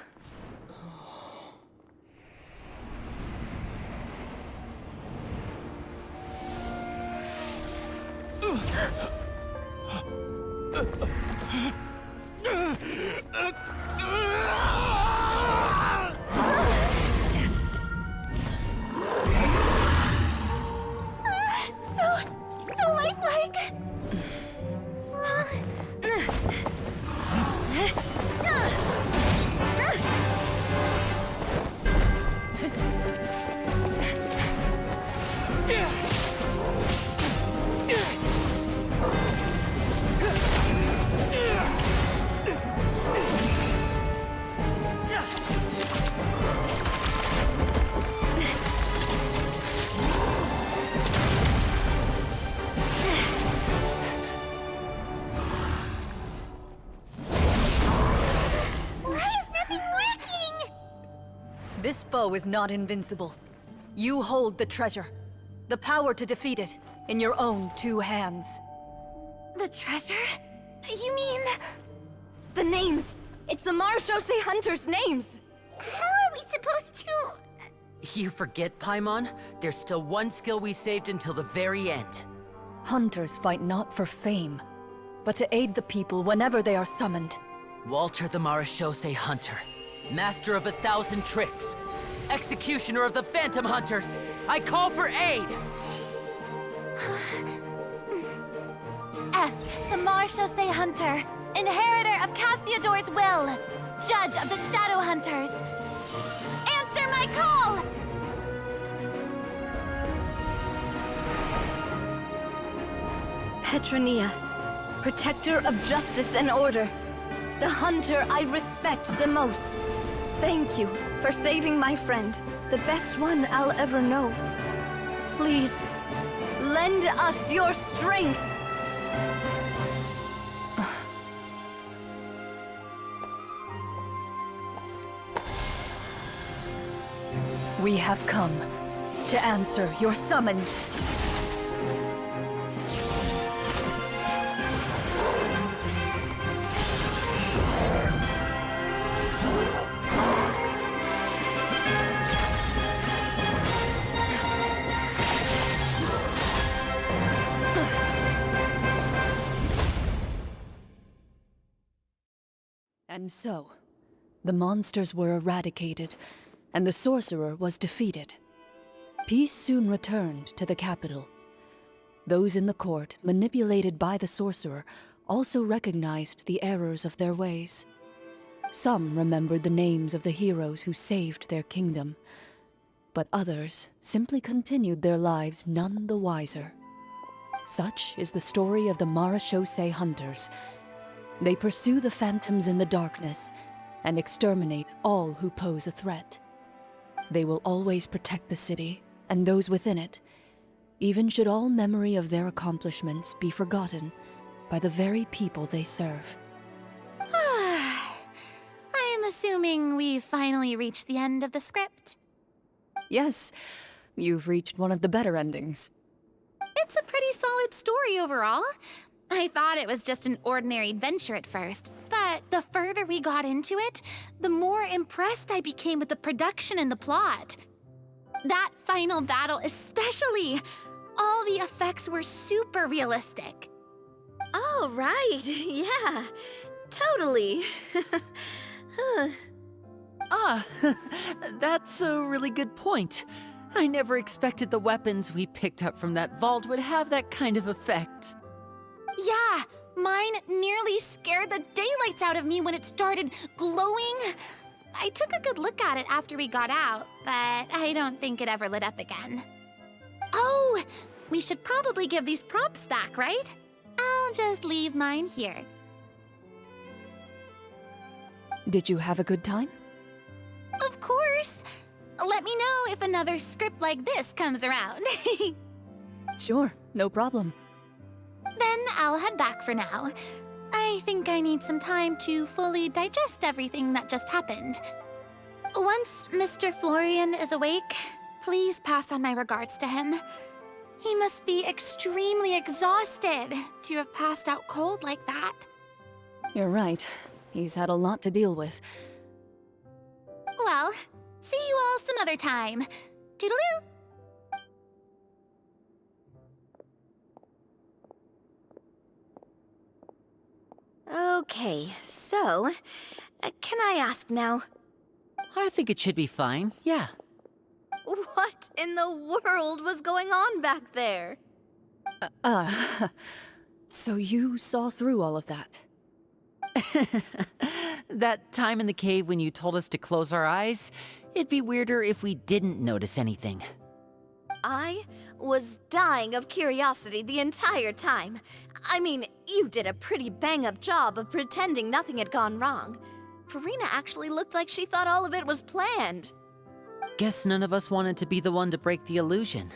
D: So lifelike!
B: This foe is not invincible. You hold the treasure, the power to defeat it, in your own two hands.
C: The treasure? You mean... the names! It's the Marechaussee hunters' names!
A: How are we supposed to...
E: You forget, Paimon? There's still one skill we saved until the very end.
B: Hunters fight not for fame, but to aid the people whenever they are summoned.
E: Walter the Marechaussee Hunter, master of 1,000 tricks, executioner of the Phantom Hunters, I call for aid!
D: Est, the Marchose Hunter, inheritor of Cassiodor's will, judge of the Shadow Hunters. Answer my call!
C: Petronia, protector of justice and order. The hunter I respect the most. Thank you for saving my friend, the best one I'll ever know. Please, lend us your strength.
B: We have come to answer your summons. And so, the monsters were eradicated, and the sorcerer was defeated. Peace soon returned to the capital. Those in the court, manipulated by the sorcerer, also recognized the errors of their ways. Some remembered the names of the heroes who saved their kingdom, but others simply continued their lives none the wiser. Such is the story of the Marachose Hunters. They pursue the phantoms in the darkness and exterminate all who pose a threat. They will always protect the city and those within it, even should all memory of their accomplishments be forgotten by the very people they serve.
D: I am assuming we've finally reached the end of the script.
B: Yes, you've reached one of the better endings.
D: It's a pretty solid story overall. I thought it was just an ordinary adventure at first, but the further we got into it, the more impressed I became with the production and the plot. That final battle especially! All the effects were super realistic.
C: Oh, right. Yeah, totally.
E: That's a really good point. I never expected the weapons we picked up from that vault would have that kind of effect.
D: Yeah, mine nearly scared the daylights out of me when it started glowing. I took a good look at it after we got out, but I don't think it ever lit up again. Oh, we should probably give these props back, right? I'll just leave mine here.
B: Did you have a good time?
D: Of course! Let me know if another script like this comes around.
B: Sure, no problem.
D: Then I'll head back for now. I think I need some time to fully digest everything that just happened. Once Mr. Florian is awake, please pass on my regards to him. He must be extremely exhausted to have passed out cold like that.
B: You're right. He's had a lot to deal with.
D: Well, see you all some other time. Toodaloo!
C: Okay, so, can I ask now?
E: I think it should be fine, yeah.
C: What in the world was going on back there?
B: So you saw through all of that?
E: That time in the cave when you told us to close our eyes, it'd be weirder if we didn't notice anything.
C: I was dying of curiosity the entire time. I mean, you did a pretty bang-up job of pretending nothing had gone wrong. Farina actually looked like she thought all of it was planned.
E: Guess none of us wanted to be the one to break the illusion.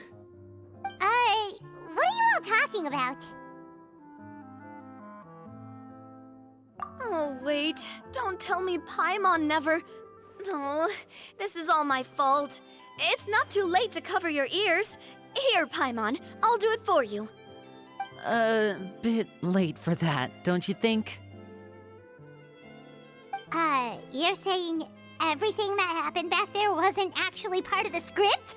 A: What are you all talking about?
C: Oh, wait. Don't tell me Paimon never... Oh, this is all my fault. It's not too late to cover your ears. Here, Paimon, I'll do it for you.
E: Bit late for that, don't you think?
A: You're saying everything that happened back there wasn't actually part of the script?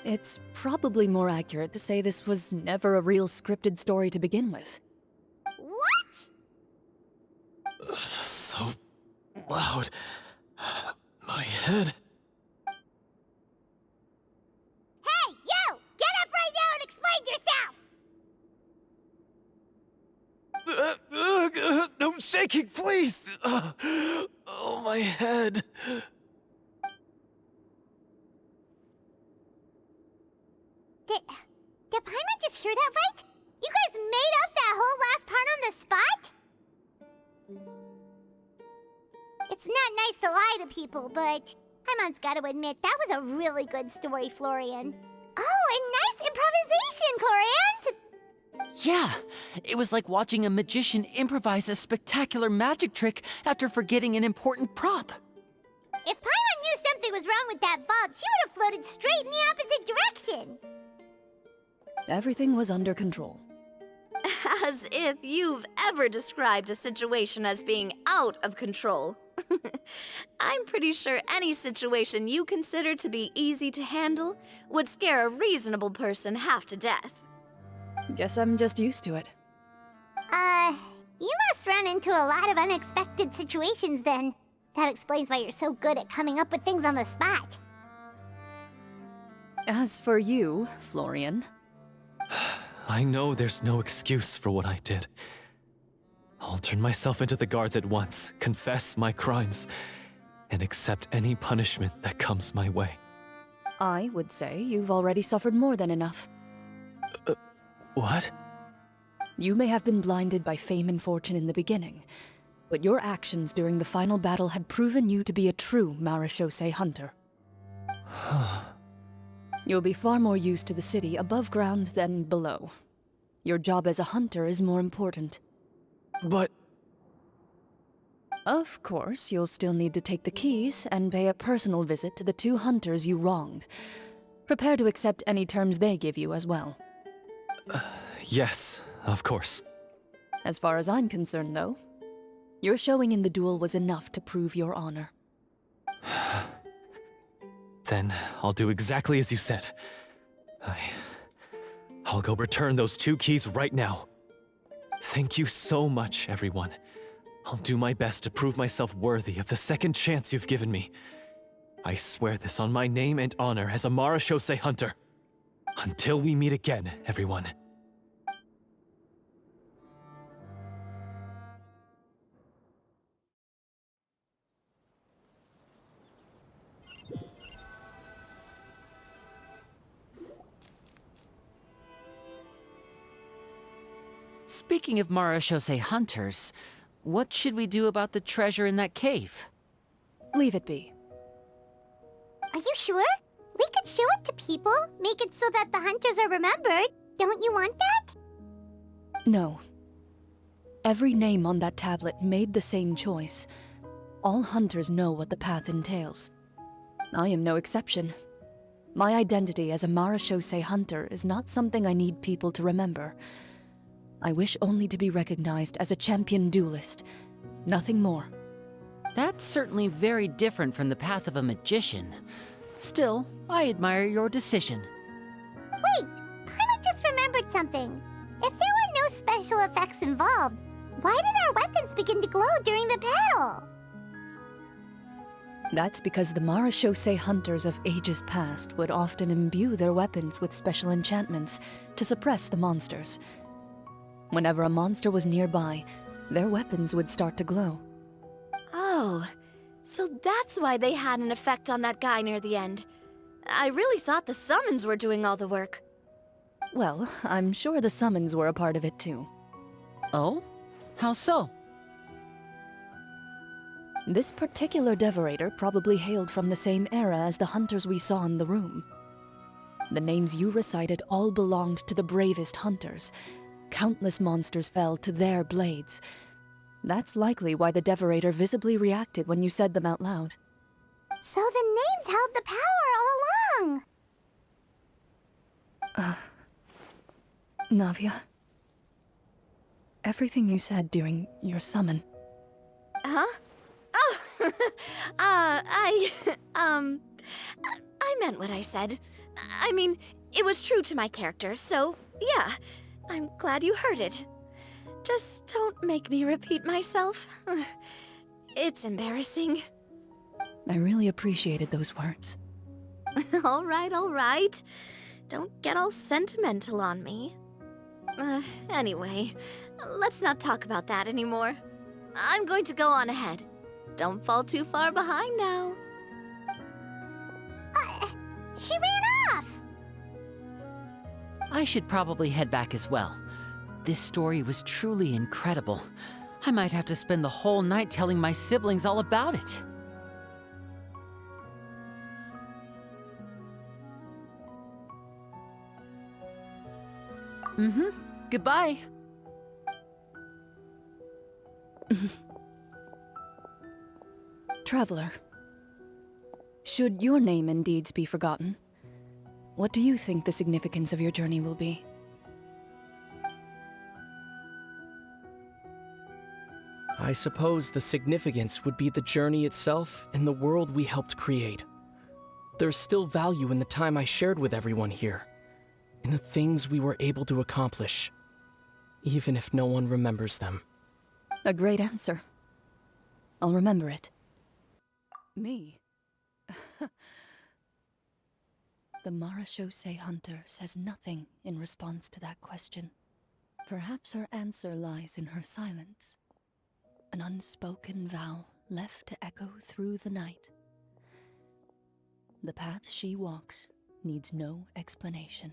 B: It's probably more accurate to say this was never a real scripted story to begin with.
A: What?
F: So loud. My head.
A: Hey, you! Get up right now and explain yourself!
F: I'm shaking, please! Oh, my head.
A: Did Paimon just hear that right? You guys made up that whole last part on the spot? It's not nice to lie to people, but Paimon's gotta admit, that was a really good story, Florian. Oh, and nice improvisation, Clorinde!
E: Yeah, it was like watching a magician improvise a spectacular magic trick after forgetting an important prop.
A: If Paimon knew something was wrong with that vault, she would have floated straight in the opposite direction.
B: Everything was under control.
C: As if you've ever described a situation as being out of control. I'm pretty sure any situation you consider to be easy to handle would scare a reasonable person half to death.
B: Guess I'm just used to it.
A: You must run into a lot of unexpected situations then. That explains why you're so good at coming up with things on the spot.
B: As for you, Florian,
F: I know there's no excuse for what I did. I'll turn myself into the guards at once, confess my crimes, and accept any punishment that comes my way.
B: I would say you've already suffered more than enough.
F: What?
B: You may have been blinded by fame and fortune in the beginning, but your actions during the final battle had proven you to be a true Marechaussee hunter. You'll be far more used to the city above ground than below. Your job as a hunter is more important.
F: But...
B: Of course, you'll still need to take the keys and pay a personal visit to the 2 hunters you wronged. Prepare to accept any terms they give you as well.
F: Yes, of course.
B: As far as I'm concerned, though, your showing in the duel was enough to prove your honor.
F: Then I'll do exactly as you said. I'll go return those 2 keys right now. Thank you so much, everyone. I'll do my best to prove myself worthy of the second chance you've given me. I swear this on my name and honor as a Marechaussee hunter. Until we meet again, everyone.
E: Speaking of Marechaussee hunters, what should we do about the treasure in that cave?
B: Leave it be.
A: Are you sure? We could show it to people, make it so that the hunters are remembered. Don't you want that?
B: No. Every name on that tablet made the same choice. All hunters know what the path entails. I am no exception. My identity as a Marechaussee hunter is not something I need people to remember. I wish only to be recognized as a champion duelist. Nothing more.
E: That's certainly very different from the path of a magician. Still, I admire your decision.
A: Wait! Paimon just remembered something. If there were no special effects involved, why did our weapons begin to glow during the battle?
B: That's because the Marechaussee hunters of ages past would often imbue their weapons with special enchantments to suppress the monsters. Whenever a monster was nearby, their weapons would start to glow.
C: Oh, so that's why they had an effect on that guy near the end. I really thought the summons were doing all the work.
B: Well, I'm sure the summons were a part of it too.
E: Oh? How so?
B: This particular devorator probably hailed from the same era as the hunters we saw in the room. The names you recited all belonged to the bravest hunters. Countless monsters fell to their blades. That's likely why the devorator visibly reacted when you said them out loud.
A: So the names held the power all along!
B: Navia, everything you said during your summon.
C: Huh? Oh, I meant what I said. I mean, it was true to my character, so yeah, I'm glad you heard it. Just don't make me repeat myself. It's embarrassing.
B: I really appreciated those words.
C: All right. Don't get all sentimental on me. Anyway, let's not talk about that anymore. I'm going to go on ahead. Don't fall too far behind now.
A: She ran off!
E: I should probably head back as well. This story was truly incredible. I might have to spend the whole night telling my siblings all about it. Goodbye.
B: Traveler, should your name and deeds be forgotten, what do you think the significance of your journey will be?
G: I suppose the significance would be the journey itself and the world we helped create. There's still value in the time I shared with everyone here, in the things we were able to accomplish, even if no one remembers them.
B: A great answer. I'll remember it. Me? The Marachose hunter says nothing in response to that question. Perhaps her answer lies in her silence. An unspoken vow left to echo through the night. The path she walks needs no explanation.